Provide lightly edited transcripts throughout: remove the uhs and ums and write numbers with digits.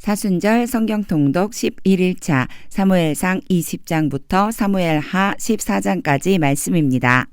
사순절 성경 통독 11일차 사무엘상 20장부터 사무엘하 14장까지 말씀입니다.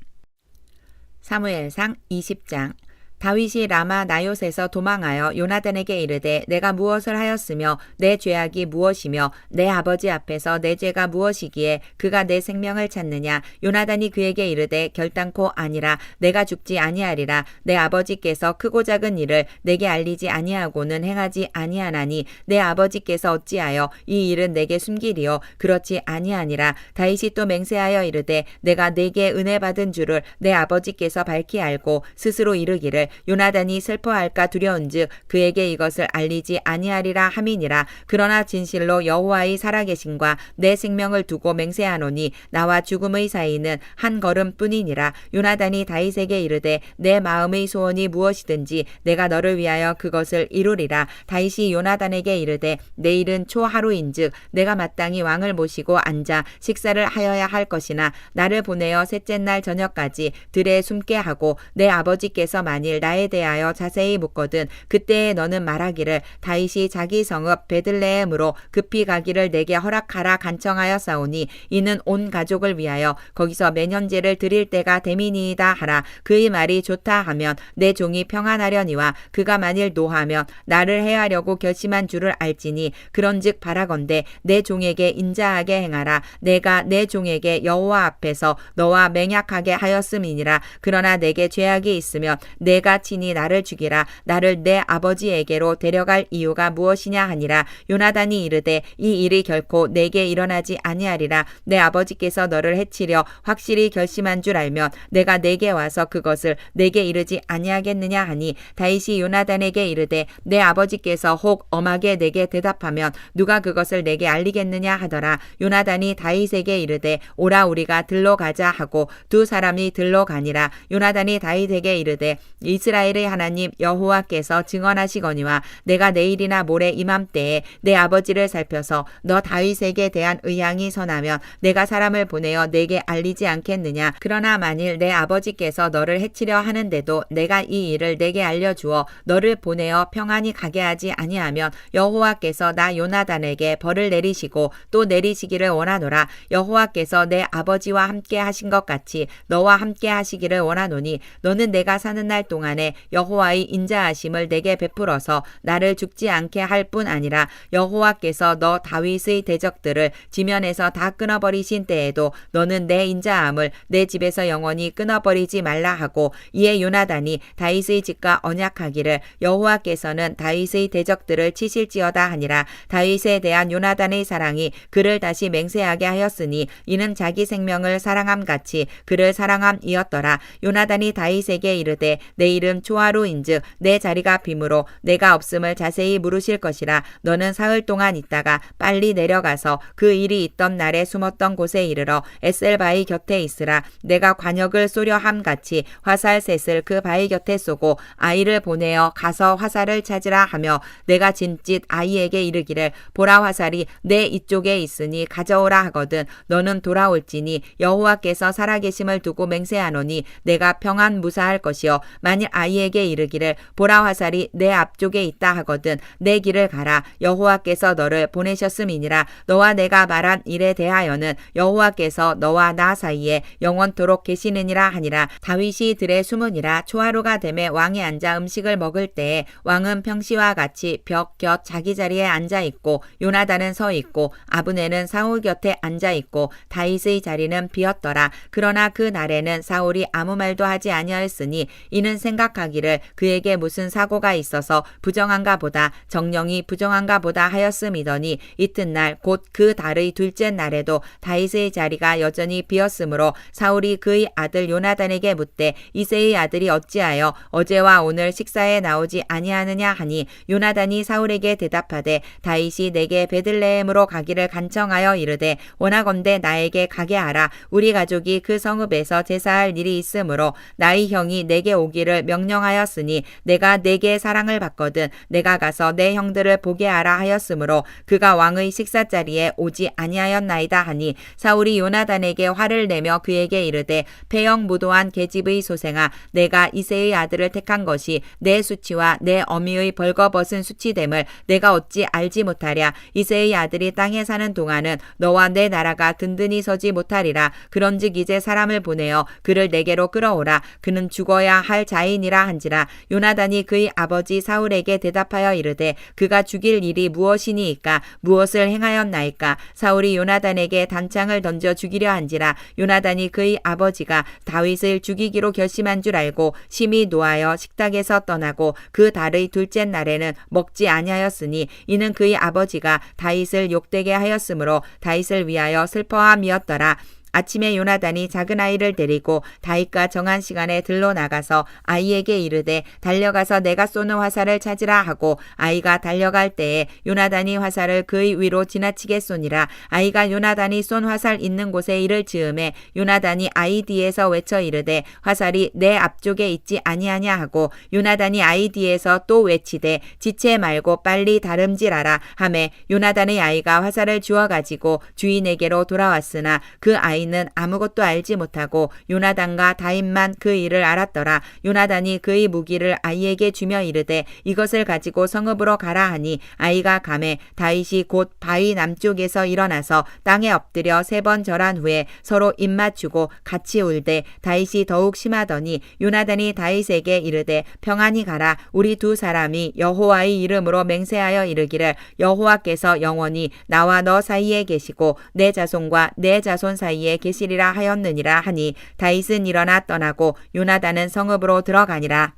사무엘상 20장. 다윗이 라마 나요스에서 도망하여 요나단에게 이르되 내가 무엇을 하였으며 내 죄악이 무엇이며 내 아버지 앞에서 내 죄가 무엇이기에 그가 내 생명을 찾느냐. 요나단이 그에게 이르되 결단코 아니라 내가 죽지 아니하리라. 내 아버지께서 크고 작은 일을 내게 알리지 아니하고는 행하지 아니하나니 내 아버지께서 어찌하여 이 일은 내게 숨기리요. 그렇지 아니하니라. 다윗이 또 맹세하여 이르되 내가 내게 은혜 받은 줄을 내 아버지께서 밝히 알고 스스로 이르기를 요나단이 슬퍼할까 두려운즉 그에게 이것을 알리지 아니하리라 함이니라. 그러나 진실로 여호와의 살아계심과 내 생명을 두고 맹세하노니 나와 죽음의 사이는 한 걸음뿐이니라. 요나단이 다윗에게 이르되 내 마음의 소원이 무엇이든지 내가 너를 위하여 그것을 이루리라. 다윗이 요나단에게 이르되 내일은 초하루인즉 내가 마땅히 왕을 모시고 앉아 식사를 하여야 할 것이나 나를 보내어 셋째 날 저녁까지 들에 숨게 하고 내 아버지께서 만일 나에 대하여 자세히 묻거든 그때에 너는 말하기를 다윗이 자기 성읍 베들레헴으로 급히 가기를 내게 허락하라 간청하였사오니 이는 온 가족을 위하여 거기서 매년제를 드릴 때가 됨이니이다 하라. 그의 말이 좋다 하면 내 종이 평안하려니와 그가 만일 노하면 나를 해하려고 결심한 줄을 알지니 그런즉 바라건대 내 종에게 인자하게 행하라. 내가 내 종에게 여호와 앞에서 너와 맹약하게 하였음이니라. 그러나 내게 죄악이 있으면 내가 친히 나를 죽이라. 나를 내 아버지에게로 데려갈 이유가 무엇이냐 하니라. 요나단이 이르되 이 일이 결코 내게 일어나지 아니하리라. 내 아버지께서 너를 해치려 확실히 결심한 줄 알면 내가 내게 와서 그것을 내게 이르지 아니하겠느냐 하니 다윗이 요나단에게 이르되 내 아버지께서 혹 엄하게 내게 대답하면 누가 그것을 내게 알리겠느냐 하더라. 요나단이 다윗에게 이르되 오라 우리가 들러 가자 하고 두 사람이 들러 가니라. 요나단이 다윗에게 이르되 이스라엘의 하나님 여호와께서 증언하시거니와 내가 내일이나 모레 이맘때에 내 아버지를 살펴서 너 다윗에게 대한 의향이 선하면 내가 사람을 보내어 내게 알리지 않겠느냐. 그러나 만일 내 아버지께서 너를 해치려 하는데도 내가 이 일을 내게 알려주어 너를 보내어 평안히 가게 하지 아니하면 여호와께서 나 요나단에게 벌을 내리시고 또 내리시기를 원하노라. 여호와께서 내 아버지와 함께 하신 것 같이 너와 함께 하시기를 원하노니 너는 내가 사는 날 동안에 여호와의 인자하심을 내게 베풀어서 나를 죽지 않게 할 뿐 아니라 여호와께서 너 다윗의 대적들을 지면에서 다 끊어버리신 때에도 너는 내 인자함을 내 집에서 영원히 끊어버리지 말라 하고 이에 요나단이 다윗의 집과 언약하기를 여호와께서는 다윗의 대적들을 치실지어다 하니라. 다윗에 대한 요나단의 사랑이 그를 다시 맹세하게 하였으니 이는 자기 생명을 사랑함 같이 그를 사랑함이었더라. 요나단이 다윗에게 이르되 내일은 초하루인즉 내 자리가 빈으로 내가 없음을 자세히 물으실 것이라. 너는 사흘 동안 있다가 빨리 내려가서 그 일이 있던 날에 숨었던 곳에 이르러 에셀 바위 곁에 있으라. 내가 관역을 쏘려 함 같이 화살 셋을 그 바위 곁에 쏘고 아이를 보내어 가서 화살을 찾으라 하며 내가 짐짓 아이에게 이르기를 보라 화살이 내 이쪽에 있으니 가져오라 하거든 너는 돌아올지니 여호와께서 살아계심을 두고 맹세하노니 내가 평안 무사할 것이요 만일 아이에게 이르기를 보라 화살이 내 앞쪽에 있다 하거든 내 길을 가라. 여호와께서 너를 보내셨음이니라. 너와 내가 말한 일에 대하여는 여호와께서 너와 나 사이에 영원토록 계시느니라 하니라. 다윗이 들에 숨으니라. 초하루가 되매 왕이 앉아 음식을 먹을 때에 왕은 평시와 같이 벽 곁 자기 자리에 앉아 있고 요나단은 서 있고 아브네는 사울 곁에 앉아 있고 다윗의 자리는 비었더라. 그러나 그 날에는 사울이 아무 말도 하지 아니하였으니 이는 생각하기를 그에게 무슨 사고가 있어서 부정한가 보다 정령이 부정한가 보다 하였음이더니 이튿날 곧 그 달의 둘째 날에도 다윗의 자리가 여전히 비었으므로 사울이 그의 아들 요나단에게 묻되 이새의 아들이 어찌하여 어제와 오늘 식사에 나오지 아니하느냐 하니 요나단이 사울에게 대답하되 다윗이 내게 베들레헴으로 가기를 간청하여 이르되 원하건대 나에게 가게 하라. 우리 가족이 그 성읍에서 제사할 일이 있으므로 나의 형이 내게 오기를 형들을 명령하였으니 내가 네게 사랑을 받거든 내가 가서 내 형들을 보게 하라 하였으므로 그가 왕의 식사자리에 오지 아니하였나이다 하니 사울이 요나단에게 화를 내며 그에게 이르되 패형무도한 계집의 소생아 내가 이새의 아들을 택한 것이 내 수치와 내 어미의 벌거벗은 수치됨을 내가 어찌 알지 못하랴. 이새의 아들이 땅에 사는 동안은 너와 내 나라가 든든히 서지 못하리라. 그런즉 이제 사람을 보내어 그를 내게로 끌어오라. 그는 죽어야 할 자인이라 한지라. 요나단이 그의 아버지 사울에게 대답하여 이르되 그가 죽일 일이 무엇이니이까 무엇을 행하였나이까. 사울이 요나단에게 단창을 던져 죽이려 한지라. 요나단이 그의 아버지가 다윗을 죽이기로 결심한 줄 알고 심히 노하여 식탁에서 떠나고 그 달의 둘째 날에는 먹지 아니하였으니 이는 그의 아버지가 다윗을 욕되게 하였으므로 다윗을 위하여 슬퍼함이었더라. 아침에 요나단이 작은 아이를 데리고 다윗과 정한 시간에 들러 나가서 아이에게 이르되 달려가서 내가 쏘는 화살을 찾으라 하고 아이가 달려갈 때에 요나단이 화살을 그의 위로 지나치게 쏘니라. 아이가 요나단이 쏜 화살 있는 곳에 이를 즈음에 요나단이 아이 뒤에서 외쳐 이르되 화살이 내 앞쪽에 있지 아니하냐 하고 요나단이 아이 뒤에서 또 외치되 지체 말고 빨리 다름질하라 하매 요나단의 아이가 화살을 주워 가지고 주인에게로 돌아왔으나 그 아이는 아무것도 알지 못하고 요나단과 다윗만 그 일을 알았더라. 요나단이 그의 무기를 아이에게 주며 이르되 이것을 가지고 성읍으로 가라 하니 아이가 가매 다윗이 곧 바위 남쪽에서 일어나서 땅에 엎드려 3번 절한 후에 서로 입맞추고 같이 울되 다윗이 더욱 심하더니 요나단이 다윗에게 이르되 평안히 가라. 우리 두 사람이 여호와의 이름으로 맹세하여 이르기를 여호와께서 영원히 나와 너 사이에 계시고 내 자손과 내 자손 사이에 계시리라 하였느니라 하니 다윗은 일어나 떠나고 요나단은 성읍으로 들어가니라.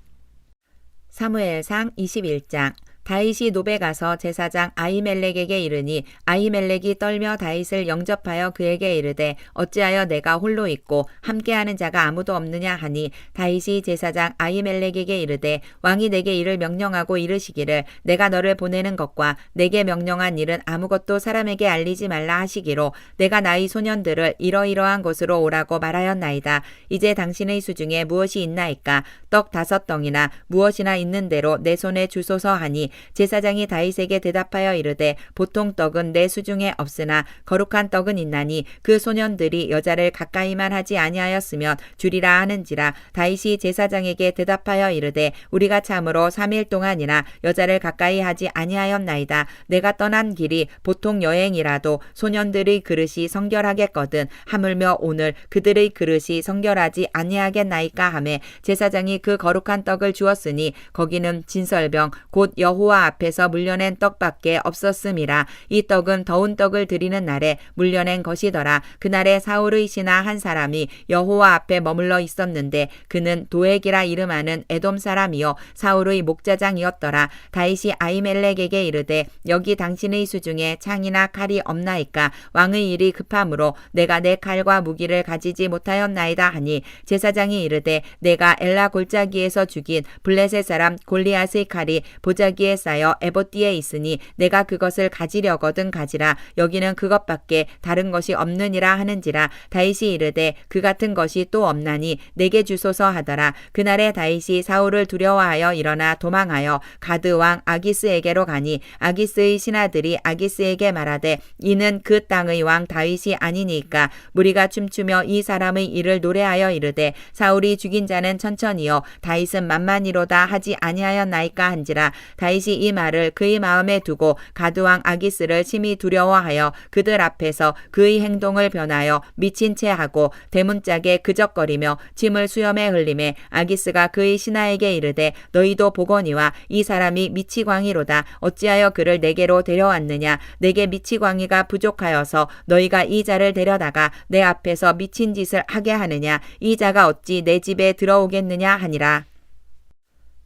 사무엘상 21장. 다윗이 노베 가서 제사장 아히멜렉에게 이르니 아히멜렉이 떨며 다윗을 영접하여 그에게 이르되 어찌하여 내가 홀로 있고 함께하는 자가 아무도 없느냐 하니 다윗이 제사장 아히멜렉에게 이르되 왕이 내게 이를 명령하고 이르시기를 내가 너를 보내는 것과 내게 명령한 일은 아무것도 사람에게 알리지 말라 하시기로 내가 나의 소년들을 이러이러한 곳으로 오라고 말하였나이다. 이제 당신의 수중에 무엇이 있나이까. 떡 5덩이나 무엇이나 있는 대로 내 손에 주소서 하니 제사장이 다윗에게 대답하여 이르되 보통 떡은 내 수중에 없으나 거룩한 떡은 있나니 그 소년들이 여자를 가까이만 하지 아니하였으면 주리라 하는지라. 다윗이 제사장에게 대답하여 이르되 우리가 참으로 3일 동안이나 여자를 가까이 하지 아니하였나이다. 내가 떠난 길이 보통 여행이라도 소년들의 그릇이 성결하겠거든 하물며 오늘 그들의 그릇이 성결하지 아니하겠나이까 하매 제사장이 그 거룩한 떡을 주었으니 거기는 진설병 곧 여호와 앞에서 물려낸 떡밖에 없었음이라. 이 떡은 더운 떡을 드리는 날에 물려낸 것이더라. 그날에 사울의 신하 한 사람이 여호와 앞에 머물러 있었는데 그는 도액이라 이름하는 에돔 사람이요 사울의 목자장이었더라. 다윗이 아히멜렉에게 이르되 여기 당신의 수중에 창이나 칼이 없나이까. 왕의 일이 급함으로 내가 내 칼과 무기를 가지지 못하였나이다 하니 제사장이 이르되 내가 엘라 골짜기에서 죽인 블레셋 사람 골리앗의 칼이 보자기에 쌓여 에봇디에 있으니 내가 그것을 가지려거든 가지라. 여기는 그것밖에 다른 것이 없느니라 하는지라. 다윗이 이르되 그 같은 것이 또 없나니 내게 주소서 하더라. 그날에 다윗이 사울을 두려워하여 일어나 도망하여 가드 왕 아기스에게로 가니 아기스의 신하들이 아기스에게 말하되 이는 그 땅의 왕 다윗이 아니니까. 무리가 춤추며 이 사람의 일을 노래하여 이르되 사울이 죽인 자는 천천히요 다윗은 만만히로다 하지 아니하였나이까 한지라. 다윗이 이 말을 그의 마음에 두고 가드왕 아기스를 심히 두려워하여 그들 앞에서 그의 행동을 변하여 미친 채 하고 대문짝에 그적거리며 짐을 수염에 흘리매 아기스가 그의 신하에게 이르되 너희도 보거니와 이 사람이 미치광이로다. 어찌하여 그를 내게로 데려왔느냐. 내게 미치광이가 부족하여서 너희가 이 자를 데려다가 내 앞에서 미친 짓을 하게 하느냐. 이 자가 어찌 내 집에 들어오겠느냐 하니라.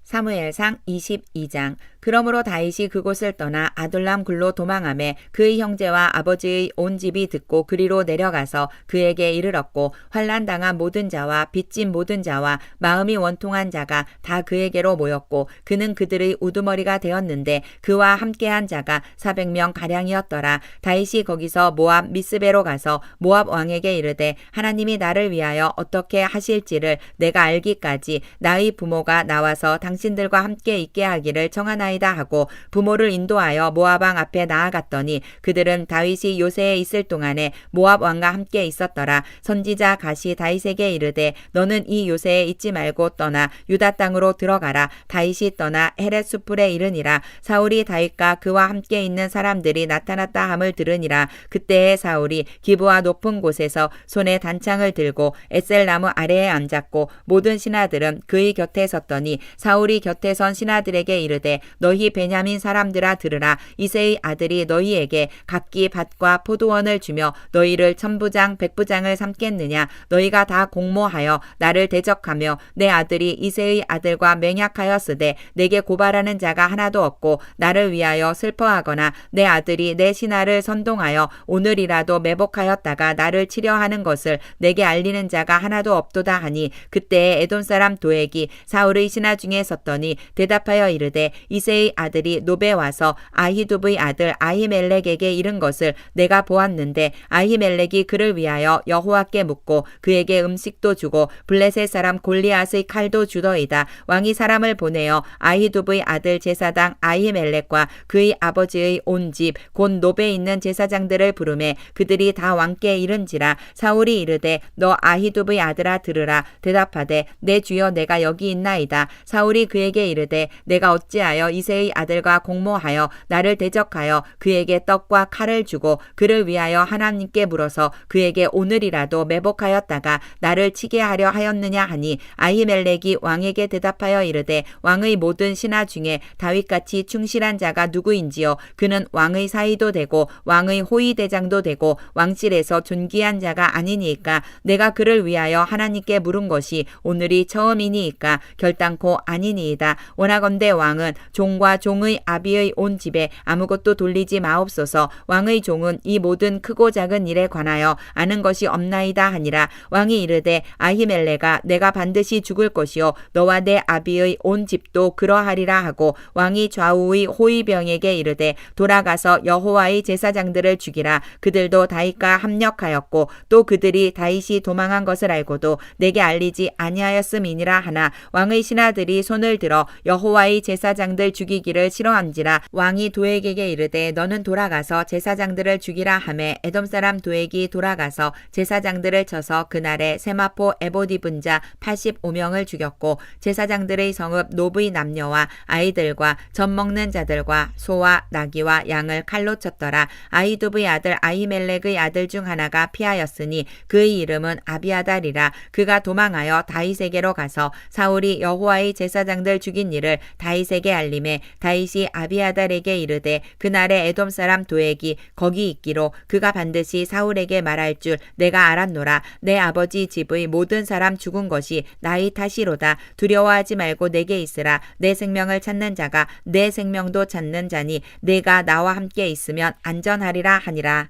사무엘상 22장. 그러므로 다윗이 그곳을 떠나 아둘람 굴로 도망하매 그의 형제와 아버지의 온 집이 듣고 그리로 내려가서 그에게 이르렀고 환난 당한 모든 자와 빚진 모든 자와 마음이 원통한 자가 다 그에게로 모였고 그는 그들의 우두머리가 되었는데 그와 함께한 자가 400명 가량이었더라. 다윗이 거기서 모압 미스베로 가서 모압 왕에게 이르되 하나님이 나를 위하여 어떻게 하실지를 내가 알기까지 나의 부모가 나와서 당신들과 함께 있게 하기를 청하나이다 하고 부모를 인도하여 모압 왕 앞에 나아갔더니 그들은 다윗이 요새에 있을 동안에 모압 왕과 함께 있었더라. 선지자 갓이 다윗에게 이르되 너는 이 요새에 있지 말고 떠나 유다 땅으로 들어가라. 다윗이 떠나 헤렛 수풀에 이르니라. 사울이 다윗과 그와 함께 있는 사람들이 나타났다 함을 들으니라. 그때에 사울이 기브와 높은 곳에서 손에 단창을 들고 에셀나무 아래에 앉았고 모든 신하들은 그의 곁에 섰더니 사울이 곁에 선 신하들에게 이르되 너희 베냐민 사람들아 들으라. 이새의 아들이 너희에게 각기 밭과 포도원을 주며 너희를 천부장 백부장을 삼겠느냐. 너희가 다 공모하여 나를 대적하며 내 아들이 이새의 아들과 맹약하였으되 내게 고발하는 자가 하나도 없고 나를 위하여 슬퍼하거나 내 아들이 내 신하를 선동하여 오늘이라도 매복하였다가 나를 치려하는 것을 내게 알리는 자가 하나도 없도다 하니 그때에 에돔 사람 도액이 사울의 신하 중에 섰더니 대답하여 이르되 이새의 아들이 노베 와서 아히두브의 아들 아히멜렉에게 이른 것을 내가 보았는데 아히멜렉이 그를 위하여 여호와께 묻고 그에게 음식도 주고 블레셋 사람 골리앗의 칼도 주더이다. 왕이 사람을 보내어 아히두브의 아들 제사장 아히멜렉과 그의 아버지의 온 집 곧 노베에 있는 제사장들을 부르매 그들이 다 왕께 이른지라. 사울이 이르되 너 아히두브의 아들아 들으라. 대답하되 내 주여 내가 여기 있나이다. 사울이 그에게 이르되 내가 어찌하여 이새의 아들과 공모하여 나를 대적하여 그에게 떡과 칼을 주고 그를 위하여 하나님께 물어서 그에게 오늘이라도 매복하였다가 나를 치게 하려 하였느냐 하니 아히멜렉이 왕에게 대답하여 이르되 왕의 모든 신하 중에 다윗같이 충실한 자가 누구인지요. 그는 왕의 사위도 되고 왕의 호위대장도 되고 왕실에서 존귀한 자가 아니니까 내가 그를 위하여 하나님께 물은 것이 오늘이 처음이니까 결단코 아니니이다. 원하건대 왕은 종과 종의 아비의 온 집에 아무것도 돌리지 마옵소서. 왕의 종은 이 모든 크고 작은 일에 관하여 아는 것이 없나이다 하니라. 왕이 이르되 아히멜레가 내가 반드시 죽을 것이요 너와 내 아비의 온 집도 그러하리라 하고 왕이 좌우의 호위병에게 이르되 돌아가서 여호와의 제사장들을 죽이라. 그들도 다윗과 합력하였고 또 그들이 다윗이 도망한 것을 알고도 내게 알리지 아니하였음이니라 하나 왕의 신하들이 손을 들어 여호와의 제사장들 죽이기를 싫어함지라. 왕이 도액에게 이르되 너는 돌아가서 제사장들을 죽이라 하매 에돔 사람 도액이 돌아가서 제사장들을 쳐서 그날에 세마포 에봇 입은 자 85명을 죽였고 제사장들의 성읍 노브의 남녀와 아이들과 젖 먹는 자들과 소와 나귀와 양을 칼로 쳤더라. 아히두브의 아들 아히멜렉의 아들 중 하나가 피하였으니 그의 이름은 아비아달이라. 그가 도망하여 다윗에게로 가서 사울이 여호와의 제사장들 죽인 일을 다윗에게 알림해 다윗이 아비아달에게 이르되 그날에 에돔 사람 도액이 거기 있기로 그가 반드시 사울에게 말할 줄 내가 알았노라. 내 아버지 집의 모든 사람 죽은 것이 나의 탓이로다. 두려워하지 말고 내게 있으라. 내 생명을 찾는 자가 내 생명도 찾는 자니 내가 나와 함께 있으면 안전하리라 하니라.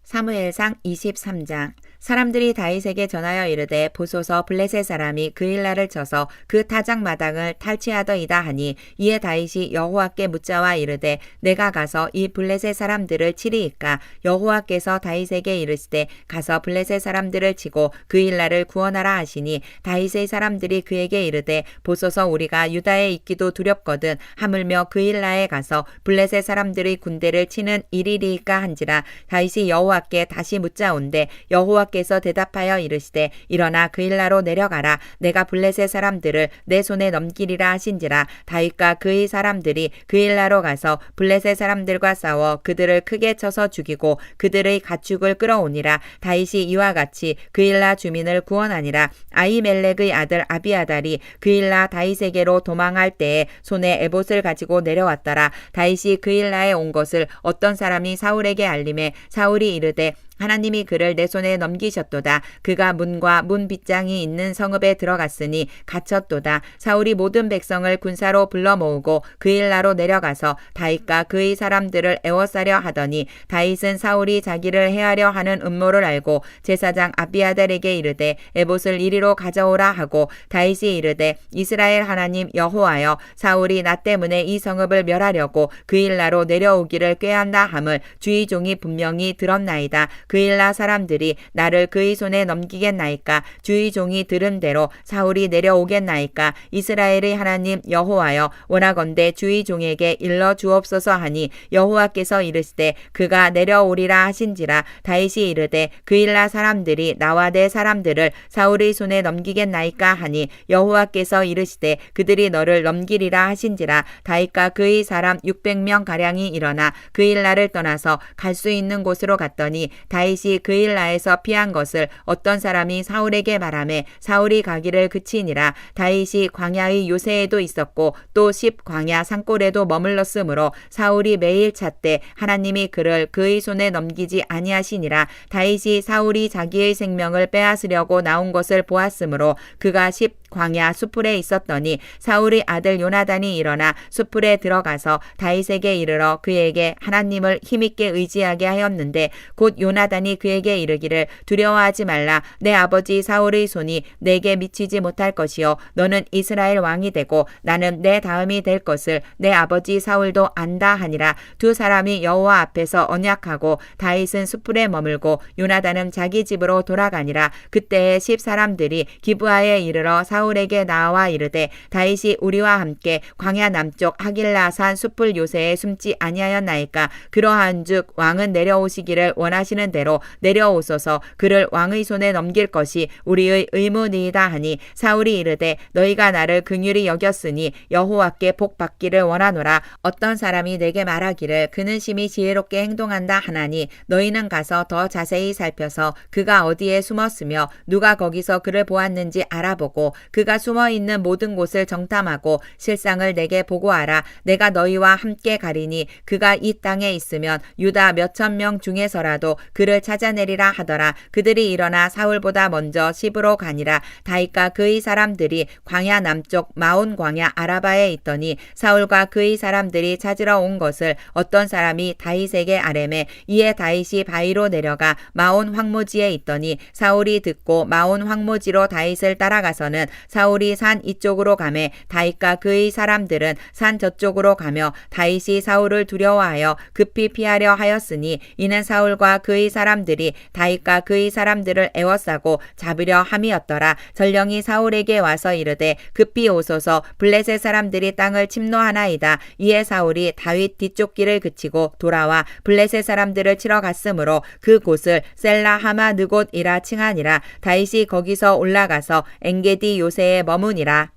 사무엘상 23장. 사람들이 다윗에게 전하여 이르되 보소서 블레셋 사람이 그일라를 쳐서 그 타작 마당을 탈취하더이다 하니 이에 다윗이 여호와께 묻자와 이르되 내가 가서 이 블레셋 사람들을 치리이까. 여호와께서 다윗에게 이르시되 가서 블레셋 사람들을 치고 그일라를 구원하라 하시니 다윗의 사람들이 그에게 이르되 보소서 우리가 유다에 있기도 두렵거든 하물며 그일라에 가서 블레셋 사람들의 군대를 치는 일이리이까 한지라. 다윗이 여호와께 다시 묻자온데 여호와께서 대답하여 이르시되 일어나 그일라로 내려가라. 내가 블레셋 사람들을 내 손에 넘기리라 하신지라. 다윗과 그의 사람들이 그일라로 가서 블레셋 사람들과 싸워 그들을 크게 쳐서 죽이고 그들의 가축을 끌어오니라. 다윗이 이와 같이 그일라 주민을 구원하니라. 아히멜렉의 아들 아비아달이 그일라 다윗에게로 도망할 때에 손에 에봇을 가지고 내려왔더라. 다윗이 그일라에 온 것을 어떤 사람이 사울에게 알림해 사울이 이르되 하나님이 그를 내 손에 넘기 넘기셨도다. 그가 문과 문 빗장이 있는 성읍에 들어갔으니 갇혔도다. 사울이 모든 백성을 군사로 불러 모으고 그일라로 내려가서 다윗과 그의 사람들을 애워싸려 하더니 다윗은 사울이 자기를 해하려 하는 음모를 알고 제사장 아비아달에게 이르되 에봇을 이리로 가져오라 하고 다윗이 이르되 이스라엘 하나님 여호와여 사울이 나 때문에 이 성읍을 멸하려고 그일라로 내려오기를 꾀한다 함을 주의 종이 분명히 들었나이다. 그일라 사람들이 나를 그의 손에 넘기겠나이까? 주의 종이 들은 대로 사울이 내려오겠나이까? 이스라엘의 하나님 여호와여 원하건대 주의 종에게 일러 주옵소서 하니 여호와께서 이르시되 그가 내려오리라 하신지라. 다윗이 이르되 그일라 사람들이 나와 내 사람들을 사울의 손에 넘기겠나이까 하니 여호와께서 이르시되 그들이 너를 넘기리라 하신지라. 다윗과 그의 사람 600명 가량이 일어나 그일라를 떠나서 갈 수 있는 곳으로 갔더니 다윗이 그일라에서 피한 것을 어떤 사람이 사울에게 말하매 사울이 가기를 그치니라. 다윗이 광야의 요새에도 있었고 또 십 광야 산골에도 머물렀으므로 사울이 매일 찾되 하나님이 그를 그의 손에 넘기지 아니하시니라. 다윗이 사울이 자기의 생명을 빼앗으려고 나온 것을 보았으므로 그가 십 광야 수풀에 있었더니 사울의 아들 요나단이 일어나 수풀에 들어가서 다윗에게 이르러 그에게 하나님을 힘있게 의지하게 하였는데 곧 요나단이 그에게 이르기를 두려워하지 말라. 내 아버지 사울의 손이 내게 미치지 못할 것이요 너는 이스라엘 왕이 되고 나는 내 다음이 될 것을 내 아버지 사울도 안다 하니라. 두 사람이 여호와 앞에서 언약하고 다윗은 수풀에 머물고 요나단은 자기 집으로 돌아가니라. 그때에 10 사람들이 기브아에 이르러 사울에게 나와 이르되 다윗이 우리와 함께 광야 남쪽 하길라산 숲을 요새에 숨지 아니하였나이까? 그러한즉 왕은 내려오시기를 원하시는 대로 내려오소서. 그를 왕의 손에 넘길 것이 우리의 의무니이다 하니 사울이 이르되 너희가 나를 긍휼히 여겼으니 여호와께 복 받기를 원하노라. 어떤 사람이 내게 말하기를 그는 심히 지혜롭게 행동한다 하나니 너희는 가서 더 자세히 살펴서 그가 어디에 숨었으며 누가 거기서 그를 보았는지 알아보고 그가 숨어있는 모든 곳을 정탐하고 실상을 내게 보고하라. 내가 너희와 함께 가리니 그가 이 땅에 있으면 유다 몇천 명 중에서라도 그를 찾아내리라 하더라. 그들이 일어나 사울보다 먼저 시브로 가니라. 다윗과 그의 사람들이 광야 남쪽 마온 광야 아라바에 있더니 사울과 그의 사람들이 찾으러 온 것을 어떤 사람이 다윗에게 아뢰매 이에 다윗이 바위로 내려가 마온 황무지에 있더니 사울이 듣고 마온 황무지로 다윗을 따라가서는 사울이 산 이쪽으로 가매 다윗과 그의 사람들은 산 저쪽으로 가며 다윗이 사울을 두려워하여 급히 피하려 하였으니 이는 사울과 그의 사람들이 다윗과 그의 사람들을 애워싸고 잡으려 함이었더라. 전령이 사울에게 와서 이르되 급히 오소서 블레셋 사람들이 땅을 침노하나이다. 이에 사울이 다윗 뒤쪽 길을 그치고 돌아와 블레셋 사람들을 치러 갔으므로 그 곳을 셀라 하마 느곳이라 칭하니라. 다윗이 거기서 올라가서 엔게디 요새에 머무니라.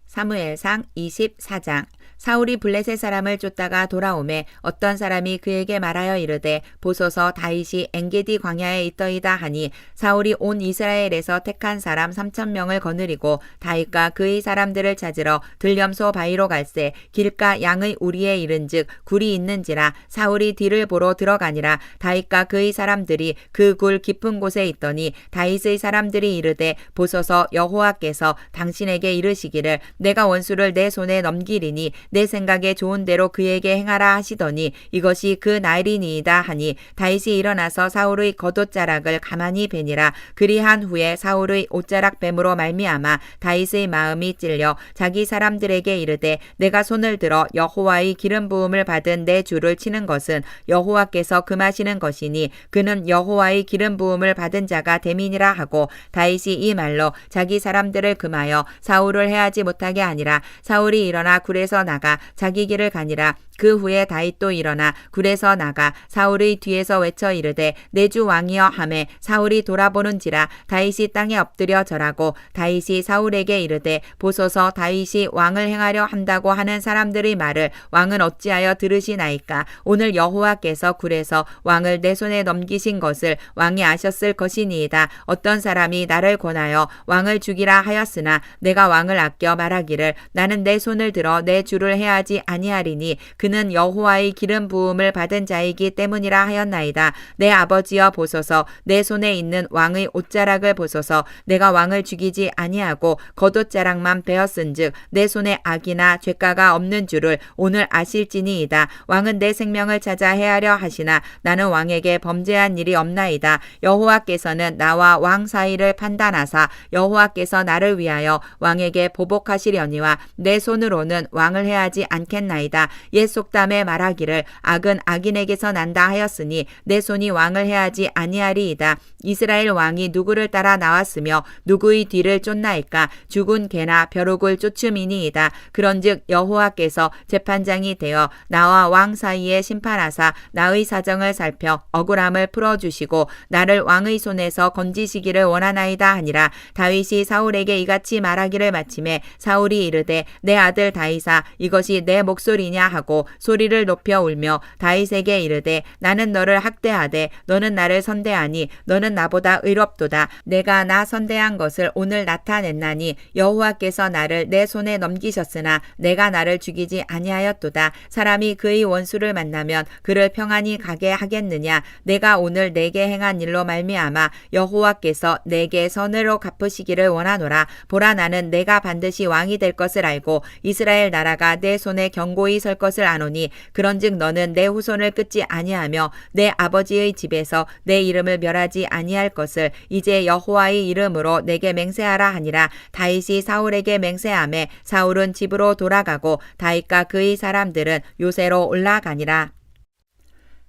사무엘상 24장. 사울이 블레셋 사람을 쫓다가 돌아오매 어떤 사람이 그에게 말하여 이르되 보소서 다윗이 엔게디 광야에 있더이다 하니 사울이 온 이스라엘에서 택한 사람 3,000명을 거느리고 다윗과 그의 사람들을 찾으러 들염소 바위로 갈새 길가 양의 우리에 이른즉 굴이 있는지라. 사울이 뒤를 보러 들어가니라. 다윗과 그의 사람들이 그 굴 깊은 곳에 있더니 다윗의 사람들이 이르되 보소서 여호와께서 당신에게 이르시기를 내가 원수를 내 손에 넘기리니 내 생각에 좋은 대로 그에게 행하라 하시더니 이것이 그 날이니이다 하니 다윗이 일어나서 사울의 겉옷자락을 가만히 베니라. 그리한 후에 사울의 옷자락 뱀으로 말미암아 다윗의 마음이 찔려 자기 사람들에게 이르되 내가 손을 들어 여호와의 기름 부음을 받은 내 주를 치는 것은 여호와께서 금하시는 것이니 그는 여호와의 기름 부음을 받은 자가 됨이니라 하고 다윗이 이 말로 자기 사람들을 금하여 사울을 해하지 못하게 하니라. 사울이 일어나 굴에서 나가 자기 길을 가니라. 그 후에 다윗도 일어나 굴에서 나가 사울의 뒤에서 외쳐 이르되 내 주 왕이여 하매 사울이 돌아보는지라. 다윗이 땅에 엎드려 절하고 다윗이 사울에게 이르되 보소서 다윗이 왕을 행하려 한다고 하는 사람들의 말을 왕은 어찌하여 들으시나이까? 오늘 여호와께서 굴에서 왕을 내 손에 넘기신 것을 왕이 아셨을 것이니이다. 어떤 사람이 나를 권하여 왕을 죽이라 하였으나 내가 왕을 아껴 말하기를 나는 내 손을 들어 내 주를 원수를 해하지 아니하리니 그는 여호와의 기름 부음을 받은 자이기 때문이라 하였나이다. 내 아버지여 보소서, 내 손에 있는 왕의 옷자락을 보소서. 내가 왕을 죽이지 아니하고 겉옷자락만 베었은즉 내 손에 악이나 죄가가 없는 줄을 오늘 아실지니이다. 왕은 내 생명을 찾아 해하려 하시나 나는 왕에게 범죄한 일이 없나이다. 여호와께서는 나와 왕 사이를 판단하사 여호와께서 나를 위하여 왕에게 보복하시려니와 내 손으로는 왕을 해하지 않겠나이다. 옛 속담에 말하기를 악은 악인에게서 난다 하였으니 내 손이 왕을 해하지 아니하리이다. 이스라엘 왕이 누구를 따라 나왔으며 누구의 뒤를 쫓나이까? 죽은 개나 벼룩을 쫓음이니이다. 그런즉 여호와께서 재판장이 되어 나와 왕 사이에 심판하사 나의 사정을 살펴 억울함을 풀어주시고 나를 왕의 손에서 건지시기를 원하나이다 하니라. 다윗이 사울에게 이같이 말하기를 마침에 사울이 이르되 내 아들 다윗아 이것이 내 목소리냐 하고 소리를 높여 울며 다윗에게 이르되 나는 너를 학대하되 너는 나를 선대하니 너는 나보다 의롭도다. 내가 나 선대한 것을 오늘 나타냈나니 여호와께서 나를 내 손에 넘기셨으나 내가 나를 죽이지 아니하였도다. 사람이 그의 원수를 만나면 그를 평안히 가게 하겠느냐? 내가 오늘 내게 행한 일로 말미암아 여호와께서 내게 선으로 갚으시기를 원하노라. 보라 나는 내가 반드시 왕이 될 것을 알고 이스라엘 나라가 내 손에 견고히 설 것을 아노니 그런즉 너는 내 후손을 끊지 아니하며 내 아버지의 집에서 내 이름을 멸하지 아니할 것을 이제 여호와의 이름으로 내게 맹세하라 하니라. 다윗이 사울에게 맹세하매 사울은 집으로 돌아가고 다윗과 그의 사람들은 요새로 올라가니라.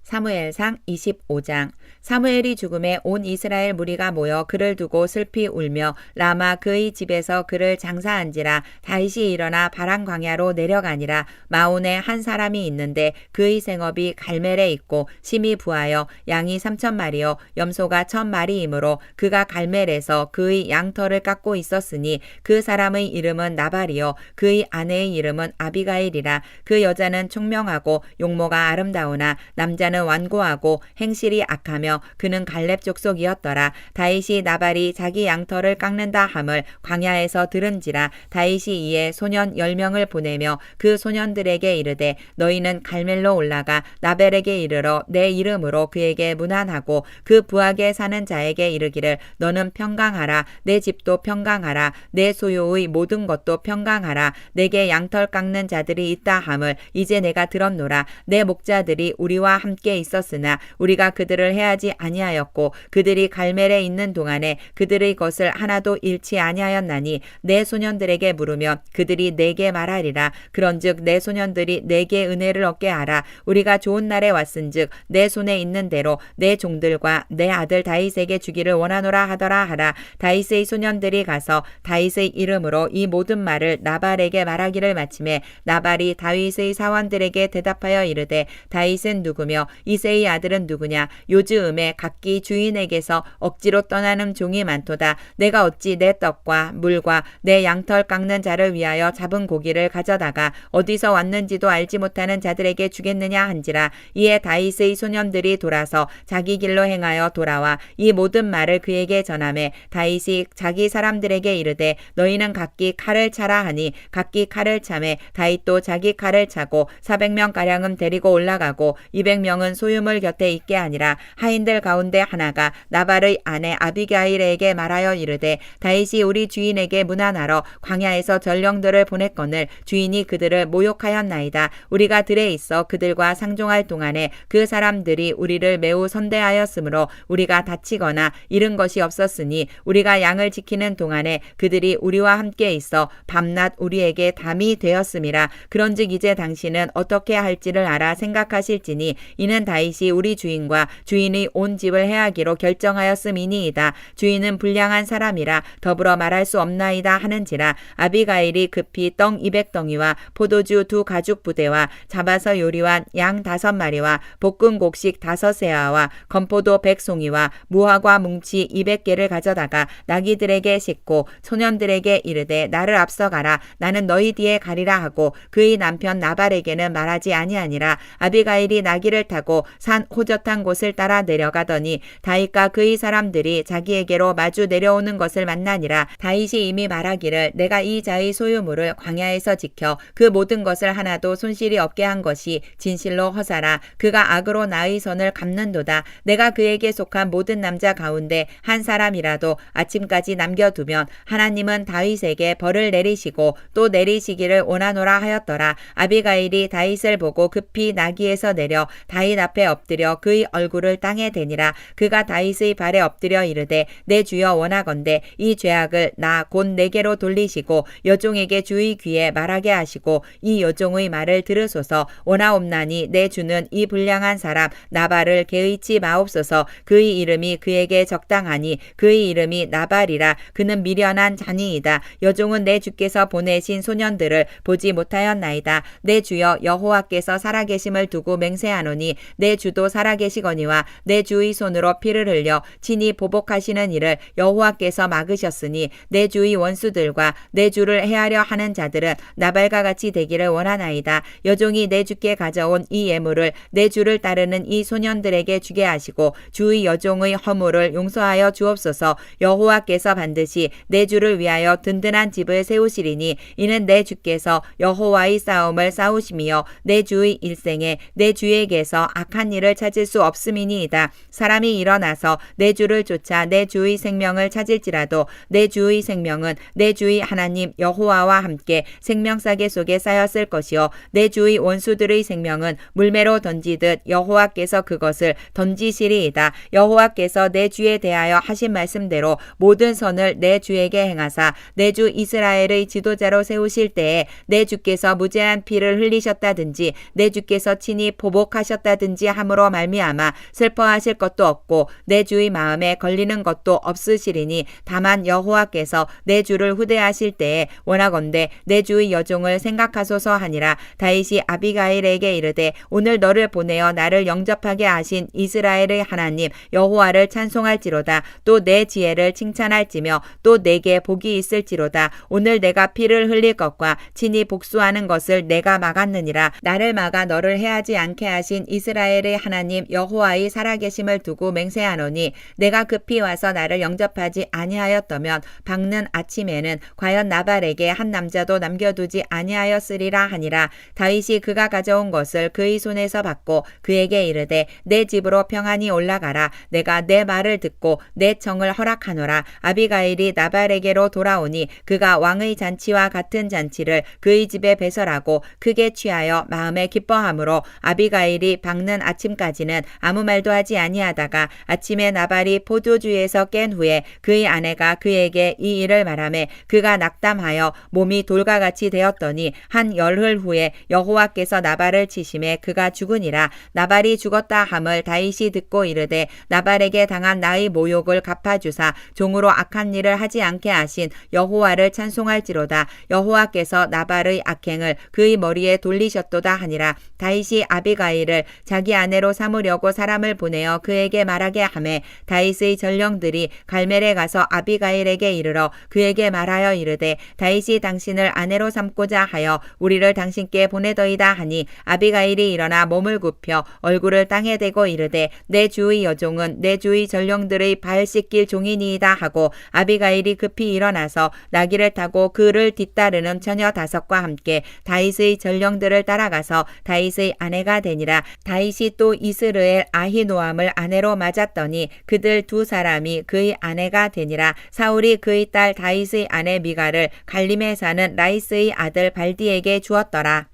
사무엘상 25장. 사무엘이 죽음에 온 이스라엘 무리가 모여 그를 두고 슬피 울며 라마 그의 집에서 그를 장사한지라. 다윗이 일어나 바란 광야로 내려가니라. 마온에 한 사람이 있는데 그의 생업이 갈멜에 있고 심이 부하여 양이 3,000마리요 염소가 1,000마리이므로 그가 갈멜에서 그의 양털을 깎고 있었으니 그 사람의 이름은 나발이요 그의 아내의 이름은 아비가일이라. 그 여자는 총명하고 용모가 아름다우나 남자는 완고하고 행실이 악하며 그는 갈렙 족속이었더라. 다윗이 나발이 자기 양털을 깎는다 함을 광야에서 들은지라. 다윗이 이에 소년 10명을 보내며 그 소년들에게 이르되 너희는 갈멜로 올라가 나발에게 이르러 내 이름으로 그에게 문안하고 그 부하게 사는 자에게 이르기를 너는 평강하라. 내 집도 평강하라. 내 소유의 모든 것도 평강하라. 내게 양털 깎는 자들이 있다 함을 이제 내가 들었노라. 내 목자들이 우리와 함께 있었으나 우리가 그들을 해하지 아니하였고 그들이 갈멜에 있는 동안에 그들의 것을 하나도 잃지 아니하였나니 내 소년들에게 물으면 그들이 내게 말하리라. 그런즉 내 소년들이 내게 은혜를 얻게 하라. 우리가 좋은 날에 왔은즉 내 손에 있는 대로 내 종들과 내 아들 다윗에게 주기를 원하노라 하더라 하라. 다윗의 소년들이 가서 다윗의 이름으로 이 모든 말을 나발에게 말하기를 마침에 나발이 다윗의 사원들에게 대답하여 이르되 다윗은 누구며 이새의 아들은 누구냐? 요즘에 각기 주인에게서 억지로 떠나는 종이 많도다. 내가 어찌 내 떡과 물과 내 양털 깎는 자를 위하여 잡은 고기를 가져다가 어디서 왔는지도 알지 못하는 자들에게 주겠느냐 한지라. 이에 다윗의 소년들이 돌아서 자기 길로 행하여 돌아와 이 모든 말을 그에게 전하매 다윗이 자기 사람들에게 이르되 너희는 각기 칼을 차라 하니 각기 칼을 차매 다윗도 자기 칼을 차고 400명가량은 데리고 올라가고 200명은 소유물 곁에 있게 하니라. 하인들 가운데 하나가 나발의 아내 아비가일에게 말하여 이르되 다윗이 우리 주인에게 문안하러 광야에서 전령들을 보냈거늘 주인이 그들을 모욕하였나이다. 우리가 들에 있어 그들과 상종할 동안에 그 사람들이 우리를 매우 선대하였으므로 우리가 다치거나 잃은 것이 없었으니 우리가 양을 지키는 동안에 그들이 우리와 함께 있어 밤낮 우리에게 담이 되었음이라. 그런즉 이제 당신은 어떻게 할지를 알아 생각하실지니 이는 다윗이 우리 주인과 주인의 온 집을 해하기로 결정하였음이니이다. 주인은 불량한 사람이라 더불어 말할 수 없나이다 하는지라. 아비가일이 급히 떡 200덩이와 포도주 2가죽 부대와 잡아서 요리한 양 5마리와 볶은 곡식 5세아와 건포도 100송이와 무화과 뭉치 200개를 가져다가 나귀들에게 싣고 소년들에게 이르되 나를 앞서가라. 나는 너희 뒤에 가리라 하고 그의 남편 나발에게는 말하지 아니하니라. 아비가일이 나귀를 타고 타고 산 호젓한 곳을 따라 내려가더니 다윗과 그의 사람들이 자기에게로 마주 내려오는 것을 만나니라. 다윗이 이미 말하기를 내가 이 자의 소유물을 광야에서 지켜 그 모든 것을 하나도 손실이 없게 한 것이 진실로 허사라. 그가 악으로 나의 선을 갚는도다. 내가 그에게 속한 모든 남자 가운데 한 사람이라도 아침까지 남겨두면 하나님은 다윗에게 벌을 내리시고 또 내리시기를 원하노라 하였더라. 아비가일이 다윗을 보고 급히 나귀에서 내려 다윗 앞에 엎드려 그의 얼굴을 땅에 대니라. 그가 다윗의 발에 엎드려 이르되 내 주여 원하건대 이 죄악을 나 곧 내게로 돌리시고 여종에게 주의 귀에 말하게 하시고 이 여종의 말을 들으소서. 원하옵나니 내 주는 이 불량한 사람 나발을 개의치 마옵소서. 그의 이름이 그에게 적당하니 그의 이름이 나발이라. 그는 미련한 자니이다. 여종은 내 주께서 보내신 소년들을 보지 못하였나이다. 내 주여 여호와께서 살아계심을 두고 맹세하노니 내 주도 살아계시거니와 내 주의 손으로 피를 흘려 친히 보복하시는 일을 여호와께서 막으셨으니 내 주의 원수들과 내 주를 해하려 하는 자들은 나발과 같이 되기를 원하나이다. 여종이 내 주께 가져온 이 예물을 내 주를 따르는 이 소년들에게 주게 하시고 주의 여종의 허물을 용서하여 주옵소서. 여호와께서 반드시 내 주를 위하여 든든한 집을 세우시리니 이는 내 주께서 여호와의 싸움을 싸우심이요 내 주의 일생에 내 주에게서 악한 일을 찾을 수 없음이니이다. 사람이 일어나서 내 주를 쫓아 내 주의 생명을 찾을지라도 내 주의 생명은 내 주의 하나님 여호와와 함께 생명싸개 속에 쌓였을 것이요 내 주의 원수들의 생명은 물매로 던지듯 여호와께서 그것을 던지시리이다. 여호와께서 내 주에 대하여 하신 말씀대로 모든 선을 내 주에게 행하사 내 주 이스라엘의 지도자로 세우실 때에 내 주께서 무죄한 피를 흘리셨다든지 내 주께서 친히 보복하셨다든지 함으로 말미암아 슬퍼하실 것도 없고 내 주의 마음에 걸리는 것도 없으시리니 다만 여호와께서 내 주를 후대하실 때에 원하건대 내 주의 여종을 생각하소서 하니라. 다윗이 아비가일에게 이르되 오늘 너를 보내어 나를 영접하게 하신 이스라엘의 하나님 여호와를 찬송할지로다. 또 내 지혜를 칭찬할지며 또 내게 복이 있을지로다. 오늘 내가 피를 흘릴 것과 친히 복수하는 것을 내가 막았느니라. 나를 막아 너를 해하지 않게 하신 이스라엘의 하나님 여호와의 살아계심을 두고 맹세하노니 내가 급히 와서 나를 영접하지 아니하였다면 밝는 아침에는 과연 나발에게 한 남자도 남겨두지 아니하였으리라 하니라. 다윗이 그가 가져온 것을 그의 손에서 받고 그에게 이르되 내 집으로 평안히 올라가라. 내가 내 말을 듣고 내 청을 허락하노라. 아비가일이 나발에게로 돌아오니 그가 왕의 잔치와 같은 잔치를 그의 집에 배설하고 크게 취하여 마음에 기뻐하므로 아비가일이 밝는 아침까지는 아무 말도 하지 아니하다가 아침에 나발이 포도주에서 깬 후에 그의 아내가 그에게 이 일을 말하매 그가 낙담하여 몸이 돌과 같이 되었더니 한 열흘 후에 여호와께서 나발을 치심에 그가 죽으니라. 나발이 죽었다 함을 다윗이 듣고 이르되 나발에게 당한 나의 모욕을 갚아주사 종으로 악한 일을 하지 않게 하신 여호와를 찬송할지로다. 여호와께서 나발의 악행을 그의 머리에 돌리셨도다 하니라. 다윗이 아비가일을 자기 아내로 삼으려고 사람을 보내어 그에게 말하게 하매 다윗의 전령들이 갈멜에 가서 아비가일에게 이르러 그에게 말하여 이르되 다윗이 당신을 아내로 삼고자 하여 우리를 당신께 보내더이다 하니 아비가일이 일어나 몸을 굽혀 얼굴을 땅에 대고 이르되 내 주의 여종은 내 주의 전령들의 발 씻길 종이니이다 하고 아비가일이 급히 일어나서 나귀를 타고 그를 뒤따르는 처녀 5과 함께 다윗의 전령들을 따라가서 다윗의 아내가 되니라. 다윗이 또 이스르엘 아히노암을 아내로 맞았더니 그들 2사람이 그의 아내가 되니라. 사울이 그의 딸 다윗의 아내 미갈을 갈림에 사는 라이스의 아들 발디에게 주었더라.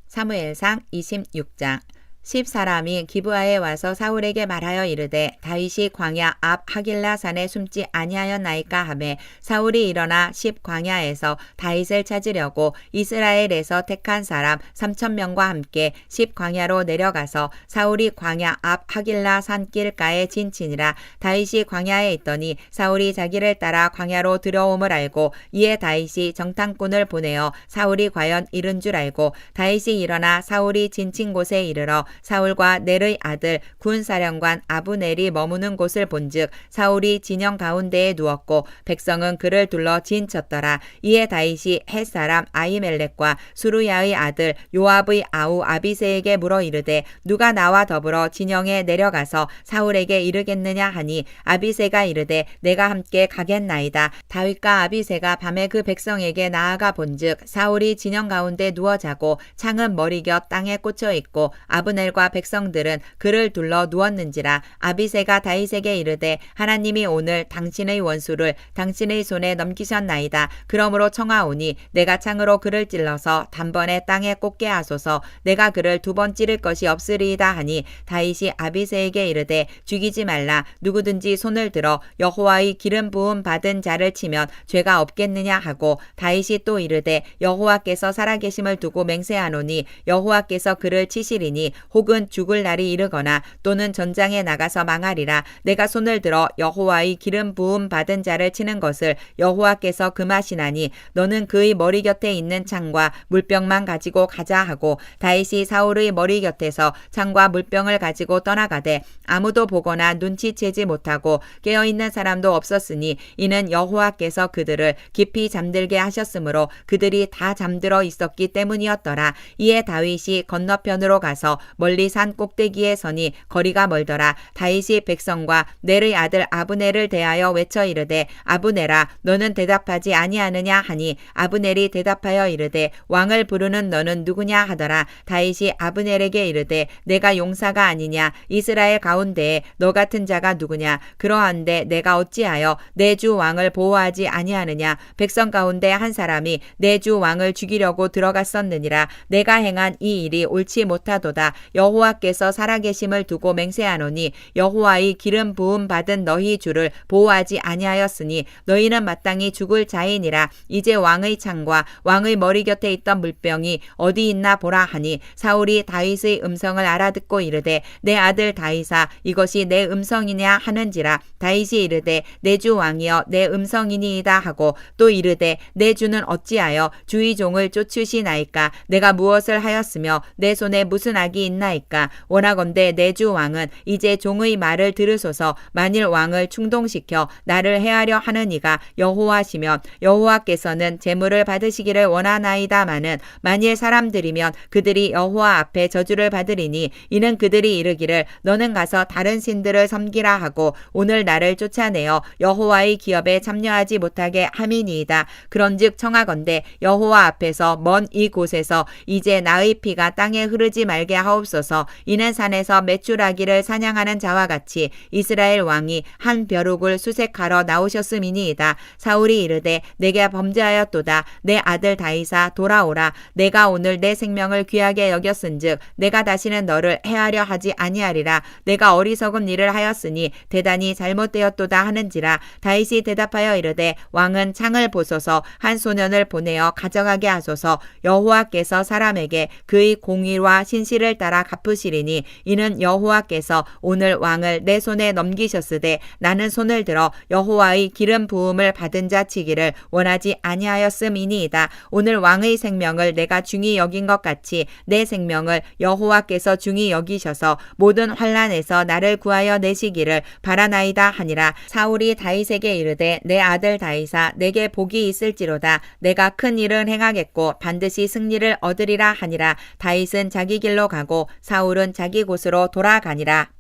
사무엘상 26장 10사람이 기브아에 와서 사울에게 말하여 이르되 다윗이 광야 앞 하길라 산에 숨지 아니하였나이까 하매 사울이 일어나 10 광야에서 다윗을 찾으려고 이스라엘에서 택한 사람 3,000명과 함께 10 광야로 내려가서 사울이 광야 앞 하길라 산 길가에 진치니라. 다윗이 광야에 있더니 사울이 자기를 따라 광야로 들어옴을 알고 이에 다윗이 정탐꾼을 보내어 사울이 과연 이른 줄 알고 다윗이 일어나 사울이 진친 곳에 이르러 사울과 넬의 아들 군사령관 아브넬이 머무는 곳을 본즉 사울이 진영 가운데에 누웠고 백성은 그를 둘러 진쳤더라. 이에 다윗이 햇사람 아히멜렉과 수루야의 아들 요압의 아우 아비새에게 물어 이르되 누가 나와 더불어 진영에 내려가서 사울에게 이르겠느냐 하니 아비새가 이르되 내가 함께 가겠나이다. 다윗과 아비새가 밤에 그 백성에게 나아가 본즉 사울이 진영 가운데 누워 자고 창은 머리곁 땅에 꽂혀 있고 아브넬과 백성들은 그를 둘러 누웠는지라. 아비새가 다윗에게 이르되 하나님이 오늘 당신의 원수를 당신의 손에 넘기셨나이다. 그러므로 청하오니 내가 창으로 그를 찔러서 단번에 땅에 꽂게 하소서. 내가 그를 두 번 찌를 것이 없으리이다 하니 다윗이 아비새에게 이르되 죽이지 말라. 누구든지 손을 들어 여호와의 기름 부음 받은 자를 치면 죄가 없겠느냐 하고 다윗이 또 이르되 여호와께서 살아계심을 두고 맹세하노니 여호와께서 그를 치시리니 혹은 죽을 날이 이르거나 또는 전장에 나가서 망하리라. 내가 손을 들어 여호와의 기름 부음 받은 자를 치는 것을 여호와께서 금하시나니 너는 그의 머리 곁에 있는 창과 물병만 가지고 가자 하고 다윗이 사울의 머리 곁에서 창과 물병을 가지고 떠나가되 아무도 보거나 눈치채지 못하고 깨어있는 사람도 없었으니 이는 여호와께서 그들을 깊이 잠들게 하셨으므로 그들이 다 잠들어 있었기 때문이었더라. 이에 다윗이 건너편으로 가서 멀리 산 꼭대기에 서니 거리가 멀더라. 다윗이 백성과 넬의 아들 아브넬을 대하여 외쳐 이르되 아브넬아 너는 대답하지 아니하느냐 하니 아브넬이 대답하여 이르되 왕을 부르는 너는 누구냐 하더라. 다윗이 아브넬에게 이르되 내가 용사가 아니냐. 이스라엘 가운데에 너 같은 자가 누구냐. 그러한데 내가 어찌하여 내 주 왕을 보호하지 아니하느냐. 백성 가운데 한 사람이 내 주 왕을 죽이려고 들어갔었느니라. 내가 행한 이 일이 옳지 못하도다. 여호와께서 살아계심을 두고 맹세하노니 여호와의 기름 부음 받은 너희 주를 보호하지 아니하였으니 너희는 마땅히 죽을 자이니라. 이제 왕의 창과 왕의 머리 곁에 있던 물병이 어디 있나 보라 하니 사울이 다윗의 음성을 알아듣고 이르되 내 아들 다윗아 이것이 내 음성이냐 하는지라. 다윗이 이르되 내 주 왕이여 내 음성이니이다 하고 또 이르되 내 주는 어찌하여 주의 종을 쫓으시나이까. 내가 무엇을 하였으며 내 손에 무슨 악이 있나이까. 원하건대 내 주 왕은 이제 종의 말을 들으소서. 만일 왕을 충동시켜 나를 해하려 하는 이가 여호와시면 여호와께서는 제물을 받으시기를 원하나이다마는 만일 사람들이면 그들이 여호와 앞에 저주를 받으리니 이는 그들이 이르기를 너는 가서 다른 신들을 섬기라 하고 오늘 나를 쫓아내어 여호와의 기업에 참여하지 못하게 함이니이다. 그런즉 청하건대 여호와 앞에서 먼 이곳에서 이제 나의 피가 땅에 흐르지 말게 하옵소서. 이는 산에서 메추라기를 사냥하는 자와 같이 이스라엘 왕이 한 벼룩을 수색하러 나오셨음이니이다. 사울이 이르되 내게 범죄하였도다. 내 아들 다윗아 돌아오라. 내가 오늘 내 생명을 귀하게 여겼은즉 내가 다시는 너를 해하려 하지 아니하리라. 내가 어리석은 일을 하였으니 대단히 잘못되었도다 하는지라. 다윗이 대답하여 이르되 왕은 창을 보소서. 한 소년을 보내어 가져가게 하소서. 여호와께서 사람에게 그의 공의와 신실을 따라 갚으시리니 이는 여호와께서 오늘 왕을 내 손에 넘기셨으되 나는 손을 들어 여호와의 기름 부음을 받은 자 치기를 원하지 아니하였음이니이다. 오늘 왕의 생명을 내가 중히 여긴 것 같이 내 생명을 여호와께서 중히 여기셔서 모든 환난에서 나를 구하여 내시기를 바라나이다 하니라. 사울이 다윗에게 이르되 내 아들 다윗아 내게 복이 있을지로다. 내가 큰 일은 행하겠고 반드시 승리를 얻으리라 하니라. 다윗은 자기 길로 가고 사울은 자기 곳으로 돌아가니라.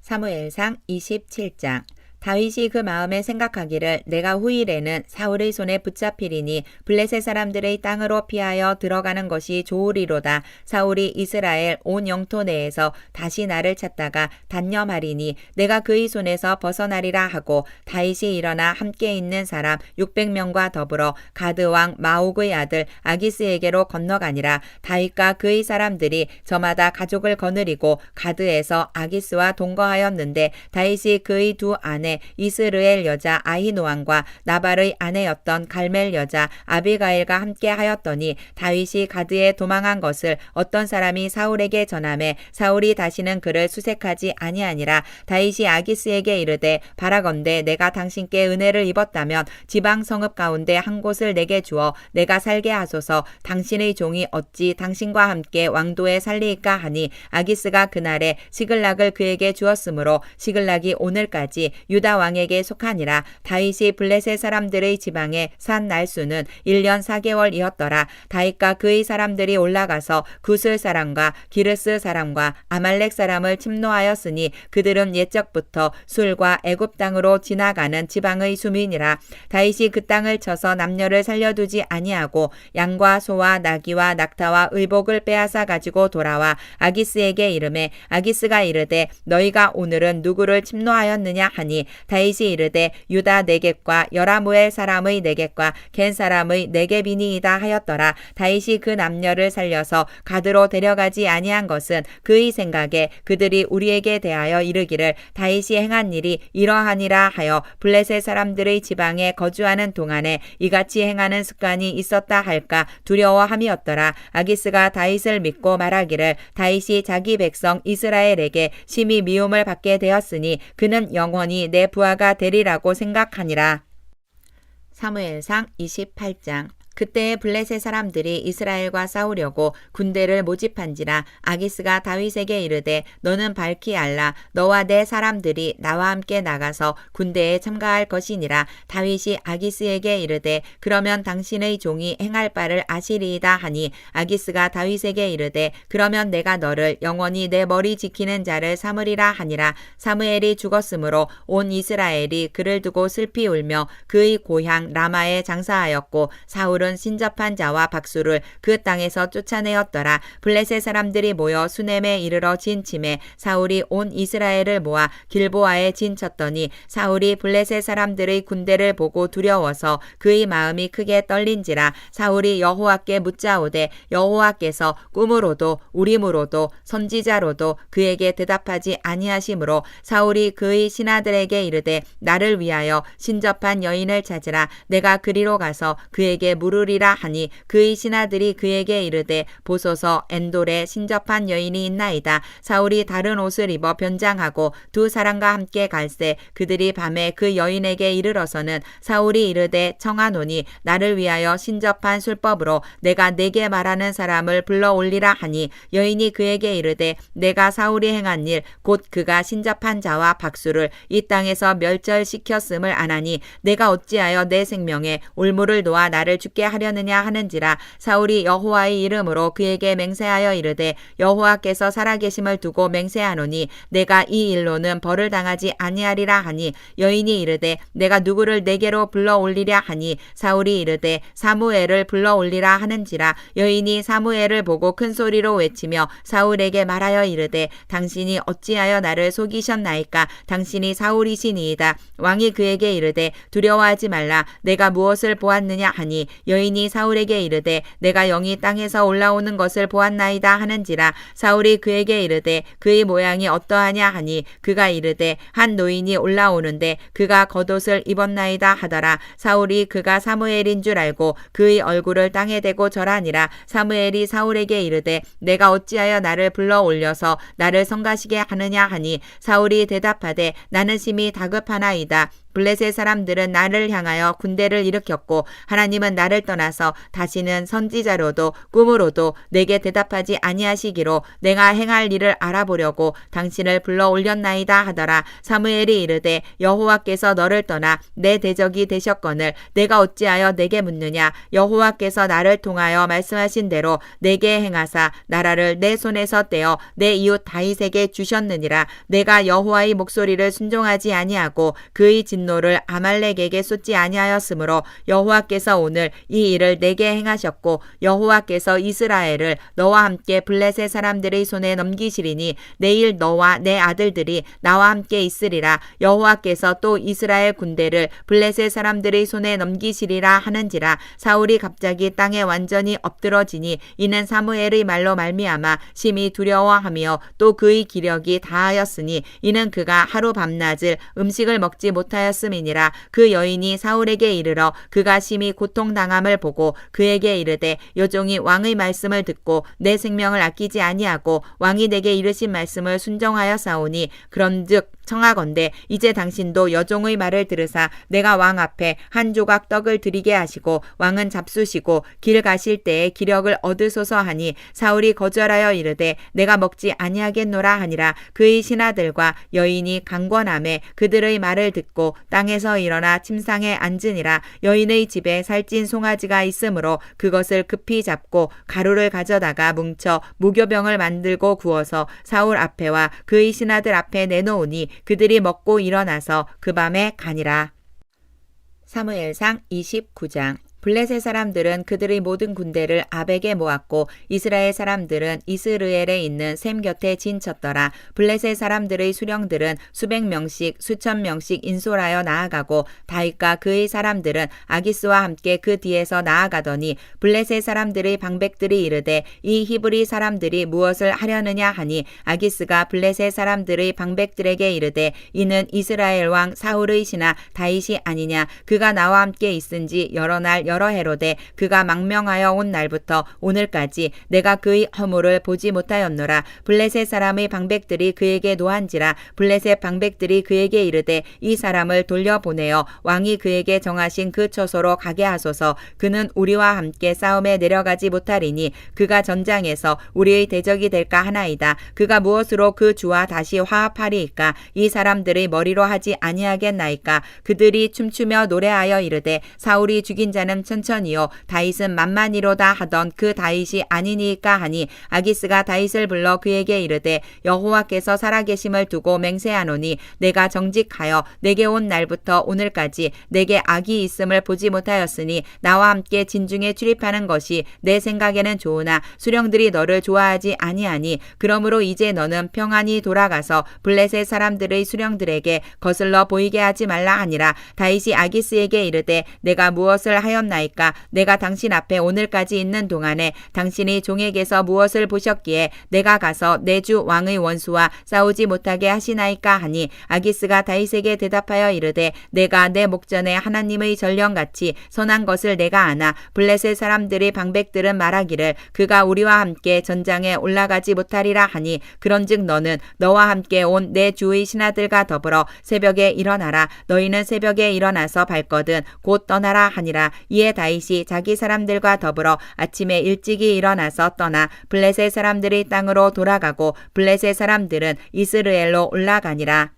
사무엘상 27장. 다윗이 그 마음에 생각하기를 내가 후일에는 사울의 손에 붙잡히리니 블레셋 사람들의 땅으로 피하여 들어가는 것이 좋으리로다. 사울이 이스라엘 온 영토 내에서 다시 나를 찾다가 단념하리니 내가 그의 손에서 벗어나리라 하고 다윗이 일어나 함께 있는 사람 600명과 더불어 가드왕 마옥의 아들 아기스에게로 건너가니라. 다윗과 그의 사람들이 저마다 가족을 거느리고 가드에서 아기스와 동거하였는데 다윗이 그의 두 아내 때에 이스르엘 여자 아히노함과 나발의 아내였던 갈멜 여자 아비가일과 함께 하였더니 다윗이 가드에 도망한 것을 어떤 사람이 사울에게 전하매 사울이 다시는 그를 수색하지 아니하니라. 다윗이 아기스에게 이르되 바라건대 내가 당신께 은혜를 입었다면 지방 성읍 가운데 한 곳을 내게 주어 내가 살게 하소서. 당신의 종이 어찌 당신과 함께 왕도에 살리이까 하니 아기스가 그날에 시글락을 그에게 주었으므로 시글락이 오늘까지 유다 왕에게 속하니라. 다윗이 블레셋 사람들의 지방에 산 날수는 1년 4개월이었더라. 다윗과 그의 사람들이 올라가서 구슬 사람과 기르스 사람과 아말렉 사람을 침노하였으니 그들은 옛적부터 술과 애굽 땅으로 지나가는 지방의 수민이라. 다윗이 그 땅을 쳐서 남녀를 살려두지 아니하고 양과 소와 나귀와 낙타와 의복을 빼앗아 가지고 돌아와 아기스에게 이르매 아기스가 이르되 너희가 오늘은 누구를 침노하였느냐 하니 다윗이 이르되 유다 네겝과 여라무엘 사람의 네겝과 겐 사람의 네겝이니이다 하였더라. 다윗이 그 남녀를 살려서 가드로 데려가지 아니한 것은 그의 생각에 그들이 우리에게 대하여 이르기를 다윗이 행한 일이 이러하니라 하여 블레셋 사람들의 지방에 거주하는 동안에 이같이 행하는 습관이 있었다 할까 두려워함이었더라. 아기스가 다윗을 믿고 말하기를 다윗이 자기 백성 이스라엘에게 심히 미움을 받게 되었으니 그는 영원히 내 부하가 되리라고 생각하니라. 사무엘상 28장. 그때에 블레셋 사람들이 이스라엘과 싸우려고 군대를 모집한지라. 아기스가 다윗에게 이르되 너는 밝히 알라. 너와 내 사람들이 나와 함께 나가서 군대에 참가할 것이니라. 다윗이 아기스에게 이르되 그러면 당신의 종이 행할 바를 아시리이다 하니 아기스가 다윗에게 이르되 그러면 내가 너를 영원히 내 머리 지키는 자를 삼으리라 하니라. 사무엘이 죽었으므로 온 이스라엘이 그를 두고 슬피 울며 그의 고향 라마에 장사하였고 사울은 신접한 자와 박수를 그 땅에서 쫓아내었더라. 블레셋 사람들이 모여 수넴에 이르러 진침해 사울이 온 이스라엘을 모아 길보아에 진쳤더니 사울이 블레셋 사람들의 군대를 보고 두려워서 그의 마음이 크게 떨린지라. 사울이 여호와께 묻자오되 여호와께서 꿈으로도 우림으로도 선지자로도 그에게 대답하지 아니하시므로 사울이 그의 신하들에게 이르되 나를 위하여 신접한 여인을 찾으라. 내가 그리로 가서 그에게 물으리라 하니 그의 신하들이 그에게 이르되 보소서 엔돌에 신접한 여인이 있나이다. 사울이 다른 옷을 입어 변장하고 두 사람과 함께 갈새 그들이 밤에 그 여인에게 이르러서는 사울이 이르되 청하노니 나를 위하여 신접한 술법으로 내가 내게 말하는 사람을 불러 올리라 하니 여인이 그에게 이르되 내가 사울이 행한 일 곧 그가 신접한 자와 박수를 이 땅에서 멸절시켰음을 아나니 내가 어찌하여 내 생명에 올무를 놓아 나를 죽게 하려느냐 하는지라. 사울이 여호와의 이름으로 그에게 맹세하여 이르되 여호와께서 살아계심을 두고 맹세하노니 내가 이 일로는 벌을 당하지 아니하리라 하니 여인이 이르되 내가 누구를 내게로 불러 올리랴 하니 사울이 이르되 사무엘을 불러 올리라 하는지라. 여인이 사무엘을 보고 큰 소리로 외치며 사울에게 말하여 이르되 당신이 어찌하여 나를 속이셨나이까. 당신이 사울이시니이다. 왕이 그에게 이르되 두려워하지 말라. 내가 무엇을 보았느냐 하니 여인이 사울에게 이르되 내가 영이 땅에서 올라오는 것을 보았나이다 하는지라. 사울이 그에게 이르되 그의 모양이 어떠하냐 하니 그가 이르되 한 노인이 올라오는데 그가 겉옷을 입었나이다 하더라. 사울이 그가 사무엘인 줄 알고 그의 얼굴을 땅에 대고 절하니라. 사무엘이 사울에게 이르되 내가 어찌하여 나를 불러 올려서 나를 성가시게 하느냐 하니 사울이 대답하되 나는 심히 다급하나이다. 블레셋 사람들은 나를 향하여 군대를 일으켰고 하나님은 나를 떠나서 다시는 선지자로도 꿈으로도 내게 대답하지 아니하시기로 내가 행할 일을 알아보려고 당신을 불러 올렸나이다 하더라. 사무엘이 이르되 여호와께서 너를 떠나 내 대적이 되셨거늘 내가 어찌하여 내게 묻느냐. 여호와께서 나를 통하여 말씀하신 대로 내게 행하사 나라를 내 손에서 떼어 내 이웃 다윗에게 주셨느니라. 내가 여호와의 목소리를 순종하지 아니하고 그의 진노 분노를 아말렉에게 쏟지 아니하였으므로 여호와께서 오늘 이 일을 내게 행하셨고 여호와께서 이스라엘을 너와 함께 블레셋 사람들의 손에 넘기시리니 내일 너와 내 아들들이 나와 함께 있으리라. 여호와께서 또 이스라엘 군대를 블레셋 사람들의 손에 넘기시리라 하는지라. 사울이 갑자기 땅에 완전히 엎드러지니 이는 사무엘의 말로 말미암아 심히 두려워하며 또 그의 기력이 다하였으니 이는 그가 하루 밤낮을 음식을 먹지 못하였음이니라. 그 여인이 사울에게 이르러 그가 심히 고통당함을 보고 그에게 이르되 여종이 왕의 말씀을 듣고 내 생명을 아끼지 아니하고 왕이 내게 이르신 말씀을 순종하여 싸우니 그런즉 청하건대 이제 당신도 여종의 말을 들으사 내가 왕 앞에 한 조각 떡을 드리게 하시고 왕은 잡수시고 길 가실 때에 기력을 얻으소서 하니 사울이 거절하여 이르되 내가 먹지 아니하겠노라 하니라. 그의 신하들과 여인이 강권함에 그들의 말을 듣고 땅에서 일어나 침상에 앉으니라. 여인의 집에 살찐 송아지가 있으므로 그것을 급히 잡고 가루를 가져다가 뭉쳐 무교병을 만들고 구워서 사울 앞에와 그의 신하들 앞에 내놓으니 그들이 먹고 일어나서 그 밤에 가니라. 사무엘상 29장. 블레셋 사람들은 그들의 모든 군대를 아벡에 모았고 이스라엘 사람들은 이스르엘에 있는 셈 곁에 진쳤더라. 블레셋 사람들의 수령들은 수백 명씩 수천 명씩 인솔하여 나아가고 다윗과 그의 사람들은 아기스와 함께 그 뒤에서 나아가더니 블레셋 사람들의 방백들이 이르되 이 히브리 사람들이 무엇을 하려느냐 하니 아기스가 블레셋 사람들의 방백들에게 이르되 이는 이스라엘 왕 사울의 신하 다윗이 아니냐. 그가 나와 함께 있은지 여러 날 여러 해로되 그가 망명하여 온 날부터 오늘까지 내가 그의 허물을 보지 못하였노라. 블레셋 사람의 방백들이 그에게 노한지라. 블레셋 방백들이 그에게 이르되 이 사람을 돌려보내어 왕이 그에게 정하신 그 처소로 가게 하소서. 그는 우리와 함께 싸움에 내려가지 못하리니 그가 전장에서 우리의 대적이 될까 하나이다. 그가 무엇으로 그 주와 다시 화합하리이까. 이 사람들의 머리로 하지 아니하겠나이까. 그들이 춤추며 노래하여 이르되 사울이 죽인 자는 천천히요 다윗은 만만히로다 하던 그 다윗이 아니니까 하니 아기스가 다윗을 불러 그에게 이르되 여호와께서 살아계심을 두고 맹세하노니 내가 정직하여 내게 온 날부터 오늘까지 내게 악이 있음을 보지 못하였으니 나와 함께 진중에 출입하는 것이 내 생각에는 좋으나 수령들이 너를 좋아하지 아니하니 그러므로 이제 너는 평안히 돌아가서 블레셋 사람들의 수령들에게 거슬러 보이게 하지 말라 하니라. 다윗이 아기스에게 이르되 내가 무엇을 하였나이까. 내가 당신 앞에 오늘까지 있는 동안에 당신이 종에게서 무엇을 보셨기에 내가 가서 내 주 왕의 원수와 싸우지 못하게 하시나이까 하니 아기스가 다윗에게 대답하여 이르되 내가 내 목전에 하나님의 전령같이 선한 것을 내가 아나 블레셋 사람들의 방백들은 말하기를 그가 우리와 함께 전장에 올라가지 못하리라 하니 그런즉 너는 너와 함께 온 내 주의 신하들과 더불어 새벽에 일어나라. 너희는 새벽에 일어나서 발거든 곧 떠나라 하니라. 이에 다윗이 자기 사람들과 더불어 아침에 일찍이 일어나서 떠나 블레셋 사람들의 땅으로 돌아가고 블레셋 사람들은 이스르엘로 올라가니라.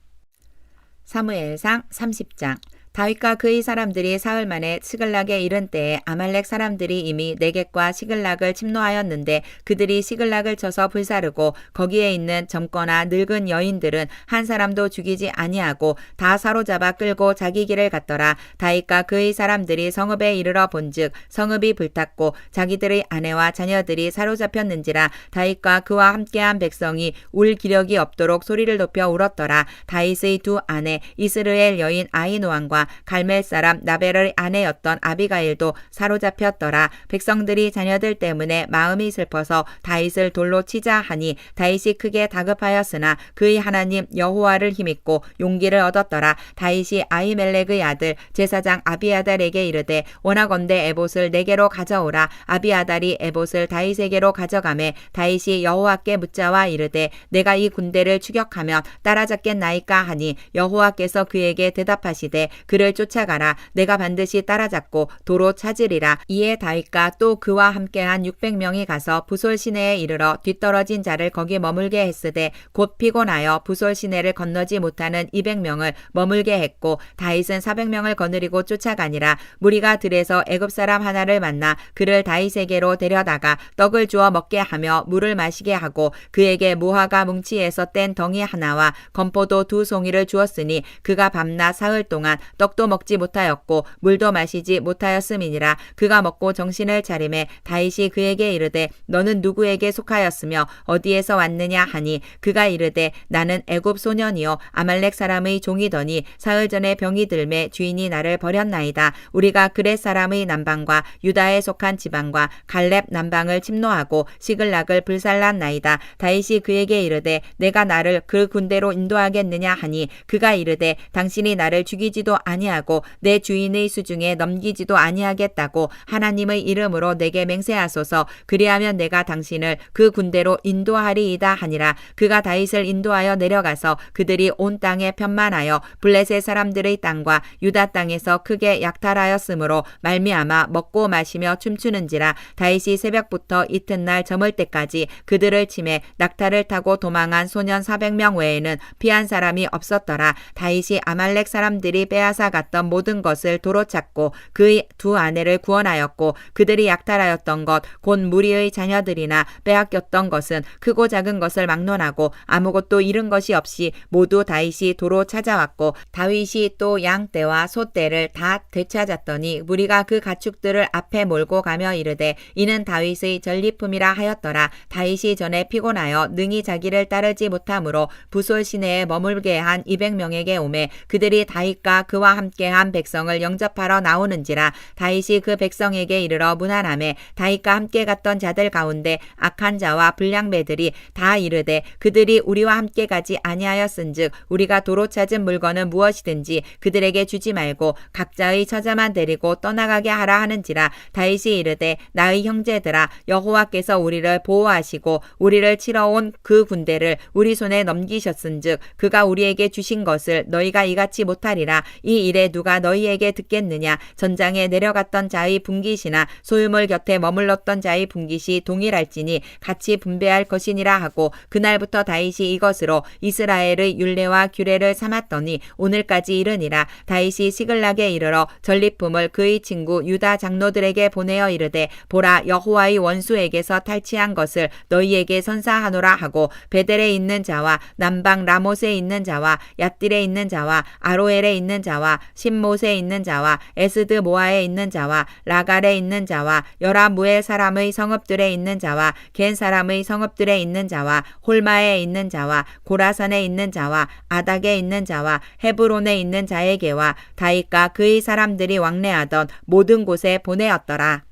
사무엘상 30장. 다윗과 그의 사람들이 사흘 만에 시글락에 이른 때에 아말렉 사람들이 이미 네겝과 시글락을 침노하였는데 그들이 시글락을 쳐서 불사르고 거기에 있는 젊거나 늙은 여인들은 한 사람도 죽이지 아니하고 다 사로잡아 끌고 자기 길을 갔더라. 다윗과 그의 사람들이 성읍에 이르러 본즉 성읍이 불탔고 자기들의 아내와 자녀들이 사로잡혔는지라. 다윗과 그와 함께한 백성이 울 기력이 없도록 소리를 높여 울었더라. 다윗의 두 아내 이스르엘 여인 아히노함과 갈멜 사람 나벨의 아내였던 아비가일도 사로잡혔더라. 백성들이 자녀들 때문에 마음이 슬퍼서 다윗을 돌로 치자 하니 다윗이 크게 다급하였으나 그의 하나님 여호와를 힘입고 용기를 얻었더라. 다윗이 아히멜렉의 아들 제사장 아비아달에게 이르되 원하건대 에봇을 내게로 가져오라. 아비아달이 에봇을 다윗에게로 가져가매 다윗이 여호와께 묻자와 이르되 내가 이 군대를 추격하면 따라잡겠나이까 하니 여호와께서 그에게 대답하시되 그를 쫓아가라. 내가 반드시 따라잡고 도로 찾으리라. 이에 다윗과 또 그와 함께한 600명이 가서 부솔 시내에 이르러 뒤떨어진 자를 거기 머물게 했으되 곧 피곤하여 부솔 시내를 건너지 못하는 200명을 머물게 했고 다윗은 400명을 거느리고 쫓아가니라. 무리가 들에서 애굽 사람 하나를 만나 그를 다윗에게로 데려다가 떡을 주어 먹게 하며 물을 마시게 하고 그에게 무화과 뭉치에서 뗀 덩이 하나와 건포도 2송이를 주었으니 그가 밤낮 사흘 동안 떡도 먹지 못하였고 물도 마시지 못하였음이니라. 그가 먹고 정신을 차림에 다윗이 그에게 이르되 너는 누구에게 속하였으며 어디에서 왔느냐 하니 그가 이르되 나는 애굽 소년이요 아말렉 사람의 종이더니 사흘 전에 병이 들매 주인이 나를 버렸나이다. 우리가 그렛 사람의 남방과 유다에 속한 지방과 갈렙 남방을 침노하고 시글락을 불살랐나이다. 다윗이 그에게 이르되 내가 나를 그 군대로 인도하겠느냐 하니 그가 이르되 당신이 나를 죽이지도 아니하고 내 주인의 수중에 넘기지도 아니하겠다고 하나님의 이름으로 내게 맹세하소서. 그리하면 내가 당신을 그 군대로 인도하리이다 하니라. 그가 다윗을 인도하여 내려가서 그들이 온 땅에 편만하여 블레셋 사람들의 땅과 유다 땅에서 크게 약탈하였으므로 말미암아 먹고 마시며 춤추는지라. 다윗이 새벽부터 이튿날 저물 때까지 그들을 치매 낙타를 타고 도망한 소년 400명 외에는 피한 사람이 없었더라. 다윗이 아말렉 사람들이 빼앗아 갔던 모든 것을 도로 찾고 그의 두 아내를 구원하였고 그들이 약탈하였던 것 곧 무리의 자녀들이나 빼앗겼던 것은 크고 작은 것을 막론하고 아무것도 잃은 것이 없이 모두 다윗이 도로 찾아왔고 다윗이 또 양떼와 소떼를 다 되찾았더니 무리가 그 가축들을 앞에 몰고 가며 이르되 이는 다윗의 전리품이라 하였더라. 다윗이 전에 피곤하여 능히 자기를 따르지 못하므로 부솔 시내에 머물게 한 200명에게 오매 그들이 다윗과 그와 함께한 백성을 영접하러 나오는지라. 다윗이 그 백성에게 이르러 문안하매 다윗과 함께 갔던 자들 가운데 악한 자와 불량배들이 다 이르되 그들이 우리와 함께 가지 아니하였은즉 우리가 도로 찾은 물건은 무엇이든지 그들에게 주지 말고 각자의 처자만 데리고 떠나가게 하라 하는지라. 다윗이 이르되 나의 형제들아 여호와께서 우리를 보호하시고 우리를 치러 온 그 군대를 우리 손에 넘기셨은즉 그가 우리에게 주신 것을 너희가 이같이 못하리라. 이 일에 누가 너희에게 듣겠느냐. 전장에 내려갔던 자의 분깃이나 소유물 곁에 머물렀던 자의 분깃이 동일할지니 같이 분배할 것이니라 하고 그날부터 다윗이 이것으로 이스라엘의 율례와 규례를 삼았더니 오늘까지 이르니라. 다윗이 시글락에 이르러 전리품을 그의 친구 유다 장로들에게 보내어 이르되 보라 여호와의 원수에게서 탈취한 것을 너희에게 선사하노라 하고 베델에 있는 자와 남방 라못에 있는 자와 얏딜에 있는 자와 아로엘에 있는 자와 신못에 있는 자와 에스드 모아에 있는 자와 라갈에 있는 자와 여라무엘 사람의 성읍들에 있는 자와 겐 사람의 성읍들에 있는 자와 홀마에 있는 자와 고라산에 있는 자와 아닥에 있는 자와 헤브론에 있는 자에게와 다윗과 그의 사람들이 왕래하던 모든 곳에 보내었더라.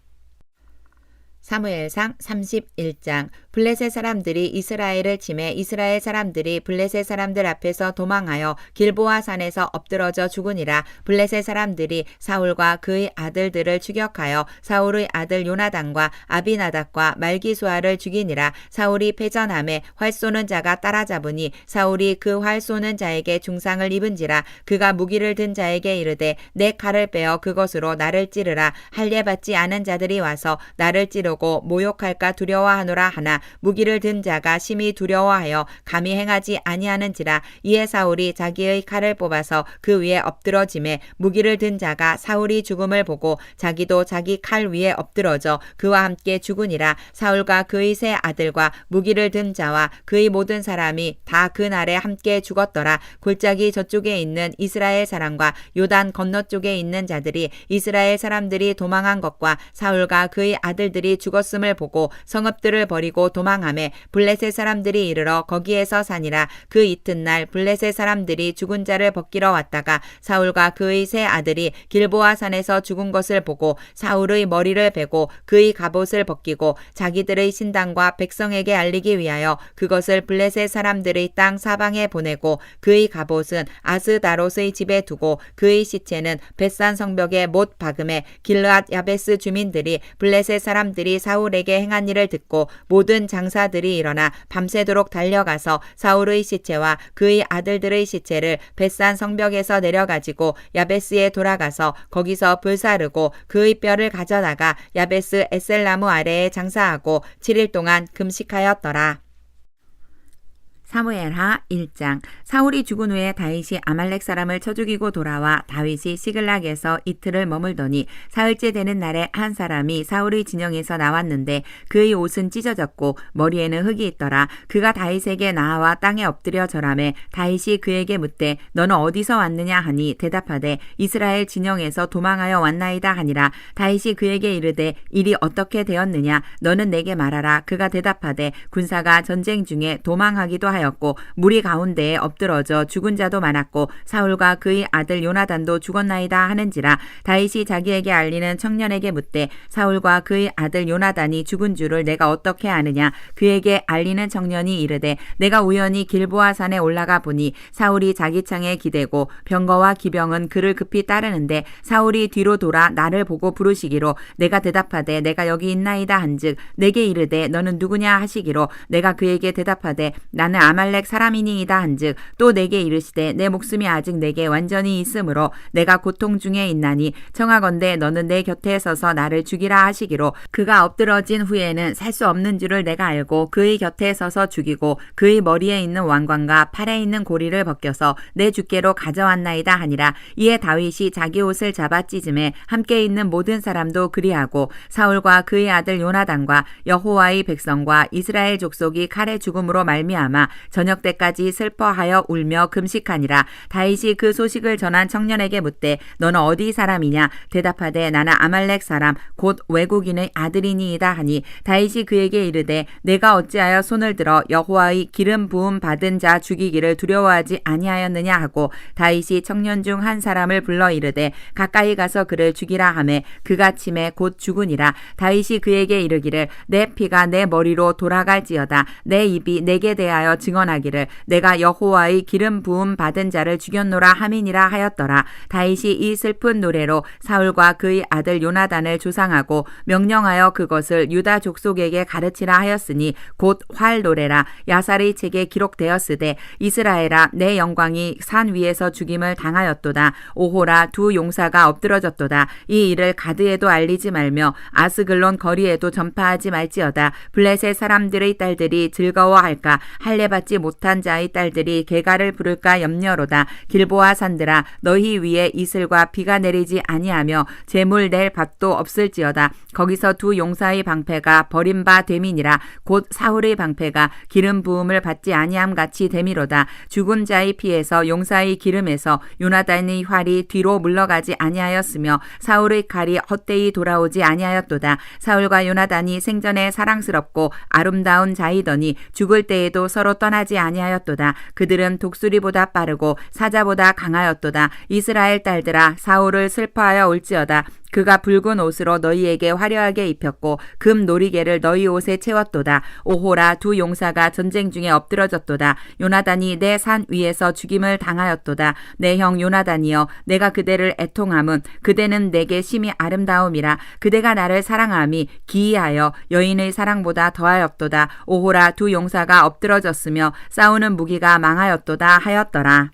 사무엘상 31장. 블레셋 사람들이 이스라엘을 치매 이스라엘 사람들이 블레셋 사람들 앞에서 도망하여 길보아 산에서 엎드러져 죽으니라. 블레셋 사람들이 사울과 그의 아들들을 추격하여 사울의 아들 요나단과 아비나답과 말기수아를 죽이니라. 사울이 패전함에 활 쏘는 자가 따라잡으니 사울이 그 활 쏘는 자에게 중상을 입은지라. 그가 무기를 든 자에게 이르되 내 칼을 빼어 그것으로 나를 찌르라. 할례 받지 않은 자들이 와서 나를 찌르고 모욕할까 두려워하노라 하나 무기를 든 자가 심히 두려워하여 감히 행하지 아니하는지라. 이에 사울이 자기의 칼을 뽑아서 그 위에 엎드러짐에 무기를 든 자가 사울이 죽음을 보고 자기도 자기 칼 위에 엎드러져 그와 함께 죽으니라. 사울과 그의 세 아들과 무기를 든 자와 그의 모든 사람이 다 그날에 함께 죽었더라. 골짜기 저쪽에 있는 이스라엘 사람과 요단 건너쪽에 있는 자들이 이스라엘 사람들이 도망한 것과 사울과 그의 아들들이 죽었음을 보고 성읍들을 버리고 도망하매 블레셋 사람들이 이르러 거기에서 사니라. 그 이튿날 블레셋 사람들이 죽은 자를 벗기러 왔다가 사울과 그의 세 아들이 길보아 산에서 죽은 것을 보고 사울의 머리를 베고 그의 갑옷을 벗기고 자기들의 신당과 백성에게 알리기 위하여 그것을 블레셋 사람들의 땅 사방에 보내고 그의 갑옷은 아스다롯의 집에 두고 그의 시체는 벳산 성벽에 못 박음에 길르앗 야베스 주민들이 블레셋 사람들이 사울에게 행한 일을 듣고 모든 장사들이 일어나 밤새도록 달려가서 사울의 시체와 그의 아들들의 시체를 벳산 성벽에서 내려가지고 야베스에 돌아가서 거기서 불사르고 그의 뼈를 가져다가 야베스 에셀나무 아래에 장사하고 7일 동안 금식하였더라. 사무엘하 1장. 사울이 죽은 후에 다윗이 아말렉 사람을 쳐 죽이고 돌아와 다윗이 시글락에서 이틀을 머물더니 사흘째 되는 날에 한 사람이 사울의 진영에서 나왔는데 그의 옷은 찢어졌고 머리에는 흙이 있더라. 그가 다윗에게 나아와 땅에 엎드려 절하매 다윗이 그에게 묻되 너는 어디서 왔느냐 하니 대답하되 이스라엘 진영에서 도망하여 왔나이다 하니라. 다윗이 그에게 이르되 일이 어떻게 되었느냐 너는 내게 말하라. 그가 대답하되 군사가 전쟁 중에 도망하기도 하였고 무리 가운데에 엎드러져 죽은 자도 많았고 사울과 그의 아들 요나단도 죽었나이다 하는지라. 다윗이 자기에게 알리는 청년에게 묻되 사울과 그의 아들 요나단이 죽은 줄을 내가 어떻게 아느냐. 그에게 알리는 청년이 이르되 내가 우연히 길보아 산에 올라가 보니 사울이 자기 창에 기대고 병거와 기병은 그를 급히 따르는데 사울이 뒤로 돌아 나를 보고 부르시기로 내가 대답하되 내가 여기 있나이다 한즉 내게 이르되 너는 누구냐 하시기로 내가 그에게 대답하되 나는 아말렉 사람이니이다 한즉 또 내게 이르시되 내 목숨이 아직 내게 완전히 있으므로 내가 고통 중에 있나니 청하건대 너는 내 곁에 서서 나를 죽이라 하시기로 그가 엎드러진 후에는 살 수 없는 줄을 내가 알고 그의 곁에 서서 죽이고 그의 머리에 있는 왕관과 팔에 있는 고리를 벗겨서 내 주께로 가져왔나이다 하니라. 이에 다윗이 자기 옷을 잡아 찢음에 함께 있는 모든 사람도 그리하고 사울과 그의 아들 요나단과 여호와의 백성과 이스라엘 족속이 칼에 죽음으로 말미암아 저녁 때까지 슬퍼하여 울며 금식하니라. 다윗이 그 소식을 전한 청년에게 묻되 너는 어디 사람이냐. 대답하되 나는 아말렉 사람 곧 외국인의 아들이니이다 하니 다윗이 그에게 이르되 내가 어찌하여 손을 들어 여호와의 기름 부음 받은 자 죽이기를 두려워하지 아니하였느냐 하고 다윗이 청년 중 한 사람을 불러 이르되 가까이 가서 그를 죽이라 하매 그가 침에 곧 죽으니라. 다윗이 그에게 이르기를 내 피가 내 머리로 돌아갈지어다. 내 입이 내게 대하여 증언하기를 내가 여호와의 기름 부음 받은 자를 죽였노라 함이니라 하였더라. 다윗이 이 슬픈 노래로 사울과 그의 아들 요나단을 조상하고 명령하여 그것을 유다 족속에게 가르치라 하였으니 곧 활 노래라. 야살의 책에 기록되었으되 이스라엘아 내 영광이 산 위에서 죽임을 당하였도다. 오호라 두 용사가 엎드러졌도다. 이 일을 가드에도 알리지 말며 아스글론 거리에도 전파하지 말지어다. 블레셋 사람들의 딸들이 즐거워할까. 할례받지 못한 자의 딸들이 개가를 부를까 염려로다. 길보아 산들아 너희 위에 이슬과 비가 내리지 아니하며 재물 낼 밭도 없을지어다. 거기서 두 용사의 방패가 버림바 됨이니라. 곧 사울의 방패가 기름 부음을 받지 아니함 같이 됨이로다. 죽은 자의 피에서 용사의 기름에서 요나단의 활이 뒤로 물러가지 아니하였으며 사울의 칼이 헛되이 돌아오지 아니하였도다. 사울과 요나단이 생전에 사랑스럽고 아름다운 자이더니 죽을 때에도 서로 떠나지 아니하였도다. 그들은 독수리보다 빠르고 사자보다 강하였도다. 이스라엘 딸들아 사울을 슬퍼하여 올지어다. 그가 붉은 옷으로 너희에게 화려하게 입혔고 금 놀이개를 너희 옷에 채웠도다. 오호라 두 용사가 전쟁 중에 엎드러졌도다. 요나단이 내 산 위에서 죽임을 당하였도다. 내 형 요나단이여 내가 그대를 애통함은 그대는 내게 심히 아름다움이라. 그대가 나를 사랑함이 기이하여 여인의 사랑보다 더하였도다. 오호라 두 용사가 엎드러졌으며 싸우는 무기가 망하였도다 하였더라.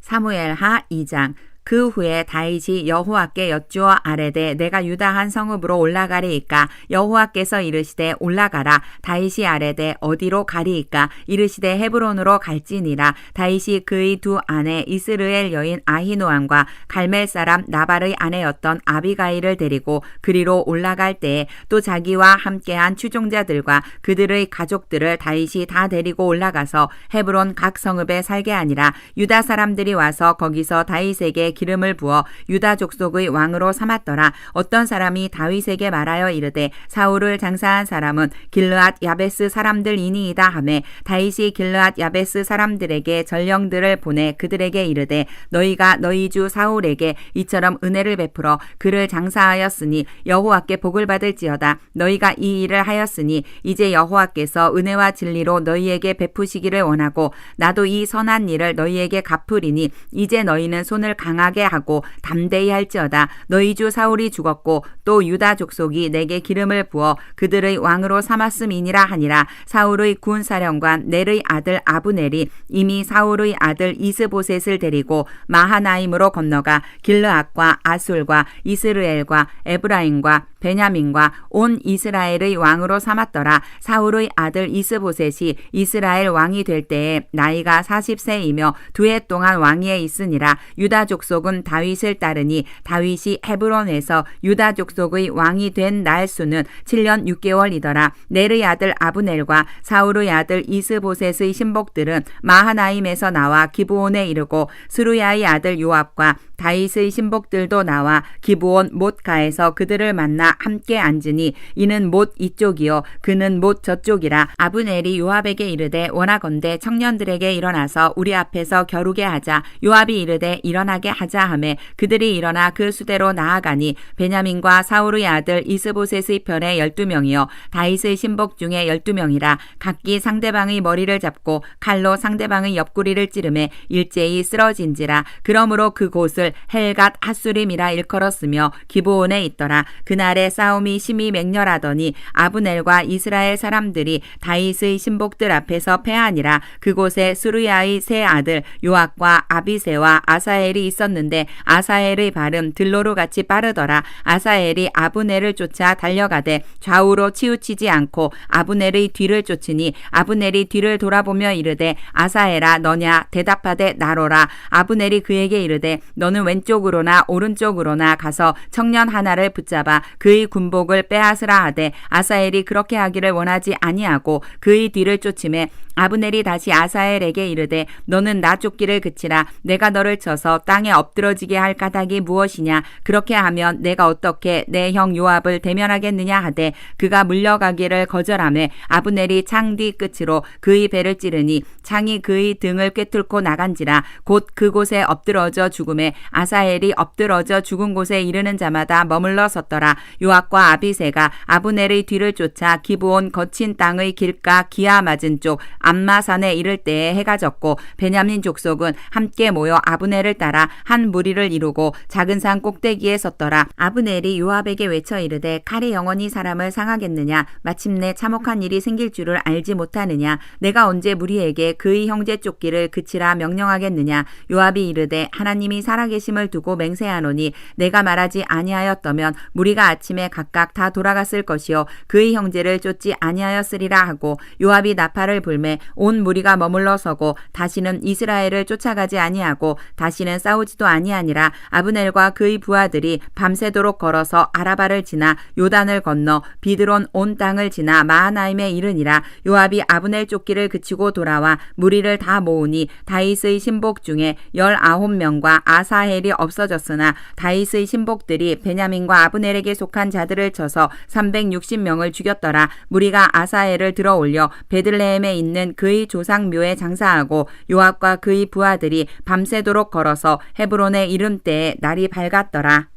사무엘하 2장. 그 후에 다윗이 여호와께 여쭈어 아뢰되 내가 유다 한 성읍으로 올라가리이까. 여호와께서 이르시되 올라가라. 다윗이 아뢰되 어디로 가리이까. 이르시되 헤브론으로 갈지니라. 다윗이 그의 두 아내 이스르엘 여인 아히노암과 갈멜 사람 나발의 아내였던 아비가일을 데리고 그리로 올라갈 때에 또 자기와 함께한 추종자들과 그들의 가족들을 다윗이 다 데리고 올라가서 헤브론 각 성읍에 살게 하니라. 유다 사람들이 와서 거기서 다윗에게 기름을 부어 유다 족속의 왕으로 삼았더라. 어떤 사람이 다윗에게 말하여 이르되 사울을 장사한 사람은 길르앗 야베스 사람들이니이다 하매 다윗이 길르앗 야베스 사람들에게 전령들을 보내 그들에게 이르되 너희가 너희 주 사울에게 이처럼 은혜를 베풀어 그를 장사하였으니 여호와께 복을 받을지어다. 너희가 이 일을 하였으니 이제 여호와께서 은혜와 진리로 너희에게 베푸시기를 원하고 나도 이 선한 일을 너희에게 갚으리니 이제 너희는 손을 강하게 하고 담대히 할지어다. 너희 주 사울이 죽었고 또 유다 족속이 내게 기름을 부어 그들의 왕으로 삼았음이니라 하니라. 사울의 군사령관 넬의 아들 아브넬이 이미 사울의 아들 이스보셋을 데리고 마하나임으로 건너가 길르앗과 아술과 이스르엘과 에브라임과 베냐민과 온 이스라엘의 왕으로 삼았더라. 사울의 아들 이스보셋이 이스라엘 왕이 될 때에 나이가 40세이며 2해 동안 왕위에 있으니라. 유다 족속은 다윗을 따르니 다윗이 헤브론에서 유다 족속의 왕이 된 날 수는 7년 6개월이더라. 넬의 아들 아브넬과 사울의 아들 이스보셋의 신복들은 마하나임에서 나와 기브온에 이르고 스루야의 아들 요압과 다윗의 신복들도 나와 기브온 못가에서 그들을 만나 함께 앉으니 이는 못 이쪽이요 그는 못 저쪽이라. 아브넬이 요압에게 이르되 원하건대 청년들에게 일어나서 우리 앞에서 겨루게 하자. 요압이 이르되 일어나게 하자 하매 그들이 일어나 그 수대로 나아가니 베냐민과 사울의 아들 이스보셋의 편에 12명이요 다윗의 신복 중에 12명이라. 각기 상대방의 머리를 잡고 칼로 상대방의 옆구리를 찌르매 일제히 쓰러진지라. 그러므로 그곳을 헬갓 핫수림이라 일컬었으며 기브온에 있더라. 그날에 싸움이 심히 맹렬하더니 아브넬과 이스라엘 사람들이 다윗의 신복들 앞에서 패하니라. 그곳에 스루야의 세 아들 요압과 아비새와 아사엘이 있었는데 아사엘의 발은 들로루 같이 빠르더라. 아사엘이 아브넬을 쫓아 달려가되 좌우로 치우치지 않고 아브넬의 뒤를 쫓으니 아브넬이 뒤를 돌아보며 이르되 아사엘아 너냐 대답하되 나로라. 아브넬이 그에게 이르되 너는 왼쪽으로나 오른쪽으로나 가서 청년 하나를 붙잡아 그의 군복을 빼앗으라 하되 아사엘이 그렇게 하기를 원하지 아니하고 그의 뒤를 쫓음에 아브넬이 다시 아사엘에게 이르되 너는 나 쫓기를 그치라. 내가 너를 쳐서 땅에 엎드러지게 할 까닭이 무엇이냐. 그렇게 하면 내가 어떻게 내 형 요압을 대면하겠느냐 하되 그가 물러가기를 거절하매 아브넬이 창 뒤 끝으로 그의 배를 찌르니 창이 그의 등을 꿰뚫고 나간지라. 곧 그곳에 엎드러져 죽음에 아사엘이 엎드러져 죽은 곳에 이르는 자마다 머물러 섰더라. 요압과 아비새가 아브넬의 뒤를 쫓아 기브온 거친 땅의 길가 기아 맞은 쪽 암마산에 이를 때에 해가 졌고 베냐민 족속은 함께 모여 아브넬을 따라 한 무리를 이루고 작은 산 꼭대기에 섰더라. 아브넬이 요압에게 외쳐 이르되 칼이 영원히 사람을 상하겠느냐. 마침내 참혹한 일이 생길 줄을 알지 못하느냐. 내가 언제 무리에게 그의 형제 쫓기를 그치라 명령하겠느냐. 요압이 이르되 하나님이 살아계심을 두고 맹세하노니 내가 말하지 아니하였더면 무리가 아침에 각각 다 돌아갔을 것이요 그의 형제를 쫓지 아니하였으리라 하고 요압이 나팔을 불매 온 무리가 머물러 서고 다시는 이스라엘을 쫓아가지 아니하고 다시는 싸우지도 아니하니라. 아브넬과 그의 부하들이 밤새도록 걸어서 아라바를 지나 요단을 건너 비드론 온 땅을 지나 마하나임에 이르니라. 요압이 아브넬 쫓기를 그치고 돌아와 무리를 다 모으니 다윗의 신복 중에 19명과 아사헬이 없어졌으나 다윗의 신복들이 베냐민과 아브넬에게 속한 자들을 쳐서 360명을 죽였더라. 무리가 아사헬을 들어올려 베들레헴에 있는 그의 조상 묘에 장사하고 요압과 그의 부하들이 밤새도록 걸어서 헤브론에 이름 때에 날이 밝았더라.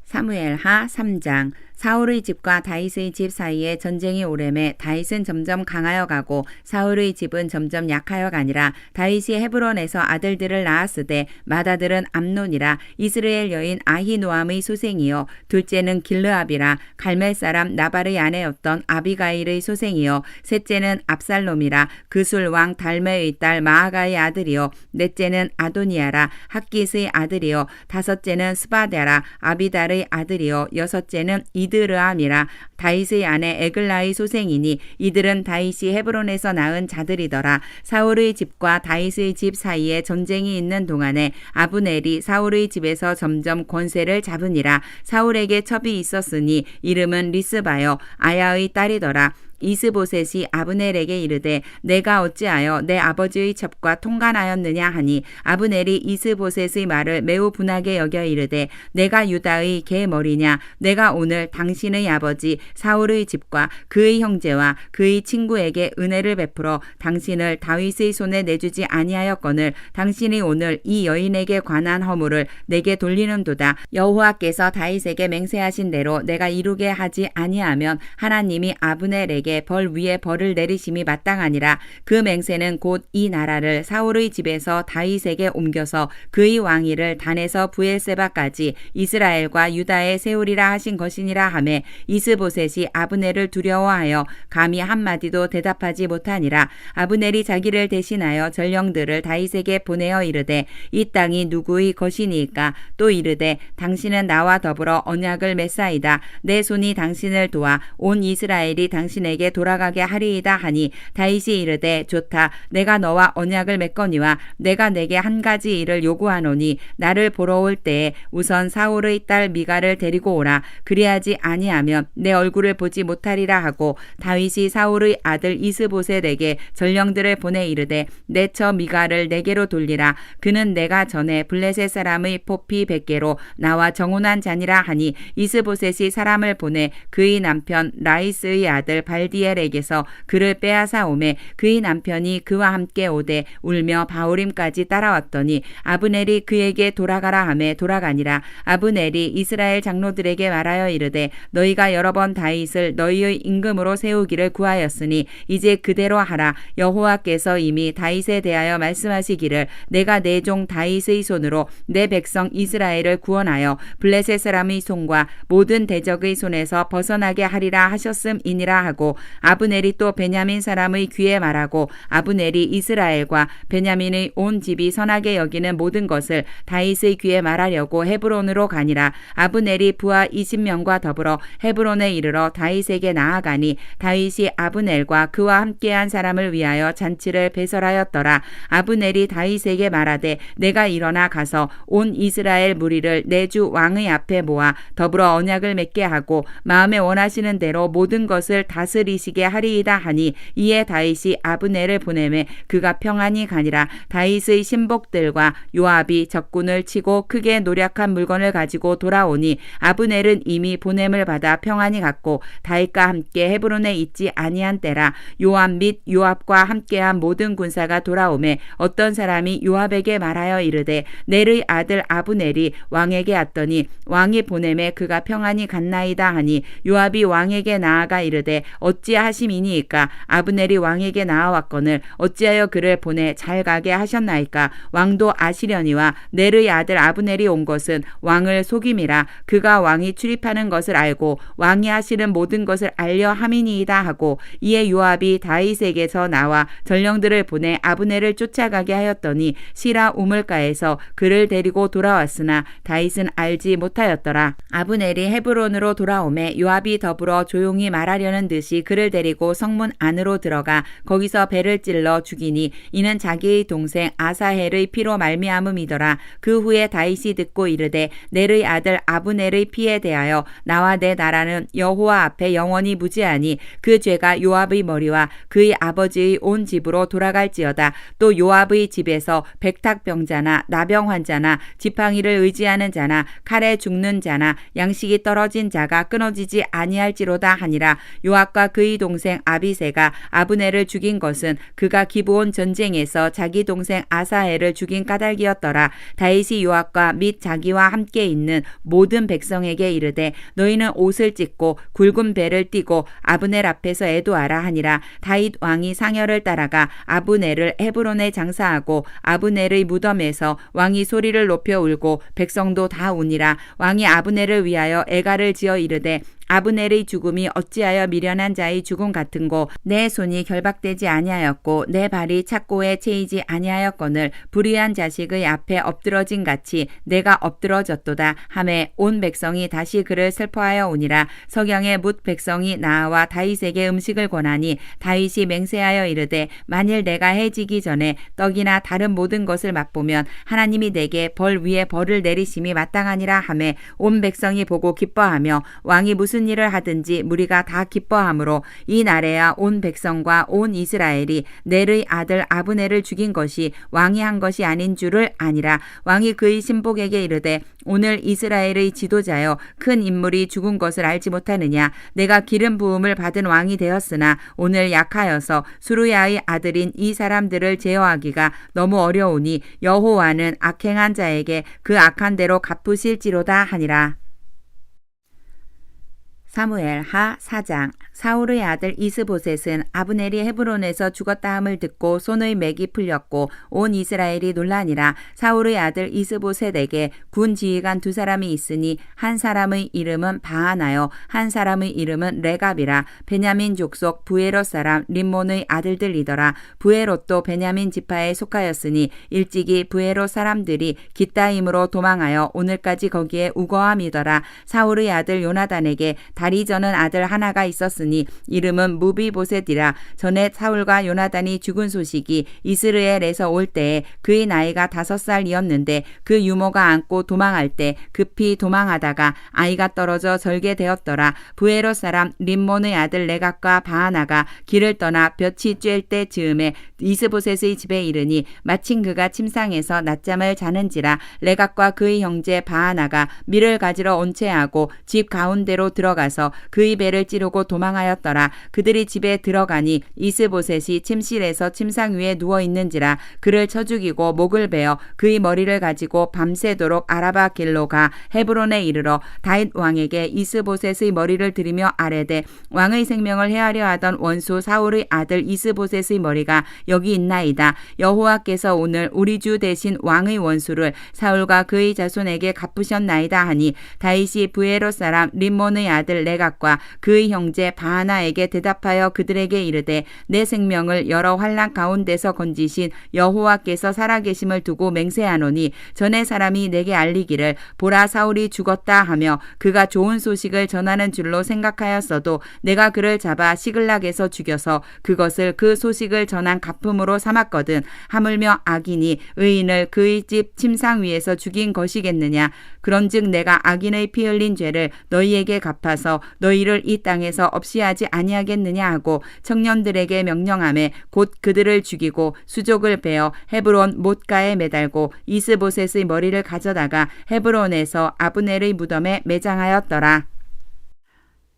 사무엘하 3장. 사울의 집과 다윗의 집 사이에 전쟁이 오래매 다윗은 점점 강하여 가고 사울의 집은 점점 약하여 가니라. 다윗이 헤브론에서 아들들을 낳았으되 맏아들은 암논이라. 이스라엘 여인 아히노암의 소생이요 둘째는 길르압이라. 갈멜 사람 나발의 아내였던 아비가일의 소생이요 셋째는 압살롬이라. 그술 왕 달메의 딸 마아가의 아들이요 넷째는 아도니아라. 학깃의 아들이요 다섯째는 스바데라. 아비달의 아들이요 여섯째는 이드르암이라. 다윗의 아내 에글라의 소생이니 이들은 다윗이 헤브론에서 낳은 자들이더라. 사울의 집과 다윗의 집 사이에 전쟁이 있는 동안에 아브넬이 사울의 집에서 점점 권세를 잡으니라. 사울에게 첩이 있었으니 이름은 리스바여 아야의 딸이더라. 이스보셋이 아브넬에게 이르되 내가 어찌하여 내 아버지의 첩과 통간하였느냐 하니 아브넬이 이스보셋의 말을 매우 분하게 여겨 이르되 내가 유다의 개머리냐. 내가 오늘 당신의 아버지 사울의 집과 그의 형제와 그의 친구에게 은혜를 베풀어 당신을 다윗의 손에 내주지 아니하였거늘 당신이 오늘 이 여인에게 관한 허물을 내게 돌리는도다. 여호와께서 다윗에게 맹세하신 대로 내가 이루게 하지 아니하면 하나님이 아브넬에게 벌 위에 벌을 내리심이 마땅하니라. 그 맹세는 곧 이 나라를 사울의 집에서 다윗에게 옮겨서 그의 왕위를 단에서 부엘세바까지 이스라엘과 유다에 세우리라 하신 것이니라 하매 이스보셋 이스보셋이 아브넬을 두려워하여 감히 한마디도 대답하지 못하니라. 아브넬이 자기를 대신하여 전령들을 다윗에게 보내어 이르되 이 땅이 누구의 것이니까? 또 이르되 당신은 나와 더불어 언약을 맺사이다. 내 손이 당신을 도와 온 이스라엘이 당신에게 돌아가게 하리이다 하니 다윗이 이르되 좋다. 내가 너와 언약을 맺거니와 내가 내게 한 가지 일을 요구하노니 나를 보러 올 때에 우선 사울의 딸 미갈을 데리고 오라. 그리하지 아니하면 내 얼굴을 보지 못하리라 하고 다윗이 사울의 아들 이스보셋에게 전령들을 보내 이르되 내 처 미갈을 내게로 돌리라. 그는 내가 전에 블레셋 사람의 포피 100개로 나와 정혼한 자니라 하니 이스보셋이 사람을 보내 그의 남편 라이스의 아들 발디엘에게서 그를 빼앗아 오매 그의 남편이 그와 함께 오되 울며 바후림까지 따라왔더니 아브넬이 그에게 돌아가라 하매 돌아가니라. 아브넬이 이스라엘 장로들에게 말하여 이르되 너희가 여러 번 다윗을 너희의 임금으로 세우기를 구하였으니 이제 그대로 하라. 여호와께서 이미 다윗에 대하여 말씀하시기를 내가 내 종 다윗의 손으로 내 백성 이스라엘을 구원하여 블레셋 사람의 손과 모든 대적의 손에서 벗어나게 하리라 하셨음이니라 하고 아브넬이 또 베냐민 사람의 귀에 말하고 아브넬이 이스라엘과 베냐민의 온 집이 선하게 여기는 모든 것을 다윗의 귀에 말하려고 헤브론으로 가니라. 아브넬이 부하 20명과 더불어 헤브론에 이르러 다윗에게 나아가니 다윗이 아브넬과 그와 함께한 사람을 위하여 잔치를 배설하였더라. 아브넬이 다윗에게 말하되 내가 일어나 가서 온 이스라엘 무리를 내 주 왕의 앞에 모아 더불어 언약을 맺게 하고 마음에 원하시는 대로 모든 것을 다스리시게 하리이다 하니 이에 다윗이 아브넬을 보내매 그가 평안히 가니라. 다윗의 신복들과 요압이 적군을 치고 크게 노력한 물건을 가지고 돌아오니 아브넬은 이미 보냄을 받아 평안히 갔고 다윗과 함께 헤브론에 있지 아니한 때라. 요압 및 요압과 함께한 모든 군사가 돌아오매 어떤 사람이 요압에게 말하여 이르되 넬의 아들 아브넬이 왕에게 왔더니 왕이 보냄에 그가 평안히 갔나이다 하니 요압이 왕에게 나아가 이르되 어찌하심이니이까? 아브넬이 왕에게 나아왔거늘 어찌하여 그를 보내 잘 가게 하셨나이까? 왕도 아시려니와 넬의 아들 아브넬이 온 것은 왕을 속임이라. 그가 왕이 출입하는 것을 알고 왕이 하시는 모든 것을 알려 함이니이다 하고 이에 요압이 다윗에게서 나와 전령들을 보내 아브넬을 쫓아가게 하였더니 시라 우물가에서 그를 데리고 돌아왔으나 다윗은 알지 못하였더라. 아브넬이 헤브론으로 돌아오매 요압이 더불어 조용히 말하려는 듯이 그를 데리고 성문 안으로 들어가 거기서 배를 찔러 죽이니 이는 자기의 동생 아사헬의 피로 말미암음이더라. 그 후에 다윗이 듣고 이르되 넬의 아들 아브넬의 피에 대하여 나와 내 나라는 여호와 앞에 영원히 무죄하니 그 죄가 요압의 머리와 그의 아버지의 온 집으로 돌아갈지어다. 또 요압의 집에서 백탁병자나 나병 환자나 지팡이를 의지하는 자나 칼에 죽는 자나 양식이 떨어진 자가 끊어지지 아니할지로다 하니라. 요압과 그의 동생 아비새가 아브넬을 죽인 것은 그가 기브온 전쟁에서 자기 동생 아사헬을 죽인 까닭이었더라. 다윗이 요압과 및 자기와 함께 있는 모든 백성에게 이르되 너희는 옷을 찢고 굵은 배를 띠고 아브넬 앞에서 애도하라 하니라. 다윗 왕이 상여를 따라가 아브넬을 헤브론에 장사하고 아브넬의 무덤에서 왕이 소리를 높여 울고 백성도 다 우니라. 왕이 아브넬을 위하여 애가를 지어 이르되 아브넬의 죽음이 어찌하여 미련한 자의 죽음 같은고 내 손이 결박되지 아니하였고 내 발이 착고에 채이지 아니하였거늘 불의한 자식의 앞에 엎드러진 같이 내가 엎드러졌도다 하매 온 백성이 다시 그를 슬퍼하여 오니라. 석영에 뭇 백성이 나와 다윗에게 음식을 권하니 다윗이 맹세하여 이르되 만일 내가 해지기 전에 떡이나 다른 모든 것을 맛보면 하나님이 내게 벌 위에 벌을 내리심이 마땅하니라 하매 온 백성이 보고 기뻐하며 왕이 무슨 일을 하든지 무리가 다 기뻐하므로 이 날에야 온 백성과 온 이스라엘이 넬의 아들 아브넬을 죽인 것이 왕이 한 것이 아닌 줄을 아니라. 왕이 그의 신복에게 이르되 오늘 이스라엘의 지도자여 큰 인물이 죽은 것을 알지 못하느냐? 내가 기름 부음을 받은 왕이 되었으나 오늘 약하여서 수르야의 아들인 이 사람들을 제어하기가 너무 어려우니 여호와는 악행한 자에게 그 악한 대로 갚으실지로다 하니라. 사무엘 하 4장. 사울의 아들 이스보셋은 아브넬이 헤브론에서 죽었다 함을 듣고 손의 맥이 풀렸고 온 이스라엘이 놀라니라. 사울의 아들 이스보셋에게 군 지휘관 두 사람이 있으니 한 사람의 이름은 바하나요 한 사람의 이름은 레갑이라. 베냐민 족속 부에롯 사람 림몬의 아들들이더라. 부에롯도 베냐민 지파에 속하였으니 일찍이 부에롯 사람들이 깃다임으로 도망하여 오늘까지 거기에 우거함이더라. 사울의 아들 요나단에게 다리 저는 아들 하나가 있었으니 이름은 무비보셋이라. 전에 사울과 요나단이 죽은 소식이 이스르엘에서 올 때에 그의 나이가 5살이었는데 그 유모가 안고 도망할 때 급히 도망하다가 아이가 떨어져 절개되었더라. 부에롯 사람 림몬의 아들 레갑과 바하나가 길을 떠나 볕이 쬐을 때 즈음에 이스보셋의 집에 이르니 마침 그가 침상에서 낮잠을 자는지라. 레갑과 그의 형제 바하나가 밀을 가지러 온채하고 집 가운데로 들어가서 그의 배를 찌르고 도망하였더라. 그들이 집에 들어가니 이스보셋이 침실에서 침상 위에 누워 있는지라. 그를 쳐 죽이고 목을 베어 그의 머리를 가지고 밤새도록 아라바 길로 가 헤브론에 이르러 다윗 왕에게 이스보셋의 머리를 들이며 아뢰되 왕의 생명을 해하려 하던 원수 사울의 아들 이스보셋의 머리가 여기 있나이다. 여호와께서 오늘 우리 주 대신 왕의 원수를 사울과 그의 자손에게 갚으셨나이다 하니 다윗이 부에롯 사람 림몬의 아들 레갑과 그의 형제 바하나에게 대답하여 그들에게 이르되 내 생명을 여러 환난 가운데서 건지신 여호와께서 살아계심을 두고 맹세하노니 전에 사람이 내게 알리기를 보라 사울이 죽었다 하며 그가 좋은 소식을 전하는 줄로 생각하였어도 내가 그를 잡아 시글락에서 죽여서 그것을 그 소식을 전한 갚음으로 삼았거든. 하물며 악인이 의인을 그의 집 침상 위에서 죽인 것이겠느냐. 그런즉 내가 악인의 피 흘린 죄를 너희에게 갚아서 너희를 이 땅에서 없이 하지 아니하겠느냐 하고 청년들에게 명령하매 곧 그들을 죽이고 수족을 베어 헤브론 못가에 매달고 이스보셋의 머리를 가져다가 헤브론에서 아브넬의 무덤에 매장하였더라.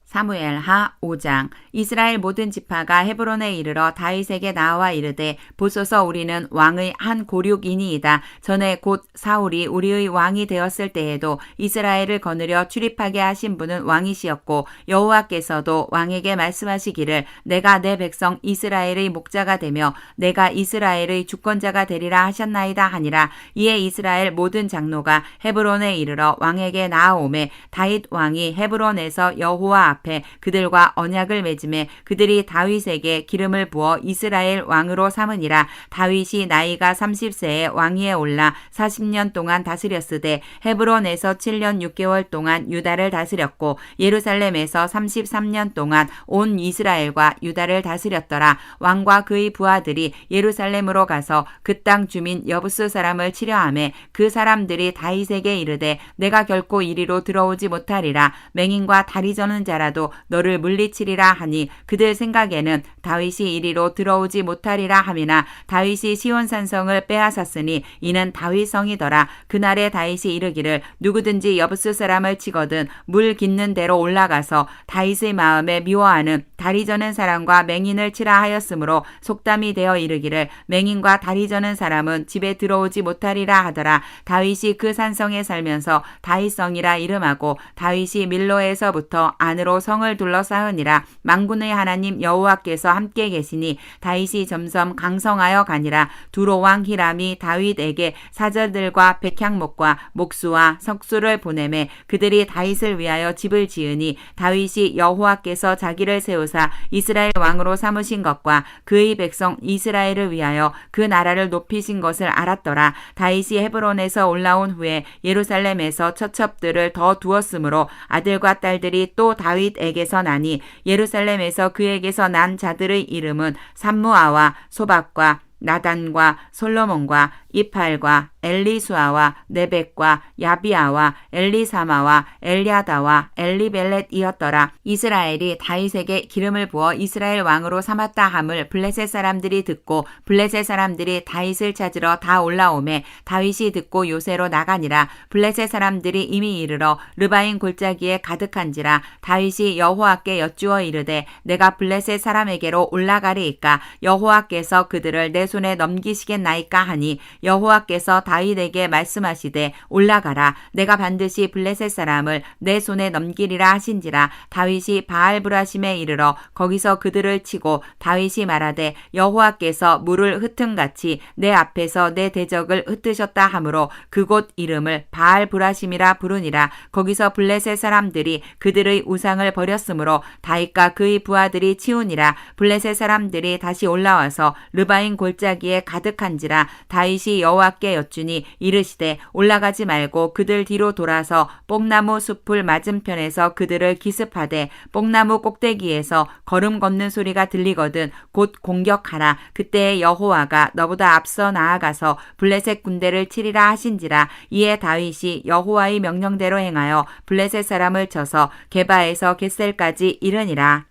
사무엘 하 5장. 이스라엘 모든 지파가 헤브론에 이르러 다윗에게 나와 이르되 보소서 우리는 왕의 한 고륙이니이다. 전에 곧 사울이 우리의 왕이 되었을 때에도 이스라엘을 거느려 출입하게 하신 분은 왕이시었고 여호와께서도 왕에게 말씀하시기를 내가 내 백성 이스라엘의 목자가 되며 내가 이스라엘의 주권자가 되리라 하셨나이다 하니라. 이에 이스라엘 모든 장로가 헤브론에 이르러 왕에게 나아오매 다윗 왕이 헤브론에서 여호와 앞에 그들과 언약을 맺음에 그들이 다윗에게 기름을 부어 이스라엘 왕으로 삼으니라. 다윗이 나이가 30세에 왕위에 올라 40년 동안 다스렸으되 헤브론에서 7년 6개월 동안 유다를 다스렸고 예루살렘에서 33년 동안 온 이스라엘과 유다를 다스렸더라. 왕과 그의 부하들이 예루살렘으로 가서 그 땅 주민 여부스 사람을 치려하매 그 사람들이 다윗에게 이르되 내가 결코 이리로 들어오지 못하리라. 맹인과 다리 저는 자라 너를 물리치리라 하니 그들 생각에는 다윗이 이리로 들어오지 못하리라 함이나 다윗이 시온산성을 빼앗았으니 이는 다윗성이더라. 그날에 다윗이 이르기를 누구든지 여부스 사람을 치거든 물 깃는 대로 올라가서 다윗의 마음에 미워하는 다리 저는 사람과 맹인을 치라 하였으므로 속담이 되어 이르기를 맹인과 다리 저는 사람은 집에 들어오지 못하리라 하더라. 다윗이 그 산성에 살면서 다윗성이라 이름하고 다윗이 밀로에서부터 안으로 성을 둘러싸으니라. 만군의 하나님 여호와께서 함께 계시니 다윗이 점점 강성하여 가니라. 두로 왕 히람이 다윗에게 사절들과 백향목과 목수와 석수를 보내매 그들이 다윗을 위하여 집을 지으니 다윗이 여호와께서 자기를 세우사 이스라엘 왕으로 삼으신 것과 그의 백성 이스라엘을 위하여 그 나라를 높이신 것을 알았더라. 다윗이 헤브론에서 올라온 후에 예루살렘에서 처첩들을 더 두었으므로 아들과 딸들이 또 다윗에게서 나니 예루살렘에서 그에게서 난 자들의 이름은 삼무아와 소박과 나단과 솔로몬과 이팔과 엘리수아와 네벡과 야비아와 엘리사마와 엘리아다와 엘리벨렛이었더라. 이스라엘이 다윗에게 기름을 부어 이스라엘 왕으로 삼았다 함을 블레셋 사람들이 듣고 블레셋 사람들이 다윗을 찾으러 다 올라오매 다윗이 듣고 요새로 나가니라. 블레셋 사람들이 이미 이르러 르바인 골짜기에 가득한지라. 다윗이 여호와께 여쭈어 이르되 내가 블레셋 사람에게로 올라가리이까 여호와께서 그들을 내 손에 넘기시겠나이까 하니 여호와께서 다윗에게 말씀하시되 올라가라 내가 반드시 블레셋 사람을 내 손에 넘기리라 하신지라. 다윗이 바알브라심에 이르러 거기서 그들을 치고 다윗이 말하되 여호와께서 물을 흩음같이 내 앞에서 내 대적을 흩으셨다 하므로 그곳 이름을 바알브라심이라 부르니라. 거기서 블레셋 사람들이 그들의 우상을 버렸으므로 다윗과 그의 부하들이 치우니라. 블레셋 사람들이 다시 올라와서 르바임 골짜기에 가득한지라. 다윗이 여호와께 여쭈니 이르시되 올라가지 말고 그들 뒤로 돌아서 뽕나무 숲을 맞은편에서 그들을 기습하되 뽕나무 꼭대기에서 걸음 걷는 소리가 들리거든 곧 공격하라. 그때에 여호와가 너보다 앞서 나아가서 블레셋 군대를 치리라 하신지라. 이에 다윗이 여호와의 명령대로 행하여 블레셋 사람을 쳐서 게바에서 겟셀까지 이르니라.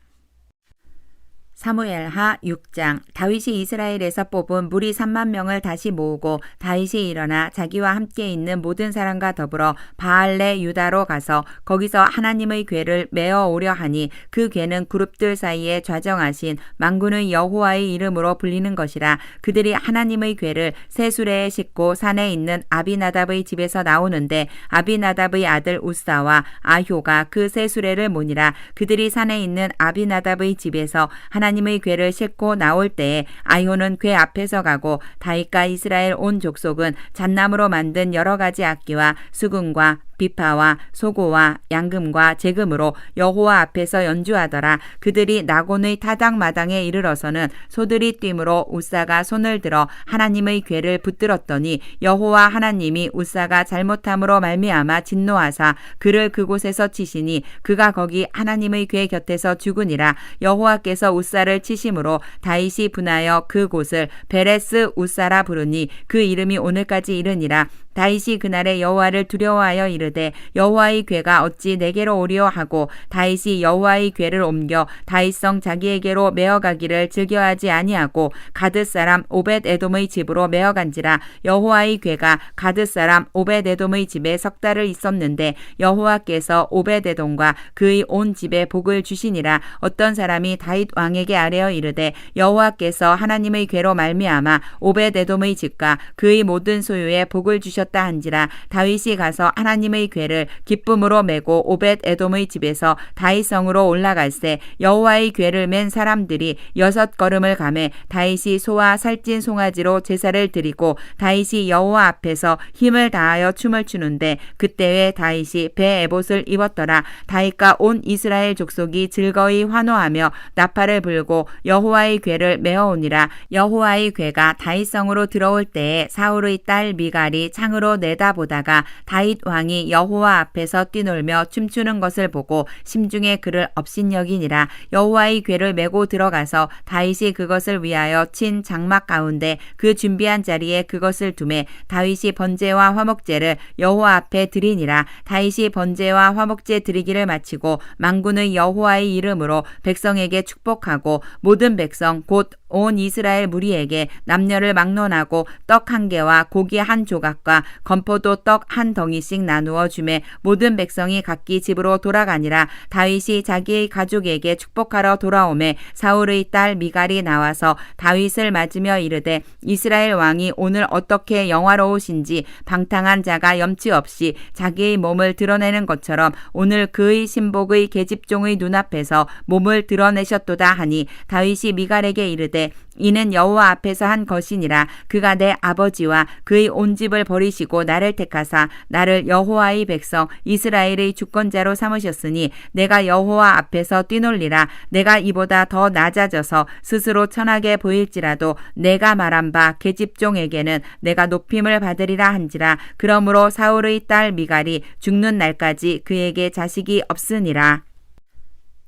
사무엘하 6장. 다윗이 이스라엘에서 뽑은 무리 3만 명을 다시 모으고 다윗이 일어나 자기와 함께 있는 모든 사람과 더불어 바알레 유다로 가서 거기서 하나님의 궤를 메어 오려 하니 그 궤는 그룹들 사이에 좌정하신 만군의 여호와의 이름으로 불리는 것이라. 그들이 하나님의 궤를 새 수레에 싣고 산에 있는 아비나답의 집에서 나오는데 아비나답의 아들 우사와 아효가 그 새 수레를 모니라. 그들이 산에 있는 아비나답의 집에서 하나님의 궤를 싣고 나올 때에 아효는 궤 앞에서 가고 다윗과 이스라엘 온 족속은 잣나무로 만든 여러 가지 악기와 수금과 비파와 소고와 양금과 제금으로 여호와 앞에서 연주하더라. 그들이 나곤의 타작마당에 이르러서는 소들이 뛰므로 우사가 손을 들어 하나님의 궤를 붙들었더니 여호와 하나님이 우사가 잘못함으로 말미암아 진노하사 그를 그곳에서 치시니 그가 거기 하나님의 궤 곁에서 죽으니라. 여호와께서 우사를 치심으로 다윗이 분하여 그곳을 베레스 우사라 부르니 그 이름이 오늘까지 이르니라. 다윗이 그날에 여호와를 두려워하여 이르되 여호와의 궤가 어찌 내게로 오리오 하고 다윗이 여호와의 궤를 옮겨 다윗성 자기에게로 메어가기를 즐겨하지 아니하고 가드 사람 오벳 에돔의 집으로 메어간지라. 여호와의 궤가 가드 사람 오벳 에돔의 집에 석 달을 있었는데 여호와께서 오벳 에돔과 그의 온 집에 복을 주시니라. 어떤 사람이 다윗 왕에게 아뢰어 이르되 여호와께서 하나님의 궤로 말미암아 오벳 에돔의 집과 그의 모든 소유에 복을 주셨다 한지라. 다윗이 가서 하나님의 궤를 기쁨으로 메고 오벳 에돔의 집에서 다윗성으로 올라갈새 여호와의 궤를 맨 사람들이 6걸음을 가매 다윗이 소와 살찐 송아지로 제사를 드리고 다윗이 여호와 앞에서 힘을 다하여 춤을 추는데 그때에 다윗이 배 에봇을 입었더라. 다윗과 온 이스라엘 족속이 즐거이 환호하며 나팔을 불고 여호와의 궤를 메어오니라. 여호와의 궤가 다윗성으로 들어올 때에 사울의 딸 미갈이 창으로 내다보다가 다윗 왕이 여호와 앞에서 뛰놀며 춤추는 것을 보고 심중에 그를 업신여기니라. 여호와의 궤를 메고 들어가서 다윗이 그것을 위하여 친 장막 가운데 그 준비한 자리에 그것을 두매 다윗이 번제와 화목제를 여호와 앞에 드리니라. 다윗이 번제와 화목제 드리기를 마치고 만군의 여호와의 이름으로 백성에게 축복하고 모든 백성 곧 온 이스라엘 무리에게 남녀를 막론하고 떡 1개와 고기 1조각과 건포도 떡 1덩이씩 나누어 주매 모든 백성이 각기 집으로 돌아가니라. 다윗이 자기의 가족에게 축복하러 돌아오매 사울의 딸 미갈이 나와서 다윗을 맞으며 이르되 이스라엘 왕이 오늘 어떻게 영화로우신지 방탕한 자가 염치 없이 자기의 몸을 드러내는 것처럼 오늘 그의 신복의 계집종의 눈앞에서 몸을 드러내셨도다 하니 다윗이 미갈에게 이르되 이는 여호와 앞에서 한 것이니라. 그가 내 아버지와 그의 온 집을 버리시고 나를 택하사 나를 여호와의 백성 이스라엘의 주권자로 삼으셨으니 내가 여호와 앞에서 뛰놀리라. 내가 이보다 더 낮아져서 스스로 천하게 보일지라도 내가 말한 바 계집종에게는 내가 높임을 받으리라 한지라. 그러므로 사울의 딸 미갈이 죽는 날까지 그에게 자식이 없으니라.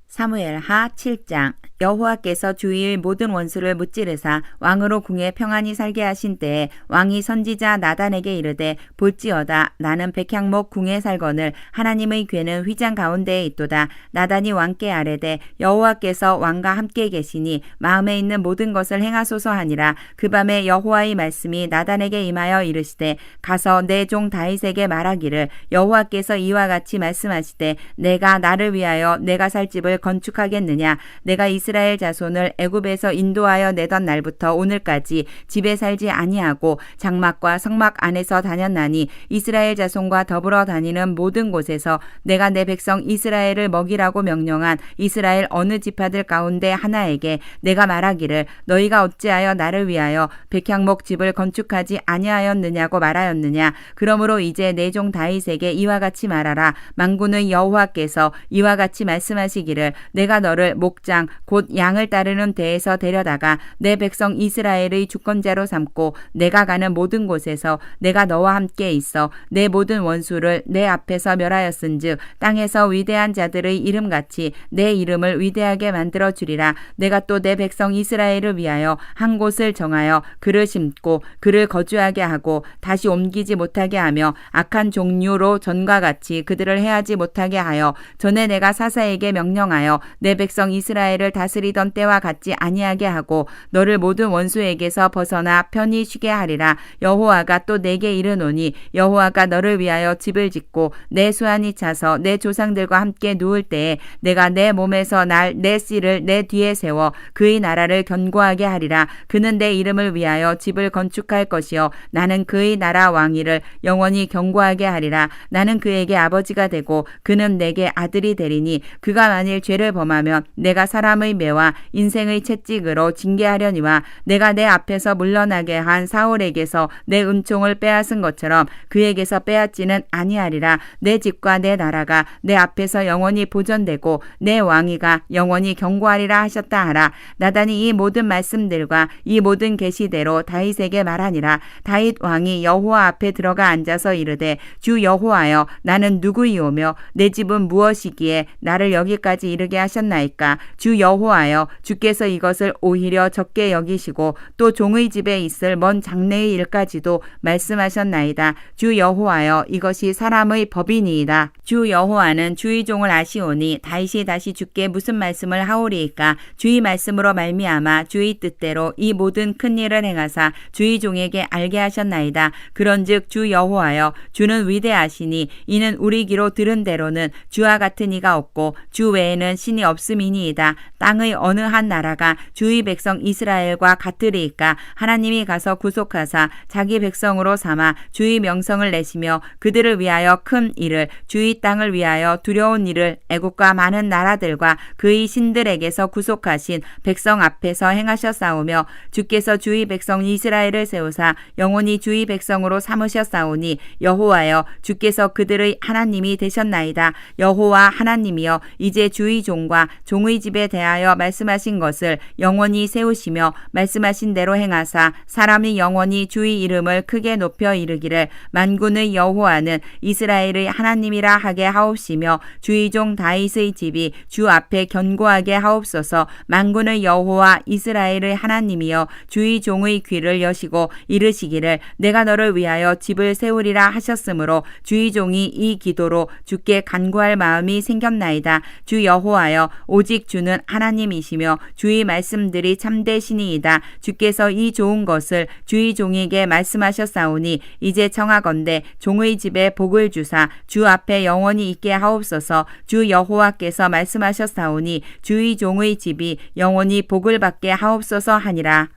사무엘하 7장. 여호와께서 주위의 모든 원수를 무찌르사 왕으로 궁에 평안히 살게 하신 때에 왕이 선지자 나단에게 이르되 볼지어다 나는 백향목 궁에 살거늘 하나님의 궤는 휘장 가운데에 있도다. 나단이 왕께 아뢰되 여호와께서 왕과 함께 계시니 마음에 있는 모든 것을 행하소서 하니라. 그 밤에 여호와의 말씀이 나단에게 임하여 이르시되 가서 내 종 다윗에게 말하기를 여호와께서 이와 같이 말씀하시되 내가 나를 위하여 내가 살 집을 건축하겠느냐. 내가 이스라엘 이스라엘 자손을 애굽에서 인도하여 내던 날부터 오늘까지 집에 살지 아니하고 장막과 성막 안에서 다녔나니 이스라엘 자손과 더불어 다니는 모든 곳에서 내가 내 백성 이스라엘을 먹이라고 명령한 이스라엘 어느 지파들 가운데 하나에게 내가 말하기를 너희가 어찌하여 나를 위하여 백향목 집을 건축하지 아니하였느냐고 말하였느냐. 그러므로 이제 내 종 다윗에게 이와 같이 말하라. 만군의 여호와께서 이와 같이 말씀하시기를 내가 너를 목장 곧 양을 따르는 데에서 데려다가 내 백성 이스라엘의 주권자로 삼고 내가 가는 모든 곳에서 내가 너와 함께 있어 내 모든 원수를 내 앞에서 멸하였은즉 땅에서 위대한 자들의 이름같이 내 이름을 위대하게 만들어 주리라. 내가 또 내 백성 이스라엘을 위하여 한 곳을 정하여 그를 심고 그를 거주하게 하고 다시 옮기지 못하게 하며 악한 종류로 전과 같이 그들을 해하지 못하게 하여 전에 내가 사사에게 명령하여 내 백성 이스라엘을 다스리던 때와 같지 아니하게 하고 너를 모든 원수에게서 벗어나 편히 쉬게 하리라. 여호와가 또 내게 이르노니 여호와가 너를 위하여 집을 짓고 내 수완이 차서 내 조상들과 함께 누울 때에 내가 내 몸에서 날 내 씨를 내 뒤에 세워 그의 나라를 견고하게 하리라. 그는 내 이름을 위하여 집을 건축할 것이요 나는 그의 나라 왕위를 영원히 견고하게 하리라. 나는 그에게 아버지가 되고 그는 내게 아들이 되리니 그가 만일 죄를 범하면 내가 사람의 매와 인생의 채찍으로 징계하려니와 내가 내 앞에서 물러나게 한 사울에게서 내 은총을 빼앗은 것처럼 그에게서 빼앗지는 아니하리라. 내 집과 내 나라가 내 앞에서 영원히 보존되고 내 왕위가 영원히 견고하리라 하셨다 하라. 나단이 이 모든 말씀들과 이 모든 계시대로 다윗에게 말하니라. 다윗 왕이 여호와 앞에 들어가 앉아서 이르되 주 여호와여 나는 누구이오며 내 집은 무엇이기에 나를 여기까지 이르게 하셨나이까. 주 여호와여 주께서 이것을 오히려 적게 여기시고 또 종의 집에 있을 먼 장래의 일까지도 말씀하셨나이다. 주 여호와여 이것이 사람의 법이니이다. 주 여호와는 주의 종을 아시오니 다윗이 다시 주께 무슨 말씀을 하오리이까. 주의 말씀으로 말미암아 주의 뜻대로 이 모든 큰 일을 행하사 주의 종에게 알게 하셨나이다. 그런즉 주 여호와여 주는 위대하시니 이는 우리 귀로 들은 대로는 주와 같은 이가 없고 주 외에는 신이 없음이니이다. 땅의 어느 한 나라가 주의 백성 이스라엘과 같으리이까. 하나님이 가서 구속하사 자기 백성으로 삼아 주의 명성을 내시며 그들을 위하여 큰 일을 주의 땅을 위하여 두려운 일을 애국과 많은 나라들과 그의 신들에게서 구속하신 백성 앞에서 행하셨사오며 주께서 주의 백성 이스라엘을 세우사 영원히 주의 백성으로 삼으셨사오니 여호와여 주께서 그들의 하나님이 되셨나이다. 여호와 하나님이여 이제 주의 종과 종의 집에 대하여 말씀하신 것을 영원히 세우시며 말씀하신 대로 행하사 사람이 영원히 주의 이름을 크게 높여 이르기를 만군의 여호와는 이스라엘의 하나님이라 하게 하옵시며 주의 종 다윗의 집이 주 앞에 견고하게 하옵소서. 만군의 여호와 이스라엘의 하나님이여 주의 종의 귀를 여시고 이르시기를 내가 너를 위하여 집을 세우리라 하셨으므로 주의 종이 이 기도로 주께 간구할 마음이 생겼나이다. 주 여호와여 오직 주는 하나님이시며 주의 말씀들이 참되시니이다. 주께서 이 좋은 것을 주의 종에게 말씀하셨사오니 이제 청하건대 종의 집에 복을 주사 주 앞에 영원히 있게 하옵소서. 주 여호와께서 말씀하셨사오니 주의 종의 집이 영원히 복을 받게 하옵소서 하니라.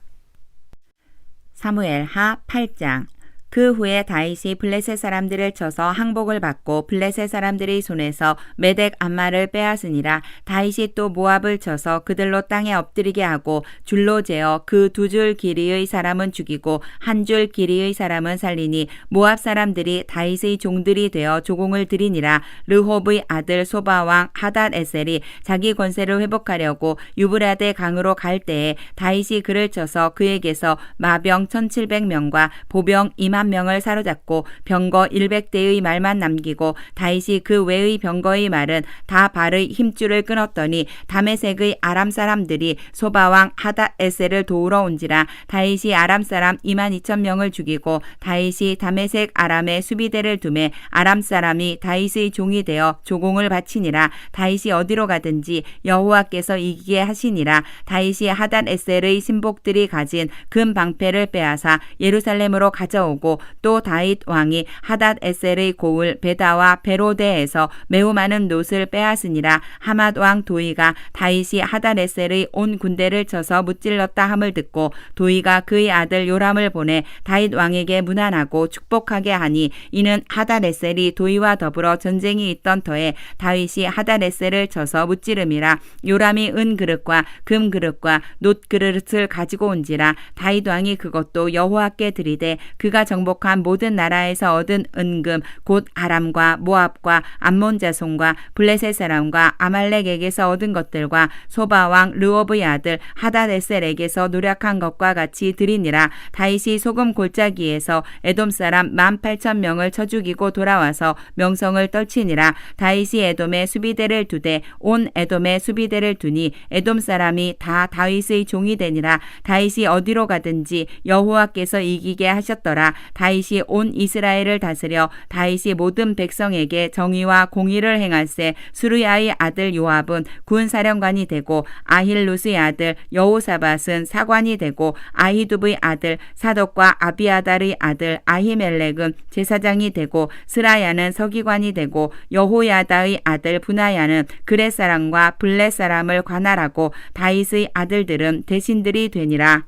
사무엘하 8장. 그 후에 다윗이 블레셋 사람들을 쳐서 항복을 받고 블레셋 사람들의 손에서 메덱 암마를 빼앗으니라. 다윗이 또 모압을 쳐서 그들로 땅에 엎드리게 하고 줄로 재어 그 2줄 길이의 사람은 죽이고 1줄 길이의 사람은 살리니 모압 사람들이 다윗의 종들이 되어 조공을 드리니라. 르홉의 아들 소바왕 하닷 에셀이 자기 권세를 회복하려고 유브라데 강으로 갈 때에 다윗이 그를 쳐서 그에게서 마병 1700명과 보병 2만 명을 사로잡고 병거 100대의 말만 남기고 다윗이 그 외의 병거의 말은 다 발의 힘줄을 끊었더니 다메섹의 아람 사람들이 소바왕 하닷 에셀을 도우러 온지라. 다윗이 아람 사람 22,000명을 죽이고 다윗이 다메섹 아람의 수비대를 두매 아람 사람이 다윗의 종이 되어 조공을 바치니라. 다윗이 어디로 가든지 여호와께서 이기게 하시니라. 다윗이 하닷 에셀의 신복들이 가진 금 방패를 빼앗아 예루살렘으로 가져오고 하고 또 다윗 왕이 하닷 에셀의 고을 베다와 베로데에서 매우 많은 놋을 빼앗으니라. 하맛 왕 도이가 다윗이 하닷 에셀의 온 군대를 쳐서 무찔렀다 함을 듣고 도이가 그의 아들 요람을 보내 다윗 왕에게 문안하고 축복하게 하니 이는 하닷 에셀이 도이와 더불어 전쟁이 있던 터에 다윗이 하닷 에셀을 쳐서 무찌름이라. 요람이 은 그릇과 금 그릇과 놋 그릇을 가지고 온지라. 다윗 왕이 그것도 여호와께 드리되 그가 정복한 모든 나라에서 얻은 은금 곧 아람과 모압과 암몬 자손과 블레셋 사람과 아말렉에게서 얻은 것들과 소바 왕 르홉의 아들 하닷 에셀에게서 노력한 것과 같이 드리니라. 다윗이 소금 골짜기에서 에돔 사람 18,000명을 쳐 죽이고 돌아와서 명성을 떨치니라. 다윗이 에돔에 수비대를 두되 온 에돔에 수비대를 두니 에돔 사람이 다 다윗의 종이 되니라. 다윗이 어디로 가든지 여호와께서 이기게 하셨더라. 다윗이 온 이스라엘을 다스려 다윗이 모든 백성에게 정의와 공의를 행할세. 수르야의 아들 요압은 군사령관이 되고 아힐루스의 아들 여호사밧은 사관이 되고 아히두브의 아들 사독과 아비아달의 아들 아히멜렉은 제사장이 되고 스라야는 서기관이 되고 여호야다의 아들 분하야는 그렛 사람과 블렛 사람을 관할하고 다윗의 아들들은 대신들이 되니라.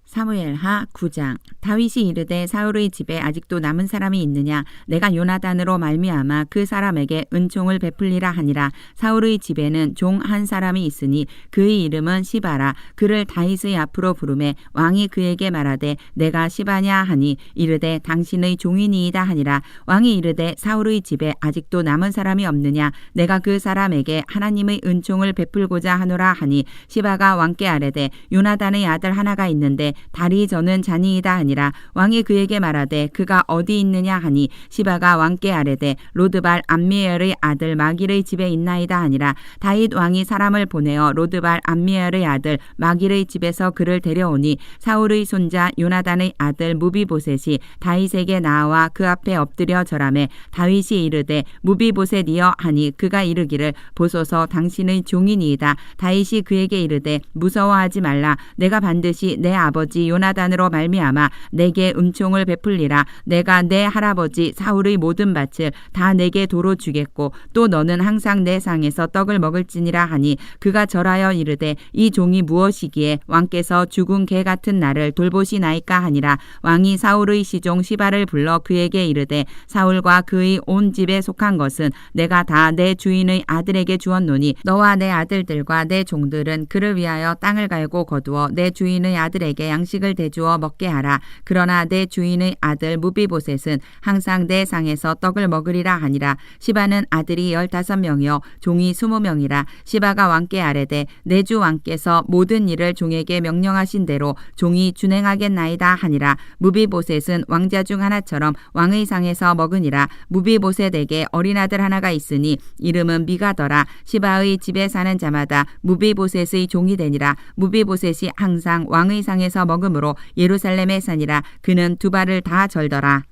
사무엘하 9장. 다윗이 이르되 사울의 집에 아직도 남은 사람이 있느냐? 내가 요나단으로 말미암아 그 사람에게 은총을 베풀리라 하니라. 사울의 집에는 종 한 사람이 있으니 그의 이름은 시바라. 그를 다윗의 앞으로 부르매 왕이 그에게 말하되 내가 시바냐 하니 이르되 당신의 종이니이다 하니라. 왕이 이르되 사울의 집에 아직도 남은 사람이 없느냐? 내가 그 사람에게 하나님의 은총을 베풀고자 하노라 하니 시바가 왕께 아뢰되 요나단의 아들 하나가 있는데 다리 저는 자니이다 하니라. 왕이 그에게 말하되 그가 어디 있느냐 하니 시바가 왕께 아뢰되 로드발 암미엘의 아들 마길의 집에 있나이다 하니라. 다윗 왕이 사람을 보내어 로드발 암미엘의 아들 마길의 집에서 그를 데려오니 사울의 손자 요나단의 아들 무비보셋이 다윗에게 나와 그 앞에 엎드려 절하매 다윗이 이르되 무비보셋이여 하니 그가 이르기를 보소서 당신의 종이니이다. 다윗이 그에게 이르되 무서워하지 말라. 내가 반드시 내 아버지 요나단으로 말미암아 내게 은총을 베풀리라. 내가 내 할아버지 사울의 모든 밭을 다 내게 도로 주겠고 또 너는 항상 내 상에서 떡을 먹을지니라 하니 그가 절하여 이르되 이 종이 무엇이기에 왕께서 죽은 개 같은 나를 돌보시나이까 하니라. 왕이 사울의 시종 시바를 불러 그에게 이르되 사울과 그의 온 집에 속한 것은 내가 다 내 주인의 아들에게 주었노니 너와 내 아들들과 내 종들은 그를 위하여 땅을 갈고 거두어 내 주인의 아들에게 양식을 대주어 먹게 하라. 그러나 내 주인의 아들 무비보셋은 항상 내 상에서 떡을 먹으리라 하니라. 시바는 아들이 15명이요 종이 20명이라. 시바가 왕께 아뢰되 내 주 왕께서 모든 일을 종에게 명령하신 대로 종이 준행하겠나이다 하니라. 무비보셋은 왕자 중 하나처럼 왕의 상에서 먹으니라. 무비보셋에게 어린아들 하나가 있으니 이름은 미가더라. 시바의 집에 사는 자마다 무비보셋의 종이 되니라. 무비보셋이 항상 왕의 상에서 먹으므로 예루살렘에 사니라. 그는 두 발을 다 절더라.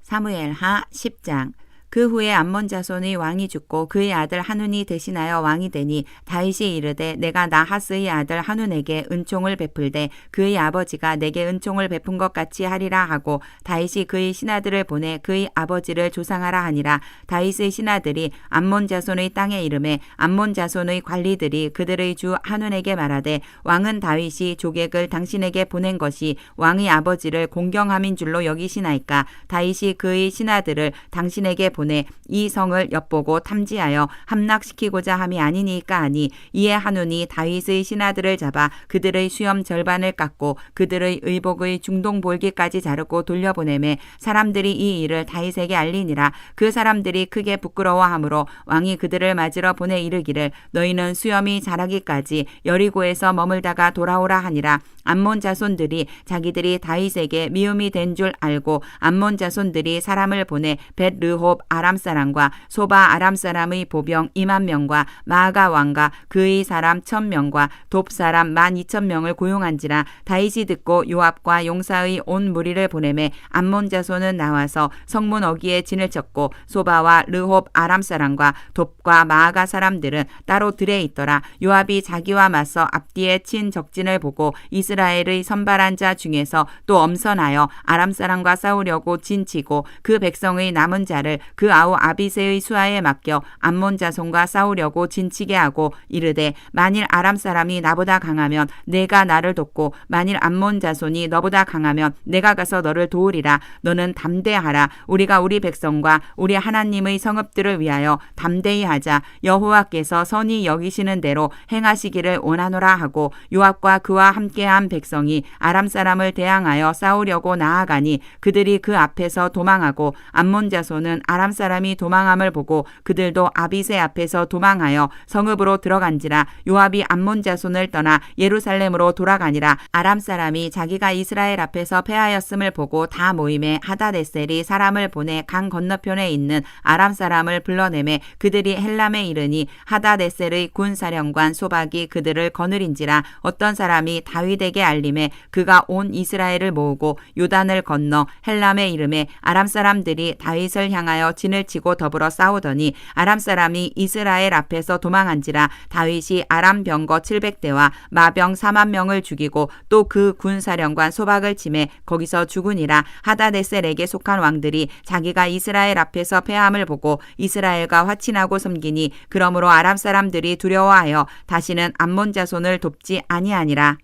사무엘하 10장. 그 후에 암몬 자손의 왕이 죽고 그의 아들 한운이 대신하여 왕이 되니 다윗이 이르되 내가 나하스의 아들 한운에게 은총을 베풀되 그의 아버지가 내게 은총을 베푼 것 같이 하리라 하고 다윗이 그의 신하들을 보내 그의 아버지를 조상하라 하니라. 다윗의 신하들이 암몬 자손의 땅에 이르매 암몬 자손의 관리들이 그들의 주 한운에게 말하되 왕은 다윗이 조객을 당신에게 보낸 것이 왕의 아버지를 공경함인 줄로 여기시나이까? 다윗이 그의 신하들을 당신에게 보내 이 성을 엿보고 탐지하여 함락시키고자 함이 아니니까 하니 이에 한운이 다윗의 신하들을 잡아 그들의 수염 절반을 깎고 그들의 의복의 중동 볼기까지 자르고 돌려보내매 사람들이 이 일을 다윗에게 알리니라. 그 사람들이 크게 부끄러워하므로 왕이 그들을 맞으러 보내 이르기를 너희는 수염이 자라기까지 여리고에서 머물다가 돌아오라 하니라. 암몬 자손들이 자기들이 다윗에게 미움이 된 줄 알고 암몬 자손들이 사람을 보내 벳 르홉 아람 사람과 소바 아람 사람의 보병 2만 명과 마아가 왕과 그의 사람 1,000명과 돕 사람 12,000명을 고용한지라. 다윗이 듣고 요압과 용사의 온 무리를 보내매 암몬 자손은 나와서 성문 어귀에 진을 쳤고 소바와 르홉 아람 사람과 돕과 마아가 사람들은 따로 들에 있더라. 요압이 자기와 맞서 앞뒤에 친 적진을 보고 이스라엘의 선발한 자 중에서 또 엄선하여 아람 사람과 싸우려고 진치고 그 백성의 남은 자를 그 아우 아비새의 수하에 맡겨 암몬 자손과 싸우려고 진치게 하고 이르되 만일 아람 사람이 나보다 강하면 내가 나를 돕고 만일 암몬 자손이 너보다 강하면 내가 가서 너를 도우리라. 너는 담대하라. 우리가 우리 백성과 우리 하나님의 성읍들을 위하여 담대히 하자. 여호와께서 선히 여기시는 대로 행하시기를 원하노라 하고 요압과 그와 함께한 백성이 아람 사람을 대항하여 싸우려고 나아가니 그들이 그 앞에서 도망하고 암몬 자손은 아람 사람이 도망함을 보고 그들도 아비새 앞에서 도망하여 성읍으로 들어간지라. 요압이 암몬 자손을 떠나 예루살렘으로 돌아가니라. 아람 사람이 자기가 이스라엘 앞에서 패하였음을 보고 다 모임에 하다데셀이 사람을 보내 강 건너편에 있는 아람 사람을 불러내매 그들이 헬람에 이르니 하다데셀의 군사령관 소박이 그들을 거느린지라. 어떤 사람이 다윗에게 알림에 그가 온 이스라엘을 모으고 요단을 건너 헬람에 이름에 아람 사람들이 다윗을 향하여 진을 치고 더불어 싸우더니 아람 사람이 이스라엘 앞에서 도망한지라. 다윗이 아람 병거 700대와 마병 4만 명을 죽이고 또 그 군사령관 소박을 치매 거기서 죽으니라. 하다데셀에게 속한 왕들이 자기가 이스라엘 앞에서 패함을 보고 이스라엘과 화친하고 섬기니 그러므로 아람 사람들이 두려워하여 다시는 암몬 자손을 돕지 아니하니라.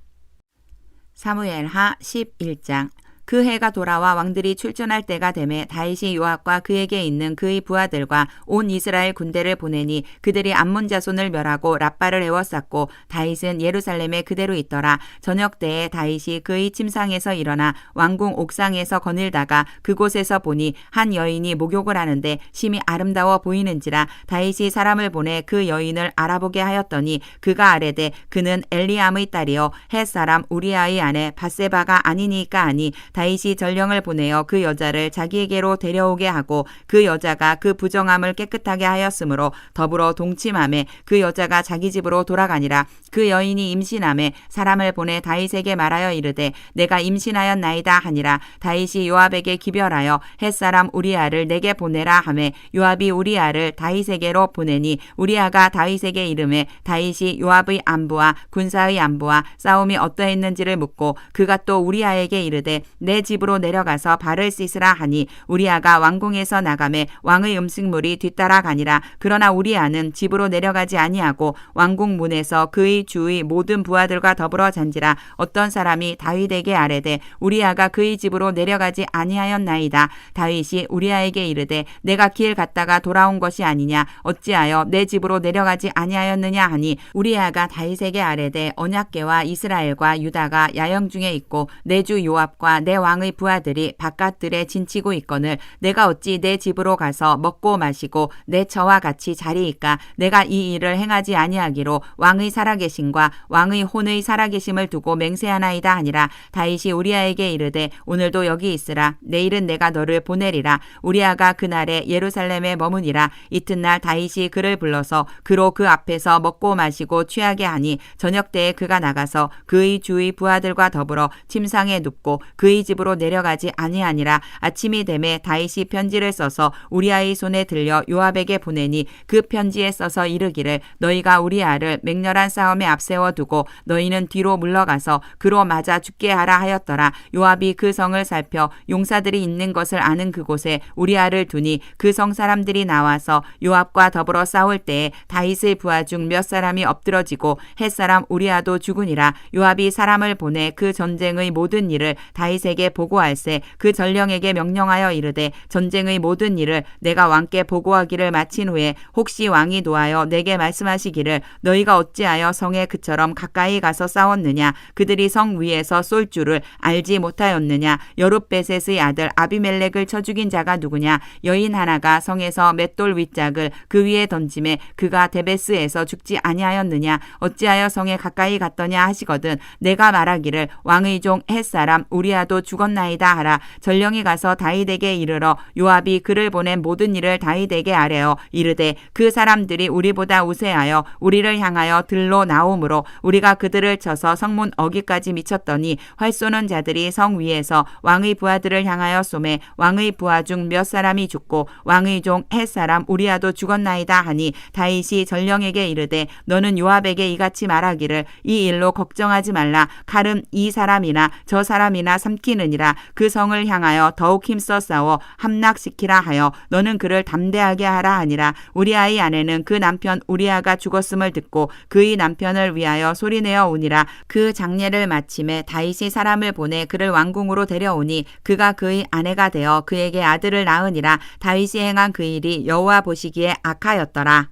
사무엘하 11장. 그 해가 돌아와 왕들이 출전할 때가 되매 다윗이 요압과 그에게 있는 그의 부하들과 온 이스라엘 군대를 보내니 그들이 암몬 자손을 멸하고 랍바를 에워쌌고 다윗은 예루살렘에 그대로 있더라. 저녁 때에 다윗이 그의 침상에서 일어나 왕궁 옥상에서 거닐다가 그곳에서 보니 한 여인이 목욕을 하는데 심히 아름다워 보이는지라. 다윗이 사람을 보내 그 여인을 알아보게 하였더니 그가 아뢰되 그는 엘리암의 딸이요 헷 사람 우리아의 아내 밧세바가 아니니까 하니 다윗이 전령을 보내어 그 여자를 자기에게로 데려오게 하고 그 여자가 그 부정함을 깨끗하게 하였으므로 더불어 동침하매 그 여자가 자기 집으로 돌아가니라. 그 여인이 임신하매 사람을 보내 다윗에게 말하여 이르되 내가 임신하였나이다 하니라. 다윗이 요압에게 기별하여 헷사람 우리아를 내게 보내라 하매 요압이 우리아를 다윗에게로 보내니 우리아가 다윗에게 이르매 다윗이 요압의 안부와 군사의 안부와 싸움이 어떠했는지를 묻고 그가 또 우리아에게 이르되 내 집으로 내려가서 발을 씻으라 하니 우리아가 왕궁에서 나가매 왕의 음식물이 뒤따라가니라. 그러나 우리아는 집으로 내려가지 아니하고 왕궁 문에서 그의 주의 모든 부하들과 더불어 잔지라. 어떤 사람이 다윗에게 아뢰되 우리아가 그의 집으로 내려가지 아니하였나이다. 다윗이 우리아에게 이르되 내가 길 갔다가 돌아온 것이 아니냐 어찌하여 내 집으로 내려가지 아니하였느냐 하니 우리아가 다윗에게 아뢰되 언약궤와 이스라엘과 유다가 야영 중에 있고 내 주 요압과 내 왕의 부하들이 바깥들에 진치고 있거늘 내가 어찌 내 집으로 가서 먹고 마시고 내 저와 같이 자리이까. 내가 이 일을 행하지 아니하기로 왕의 살아계심과 왕의 혼의 살아계심을 두고 맹세하나이다 하니라. 다윗이 우리아에게 이르되 오늘도 여기 있으라. 내일은 내가 너를 보내리라. 우리아가 그날에 예루살렘에 머무니라. 이튿날 다윗이 그를 불러서 그로 그 앞에서 먹고 마시고 취하게 하니 저녁 때에 그가 나가서 그의 주의 부하들과 더불어 침상에 눕고 그의 집으로 내려가지 아니하니라. 아침이 되매 다윗이 편지를 써서 우리아의 손에 들려 요압에게 보내니 그 편지에 써서 이르기를 너희가 우리아를 맹렬한 싸움에 앞세워 두고 너희는 뒤로 물러가서 그로 맞아 죽게 하라 하였더라. 요압이 그 성을 살펴 용사들이 있는 것을 아는 그곳에 우리아를 두니 그 성 사람들이 나와서 요압과 더불어 싸울 때에 다윗의 부하 중 몇 사람이 엎드러지고 헷사람 우리아도 죽으니라. 요압이 사람을 보내 그 전쟁의 모든 일을 다윗에게 보고할세 그 전령에게 명령하여 이르되 전쟁의 모든 일을 내가 왕께 보고하기를 마친 후에 혹시 왕이 노하여 내게 말씀하시기를 너희가 어찌하여 성에 그처럼 가까이 가서 싸웠느냐 그들이 성 위에서 쏠 줄을 알지 못하였느냐 여룻베셋의 아들 아비멜렉을 쳐 죽인 자가 누구냐 여인 하나가 성에서 맷돌 윗짝을 그 위에 던짐에 그가 데베스에서 죽지 아니하였느냐 어찌하여 성에 가까이 갔더냐 하시거든 내가 말하기를 왕의 종 헷사람 우리아도 죽었나이다 하라. 전령이 가서 다윗에게 이르러 요압이 그를 보낸 모든 일을 다윗에게 아뢰어 이르되 그 사람들이 우리보다 우세하여 우리를 향하여 들로 나오므로 우리가 그들을 쳐서 성문 어기까지 미쳤더니 활 쏘는 자들이 성 위에서 왕의 부하들을 향하여 쏘매 왕의 부하 중 몇 사람이 죽고 왕의 종 햇사람 우리아도 죽었나이다 하니 다윗이 전령에게 이르되 너는 요압에게 이같이 말하기를 이 일로 걱정하지 말라. 칼은 이 사람이나 저 사람이나 삼키느니라. 그 성을 향하여 더욱 힘써 싸워 함락시키라 하여 너는 그를 담대하게 하라 하니라. 우리아의 아내는 그 남편 우리아가 죽었음을 듣고 그의 남편을 위하여 소리내어 우니라. 그 장례를 마침에 다윗이 사람을 보내 그를 왕궁으로 데려오니 그가 그의 아내가 되어 그에게 아들을 낳으니라. 다윗이 행한 그 일이 여호와 보시기에 악하였더라.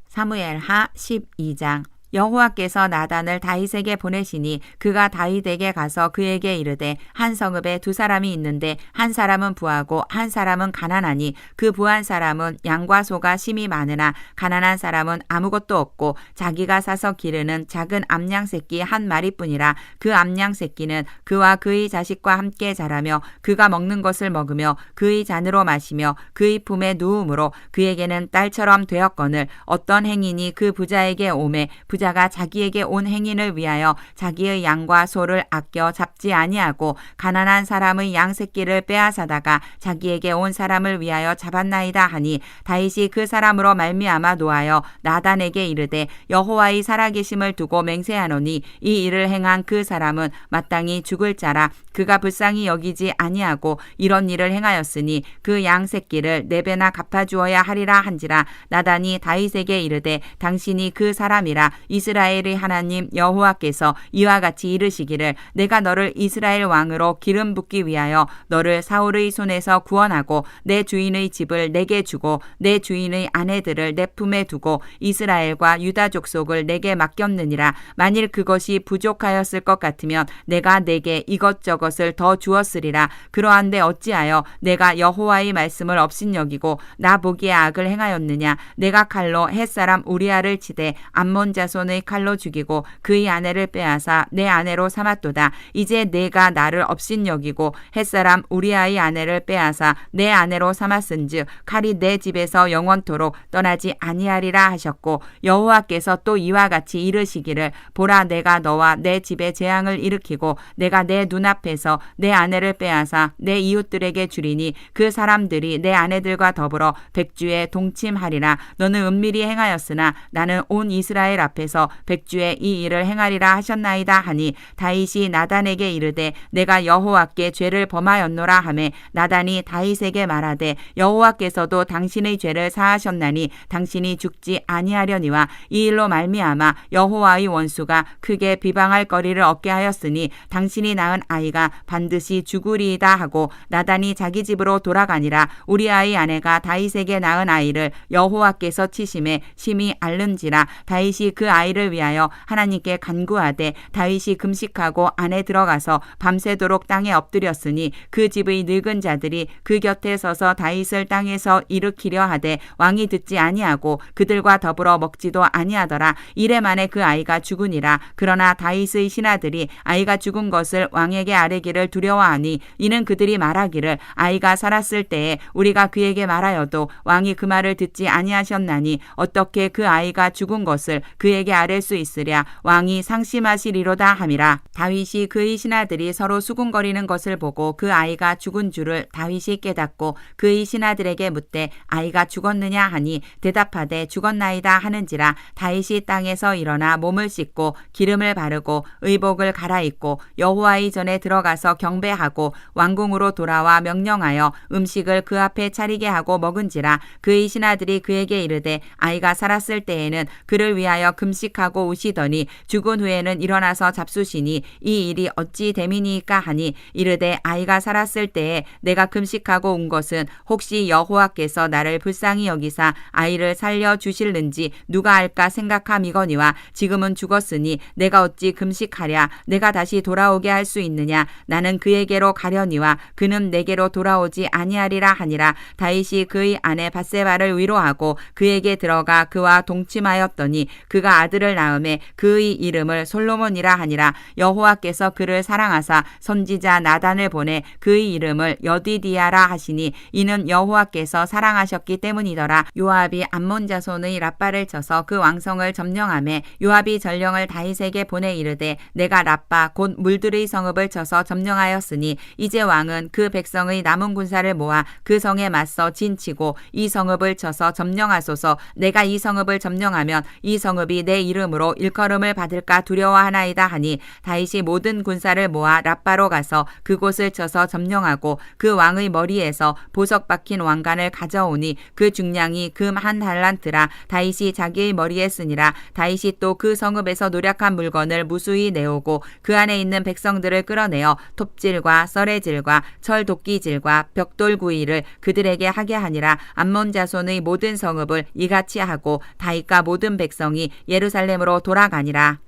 사무엘하 12장. 여호와께서 나단을 다윗에게 보내시니 그가 다윗에게 가서 그에게 이르되 한 성읍에 두 사람이 있는데 한 사람은 부하고 한 사람은 가난하니 그 부한 사람은 양과 소가 심히 많으나 가난한 사람은 아무것도 없고 자기가 사서 기르는 작은 암양 새끼 한 마리뿐이라. 그 암양 새끼는 그와 그의 자식과 함께 자라며 그가 먹는 것을 먹으며 그의 잔으로 마시며 그의 품에 누움으로 그에게는 딸처럼 되었거늘 어떤 행인이 그 부자에게 오매 부자가 자기에게 온 행인을 위하여 자기의 양과 소를 아껴 잡지 아니하고 가난한 사람의 양 새끼를 빼앗아다가 자기에게 온 사람을 위하여 잡았나이다 하니 다윗이 그 사람으로 말미암아 노하여 나단에게 이르되 여호와의 살아계심을 두고 맹세하노니 이 일을 행한 그 사람은 마땅히 죽을 자라. 그가 불쌍히 여기지 아니하고 이런 일을 행하였으니 그 양 새끼를 4배나 갚아주어야 하리라 한지라. 나단이 다윗에게 이르되 당신이 그 사람이라. 이스라엘의 하나님 여호와께서 이와 같이 이르시기를 내가 너를 이스라엘 왕으로 기름 붓기 위하여 너를 사울의 손에서 구원하고 내 주인의 집을 내게 주고 내 주인의 아내들을 내 품에 두고 이스라엘과 유다 족속을 내게 맡겼느니라. 만일 그것이 부족하였을 것 같으면 내가 내게 이것저것을 더 주었으리라. 그러한데 어찌하여 내가 여호와의 말씀을 업신여기고 나 보기에 악을 행하였느냐. 내가 칼로 햇사람 우리아를 치되 암몬 자손의 칼로 죽이고 그의 아내를 빼앗아 내 아내로 삼았도다. 이제 내가 나를 업신여기고 햇사람 우리아의 아내를 빼앗아 내 아내로 삼았은즉 칼이 내 집에서 영원토록 떠나지 아니하리라 하셨고 여호와께서 또 이와 같이 이르시기를 보라 내가 너와 내 집에 재앙을 일으키고 내가 내 눈앞에서 내 아내를 빼앗아 내 이웃들에게 주리니 그 사람들이 내 아내들과 더불어 백주에 동침하리라. 너는 은밀히 행하였으나 나는 온 이스라엘 앞에서 백주에 이 일을 행하리라 하셨나이다 하니 다윗이 나단에게 이르되 내가 여호와께 죄를 범하였노라 하매 나단이 다윗에게 말하되 여호와께서도 당신의 죄를 사하셨나니 당신이 죽지 아니하려니와 이 일로 말미암아 여호와의 원수가 크게 비방할 거리를 얻게 하였으니 당신이 낳은 아이가 반드시 죽으리이다 하고 나단이 자기 집으로 돌아가니라. 우리아의 아내가 다윗에게 낳은 아이를 여호와께서 치심에 심히 앓는지라. 다윗이 그 아이를 위하여 하나님께 간구하되 다윗이 금식하고 안에 들어가서 밤새도록 땅에 엎드렸으니 그 집의 늙은 자들이 그 곁에 서서 다윗을 땅에서 일으키려 하되 왕이 듣지 아니하고 그들과 더불어 먹지도 아니하더라. 이래 만에 그 아이가 죽으니라. 그러나 다윗의 신하들이 아이가 죽은 것을 왕에게 아뢰기를 두려워하니 이는 그들이 말하기를 아이가 살았을 때에 우리가 그에게 말하여도 왕이 그 말을 듣지 아니하셨나니 어떻게 그 아이가 죽은 것을 그에게 아뢰 수 있으랴. 왕이 상심하시리로다 함이라. 다윗이 그의 신하들이 서로 수군거리는 것을 보고 그 아이가 죽은 줄을 다윗이 깨닫고 그의 신하들에게 묻되 아이가 죽었느냐 하니 대답하되 죽었나이다 하는지라. 다윗이 땅에서 일어나 몸을 씻고 기름을 바르고 의복을 갈아입고 여호와의 전에 들어가서 경배하고 왕궁으로 돌아와 명령하여 음식을 그 앞에 차리게 하고 먹은지라. 그의 신하들이 그에게 이르되 아이가 살았을 때에는 그를 위하여 금식하고 우시더니 죽은 후에는 일어나서 잡수시니 이 일이 어찌 됨이니까 하니 이르되 아이가 살았을 때에 내가 금식하고 운 것은 혹시 여호와께서 나를 불쌍히 여기사 아이를 살려 주실는지 누가 알까 생각함이거니와 지금은 죽었으니 내가 어찌 금식하랴. 내가 다시 돌아오게 할 수 있느냐. 나는 그에게로 가려니와 그는 내게로 돌아오지 아니하리라 하니라. 다윗이 그의 아내 밧세바를 위로하고 그에게 들어가 그와 동침하였더니 그가 아들을 낳음에 그의 이름을 솔로몬이라 하니라. 여호와께서 그를 사랑하사 선지자 나단을 보내 그의 이름을 여디디아라 하시니 이는 여호와께서 사랑하셨기 때문이더라. 요압이 암몬 자손의 랍바를 쳐서 그 왕성을 점령하매 요압이 전령을 다윗에게 보내 이르되 내가 랍바 곧 물들의 성읍을 쳐서 점령하였으니 이제 왕은 그 백성의 남은 군사를 모아 그 성에 맞서 진치고 이 성읍을 쳐서 점령하소서. 내가 이 성읍을 점령하면 이 성읍이 내 이름으로 일컬음을 받을까 두려워하나이다 하니 다윗이 모든 군사를 모아 랍바로 가서 그곳을 쳐서 점령하고 그 왕의 머리에서 보석 박힌 왕관을 가져오니 그 중량이 금 1달란트라. 다윗이 자기의 머리에 쓰니라. 다윗이 또 그 성읍에서 노략한 물건을 무수히 내오고 그 안에 있는 백성들을 끌어내어 톱질과 썰애질과 철도끼질과 벽돌구이를 그들에게 하게 하니라. 암몬 자손의 모든 성읍을 이같이 하고 다윗과 모든 백성이 예루살렘으로 돌아가니라.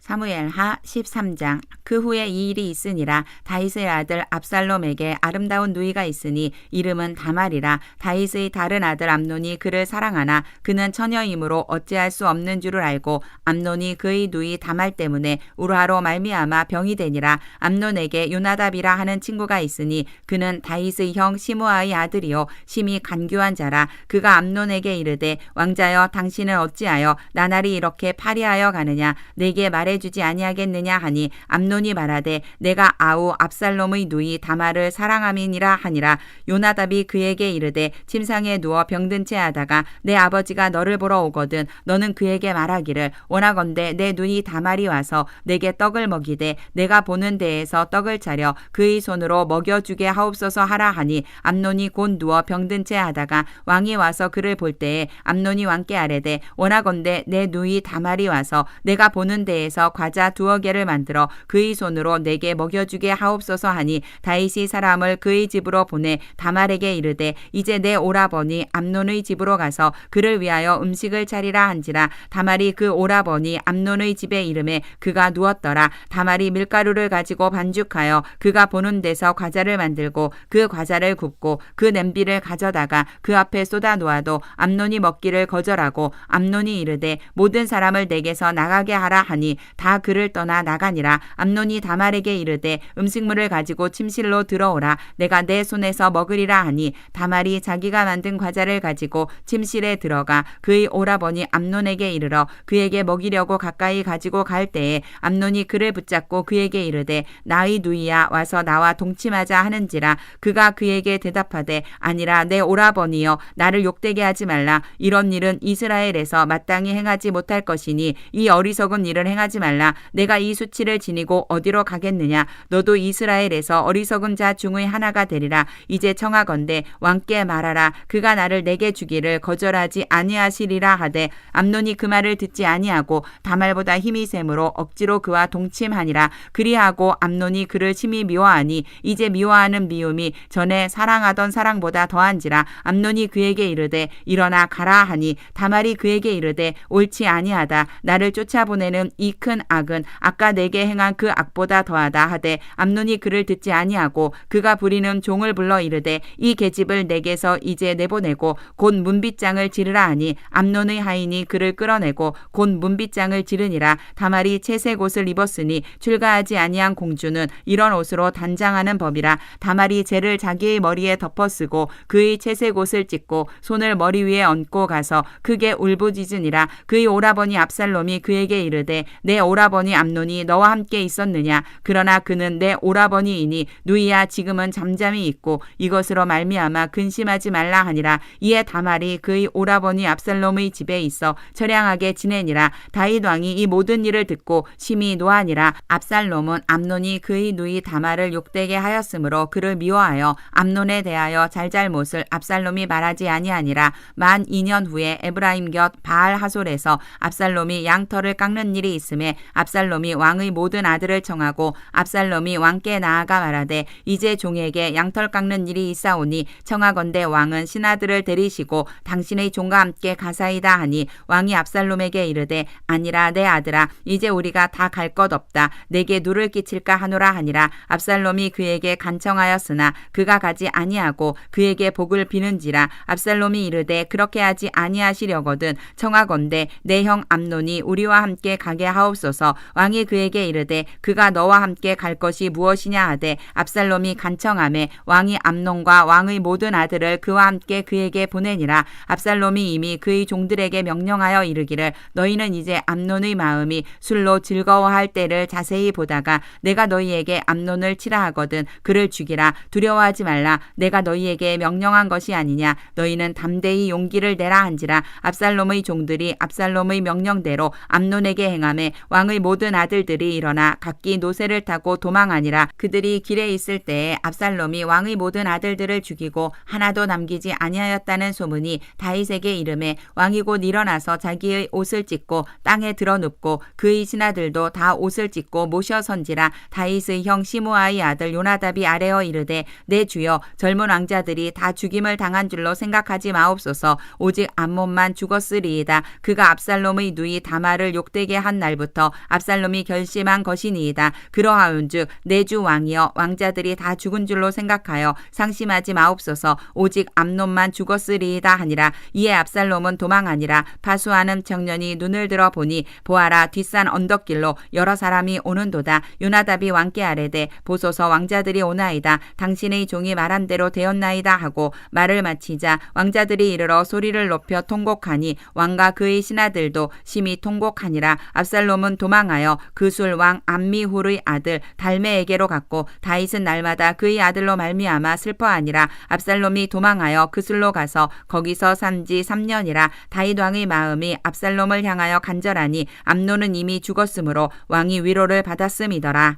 사무엘하 13장. 그 후에 이 일이 있으니라. 다윗의 아들 압살롬에게 아름다운 누이가 있으니 이름은 다말이라. 다윗의 다른 아들 암논이 그를 사랑하나 그는 처녀이므로 어찌할 수 없는 줄을 알고 암논이 그의 누이 다말 때문에 우라로 말미암아 병이 되니라. 암논에게 요나답이라 하는 친구가 있으니 그는 다윗의 형 시므아의 아들이요 심히 간교한 자라. 그가 암논에게 이르되 왕자여 당신은 어찌하여 나날이 이렇게 파리하여 가느냐. 내게 말해주지 아니하겠느냐 하니 암논이 말하되 내가 아우 압살롬의 누이 다말을 사랑함이니라 하니라. 요나답이 그에게 이르되 침상에 누워 병든 채 하다가 내 아버지가 너를 보러 오거든 너는 그에게 말하기를 원하건대 내 누이 다말이 와서 내게 떡을 먹이되 내가 보는 데에서 떡을 차려 그의 손으로 먹여주게 하옵소서 하라 하니 암논이 곧 누워 병든 채 하다가 왕이 와서 그를 볼 때에 암논이 왕께 아뢰되 원하건대 내 누이 다말이 와서 내가 보는 데에서 과자 2개를 만들어 그의 손으로 내게 먹여주게 하옵소서 하니 다윗이 사람을 그의 집으로 보내 다말에게 이르되 이제 내 오라버니 암논의 집으로 가서 그를 위하여 음식을 차리라 한지라. 다말이 그 오라버니 암논의 집에 이름에 그가 누웠더라. 다말이 밀가루를 가지고 반죽하여 그가 보는 데서 과자를 만들고 그 과자를 굽고 그 냄비를 가져다가 그 앞에 쏟아 놓아도 암논이 먹기를 거절하고 암논이 이르되 모든 사람을 내게서 나가게 하라 하니 다 그를 떠나 나가니라. 암논이 다말에게 이르되 음식물을 가지고 침실로 들어오라. 내가 내 손에서 먹으리라 하니 다말이 자기가 만든 과자를 가지고 침실에 들어가 그의 오라버니 암논에게 이르러 그에게 먹이려고 가까이 가지고 갈 때에 암논이 그를 붙잡고 그에게 이르되 나의 누이야 와서 나와 동침하자 하는지라. 그가 그에게 대답하되 아니라 내 오라버니여 나를 욕되게 하지 말라. 이런 일은 이스라엘에서 마땅히 행하지 못할 것이니 이 어리석은 일을 행하지 말라. 내가 이 수치를 지니고 어디로 가겠느냐. 너도 이스라엘에서 어리석은 자 중의 하나가 되리라. 이제 청하건대 왕께 말하라. 그가 나를 내게 주기를 거절하지 아니하시리라 하되 암논이 그 말을 듣지 아니하고 다말보다 힘이 셈으로 억지로 그와 동침하니라. 그리하고 암논이 그를 심히 미워하니 이제 미워하는 미움이 전에 사랑하던 사랑보다 더한지라. 암논이 그에게 이르되 일어나 가라 하니 다말이 그에게 이르되 옳지 아니하다. 나를 쫓아보내는 이 큰 악은 아까 내게 행한 그 악보다 더하다 하되 암논이 그를 듣지 아니하고 그가 부리는 종을 불러 이르되 이 계집을 내게서 이제 내보내고 곧 문빗장을 지르라 하니 암논의 하인이 그를 끌어내고 곧 문빗장을 지르니라. 다말이 채색 옷을 입었으니 출가하지 아니한 공주는 이런 옷으로 단장하는 법이라. 다말이 재를 자기의 머리에 덮어쓰고 그의 채색 옷을 찢고 손을 머리 위에 얹고 가서 크게 울부짖으니라. 그의 오라버니 압살롬이 그에게 이르되 내 오라버니 암논이 너와 함께 있었느냐. 그러나 그는 내 오라버니이니 누이야 지금은 잠잠히 있고 이것으로 말미암아 근심하지 말라 하니라. 이에 다말이 그의 오라버니 압살롬의 집에 있어 처량하게 지내니라. 다윗 왕이 이 모든 일을 듣고 심히 노하니라. 압살롬은 암논이 그의 누이 다말을 욕되게 하였으므로 그를 미워하여 암논에 대하여 잘잘못을 압살롬이 말하지 아니하니라. 만 2년 후에 에브라임 곁 바알 하솔에서 압살롬이 양털을 깎는 일이 있음에 전에 압살롬이 왕의 모든 아들을 청하고 압살롬이 왕께 나아가 말하되 이제 종에게 양털 깎는 일이 있사오니 청하건대 왕은 신하들을 데리시고 당신의 종과 함께 가사이다 하니 왕이 압살롬에게 이르되 아니라 내 아들아 이제 우리가 다 갈 것 없다. 내게 누를 끼칠까 하노라 하니라. 압살롬이 그에게 간청하였으나 그가 가지 아니하고 그에게 복을 비는지라. 압살롬이 이르되 그렇게 하지 아니하시려거든 청하건대 내 형 암논이 우리와 함께 가게 하옵소서. 왕이 그에게 이르되 그가 너와 함께 갈 것이 무엇이냐 하되 압살롬이 간청하매 왕이 암논과 왕의 모든 아들을 그와 함께 그에게 보내니라. 압살롬이 이미 그의 종들에게 명령하여 이르기를 너희는 이제 암논의 마음이 술로 즐거워할 때를 자세히 보다가 내가 너희에게 암논을 치라 하거든 그를 죽이라. 두려워하지 말라. 내가 너희에게 명령한 것이 아니냐. 너희는 담대히 용기를 내라 한지라. 압살롬의 종들이 압살롬의 명령대로 암논에게 행하매 왕의 모든 아들들이 일어나 각기 노새를 타고 도망하니라. 그들이 길에 있을 때에 압살롬이 왕의 모든 아들들을 죽이고 하나도 남기지 아니하였다는 소문이 다윗에게 이르매 왕이 곧 일어나서 자기의 옷을 찢고 땅에 드러눕고 그의 신하들도 다 옷을 찢고 모셔선지라. 다윗의 형 시므아의 아들 요나답이 아뢰어 이르되 내 주여 젊은 왕자들이 다 죽임을 당한 줄로 생각하지 마옵소서. 오직 암몬만 죽었으리이다. 그가 압살롬의 누이 다말을 욕되게 한 날부터 압살롬이 결심한 것이니이다. 그러하온즉 내 주 왕이여 왕자들이 다 죽은 줄로 생각하여 상심하지 마옵소서. 오직 암논만 죽었으리이다 하니라. 이에 압살롬은 도망하니라. 파수하는 청년이 눈을 들어 보니 보아라 뒷산 언덕길로 여러 사람이 오는도다. 요나답이 왕께 아뢰되 보소서 왕자들이 오나이다. 당신의 종이 말한 대로 되었나이다 하고 말을 마치자 왕자들이 이르러 소리를 높여 통곡하니 왕과 그의 신하들도 심히 통곡하니라. 압살롬은 도망하여 그술 왕 암미훌의 아들 달메에게로 갔고 다윗은 날마다 그의 아들로 말미암아 슬퍼하니라. 압살롬이 도망하여 그술로 가서 거기서 산 지 3년이라. 다윗 왕의 마음이 압살롬을 향하여 간절하니 암논은 이미 죽었으므로 왕이 위로를 받았음이더라.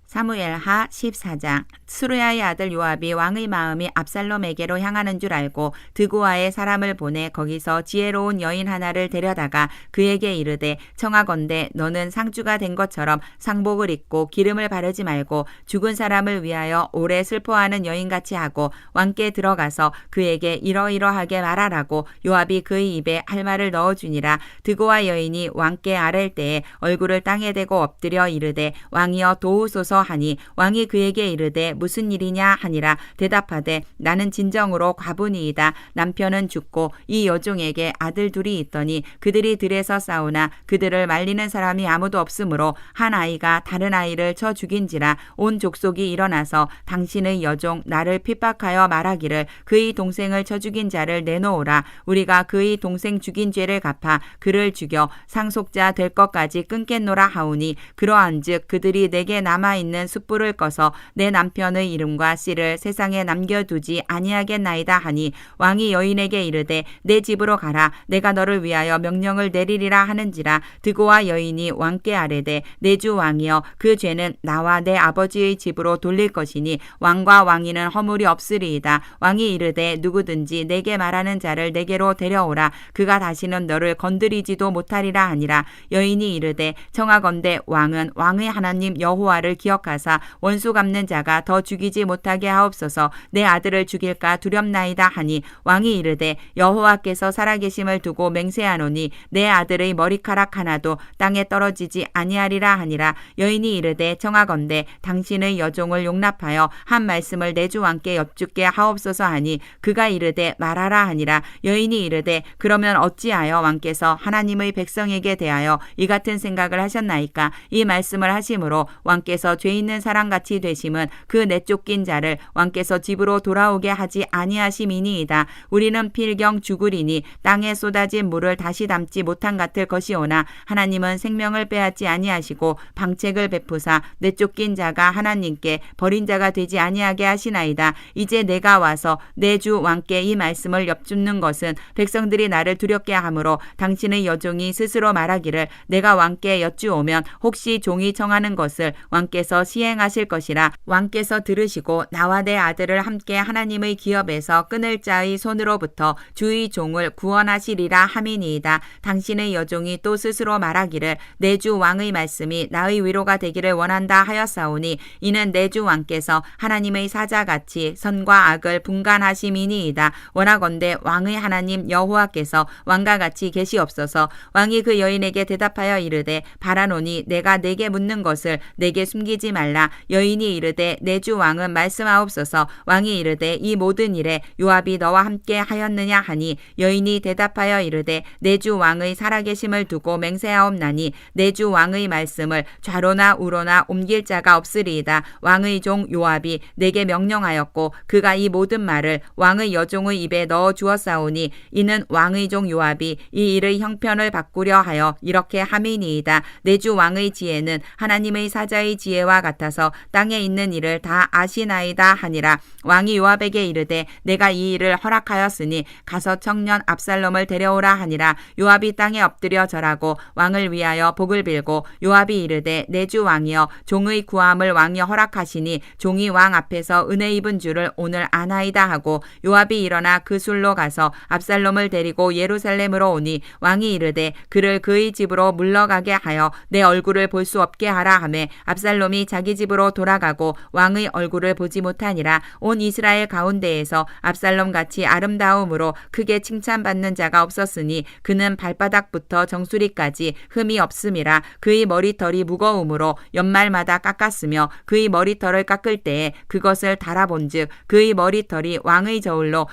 사무엘하 14장. 스루야의 아들 요압이 왕의 마음이 압살롬에게로 향하는 줄 알고 드고아에 사람을 보내 거기서 지혜로운 여인 하나를 데려다가 그에게 이르되 청하건대 너는 상주가 된 것처럼 상복을 입고 기름을 바르지 말고 죽은 사람을 위하여 오래 슬퍼하는 여인같이 하고 왕께 들어가서 그에게 이러이러하게 말하라고 요압이 그의 입에 할 말을 넣어주니라. 드고아 여인이 왕께 아랠 때에 얼굴을 땅에 대고 엎드려 이르되 왕이여 도우소서 하니 왕이 그에게 이르되 무슨 일이냐 하니라. 대답하되 나는 진정으로 과부니이다. 남편은 죽고 이 여종에게 아들 둘이 있더니 그들이 들에서 싸우나 그들을 말리는 사람이 아무도 없으므로 한 아이가 다른 아이를 쳐 죽인지라. 온 족속이 일어나서 당신의 여종 나를 핍박하여 말하기를 그의 동생을 쳐 죽인 자를 내놓으라. 우리가 그의 동생 죽인 죄를 갚아 그를 죽여 상속자 될 것까지 끊겠노라 하오니 그러한즉 그들이 내게 남아있는 숯불을 꺼서 내 남편의 이름과 씨를 세상에 남겨두지 아니하겠나이다 하니 왕이 여인에게 이르되 내 집으로 가라. 내가 너를 위하여 명령을 내리리라 하는지라. 드고아 여인이 왕께 아뢰되 내 주 왕이여 그 죄는 나와 내 아버지의 집으로 돌릴 것이니 왕과 왕위는 허물이 없으리이다. 왕이 이르되 누구든지 내게 말하는 자를 내게로 데려오라. 그가 다시는 너를 건드리지도 못하리라 하니라. 여인이 이르되 청하건대 왕은 왕의 하나님 여호와를 기억하사 원수 갚는 자가 더 죽이지 못하게 하옵소서. 내 아들을 죽일까 두렵나이다 하니 왕이 이르되 여호와께서 살아계심을 두고 맹세하노니 내 아들의 머리카락 하나도 땅에 떨어지지 아니하리라 하니라. 여인이 이르되 청하건대 당신의 여종을 용납하여 한 말씀을 내 주 왕께 여쭙게 하옵소서 하니 그가 이르되 말하라 하니라. 여인이 이르되 그러면 어찌하여 왕께서 하나님의 백성에게 대하여 이 같은 생각을 하셨나이까. 이 말씀을 하심으로 왕께서 죄 있는 사람같이 되심은 그 내쫓긴 자를 왕께서 집으로 돌아오게 하지 아니하심이니이다. 우리는 필경 죽으리니 땅에 쏟아진 물을 다시 담지 못한 같을 것이오나 하나님은 생명을 빼앗지 아니하시고 방책을 베푸사 내쫓긴 자가 하나님께 버린 자가 되지 아니하게 하시나이다. 이제 내가 와서 내 주 왕께 이 말씀을 엽줍는 것은 백성들이 나를 두렵게 하므로 당신의 여종이 스스로 말하기를 내가 왕께 여쭈오면 혹시 종이 청하는 것을 왕께서 주께서 시행하실 것이라. 왕께서 들으시고 나와 내 아들을 함께 하나님의 기업에서 끊을 자의 손으로부터 주의 종을 구원하시리라 함이니이다. 당신의 여종이 또 스스로 말하기를 내 주 왕의 말씀이 나의 위로가 되기를 원한다 하였사오니 이는 내 주 왕께서 하나님의 사자같이 선과 악을 분간하심이니이다. 원하건대 왕의 하나님 여호와께서 왕과 같이 계시옵소서. 왕이 그 여인에게 대답하여 이르되 바라노니 내가 내게 묻는 것을 내게 숨기지 말라. 여인이 이르되 내 주 왕은 말씀하옵소서. 왕이 이르되 이 모든 일에 요압이 너와 함께 하였느냐 하니 여인이 대답하여 이르되 내 주 왕의 살아계심을 두고 맹세하옵나니 내 주 왕의 말씀을 좌로나 우로나 옮길 자가 없으리이다. 왕의 종 요압이 내게 명령하였고 그가 이 모든 말을 왕의 여종의 입에 넣어 주었사오니 이는 왕의 종 요압이 이 일의 형편을 바꾸려 하여 이렇게 함이니이다. 내 주 왕의 지혜는 하나님의 사자의 지혜와 같아서 땅에 있는 일을 다 아시나이다 하니라. 왕이 요압에게 이르되 내가 이 일을 허락하였으니 가서 청년 압살롬을 데려오라 하니라. 요압이 땅에 엎드려 절하고 왕을 위하여 복을 빌고 요압이 이르되 내 주 왕이여 종의 구함을 왕이 허락하시니 종이 왕 앞에서 은혜 입은 줄을 오늘 아나이다 하고 요압이 일어나 그 술로 가서 압살롬을 데리고 예루살렘으로 오니 왕이 이르되 그를 그의 집으로 물러가게 하여 내 얼굴을 볼 수 없게 하라 하매 압살롬이 자기 집으로 돌아가고 왕의 얼굴을 보지 못하니라. 온 이스라엘 가운데에서 압살롬 같이 아름다움으로 크게 칭찬받는 자가 없었으니 그는 발바닥부터 정수리까지 흠이 없음이라. 그의 머리털이 무거움으로 연말마다 깎았으며 그의 머리털을 깎을 때에 그것을 달아본즉 그의 머리털이 왕의 저울로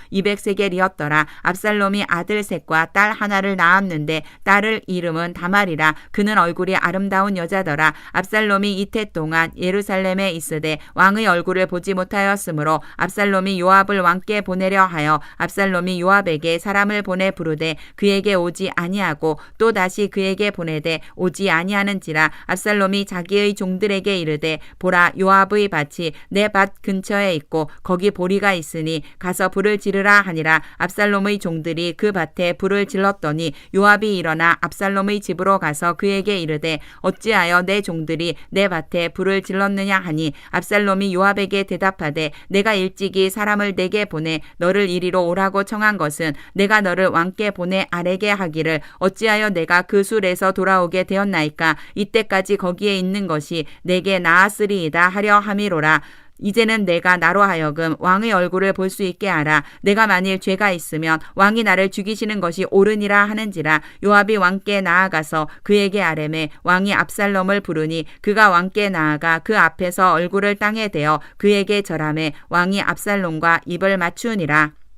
200세겔이었더라. 압살롬이 아들 셋과 딸 하나를 낳았는데 딸을 이름은 다말이라. 그는 얼굴이 아름다운 여자더라. 압살롬이 이태 동안 예루살렘에 있으되 왕의 얼굴을 보지 못하였으므로 압살롬이 요압을 왕께 보내려 하여 압살롬이 요압에게 사람을 보내 부르되 그에게 오지 아니하고 또 다시 그에게 보내되 오지 아니하는지라. 압살롬이 자기의 종들에게 이르되 보라 요압의 밭이 내 밭 근처에 있고 거기 보리가 있으니 가서 불을 지르라 하니라. 압살롬의 종들이 그 밭에 불을 질렀더니 요압이 일어나 압살롬의 집으로 가서 그에게 이르되 어찌하여 내 종들이 내 밭에 불을 질렀느냐 하니 압살롬이 요압에게 대답하되 내가 일찍이 사람을 내게 보내 너를 이리로 오라고 청한 것은 내가 너를 왕께 보내 아뢰게 하기를 어찌하여 내가 그 술에서 돌아오게 되었나이까. 이때까지 거기에 있는 것이 내게 나았으리이다 하려 함이로라. 이제는 내가 나로 하여금 왕의 얼굴을 볼 수 있게 하라. 내가 만일 죄가 있으면 왕이 나를 죽이시는 것이 옳으니라 하는지라. 요압이 왕께 나아가서 그에게 아뢰매 왕이 압살롬을 부르니 그가 왕께 나아가 그 앞에서 얼굴을 땅에 대어 그에게 절하매 왕이 압살롬과 입을 맞추니라.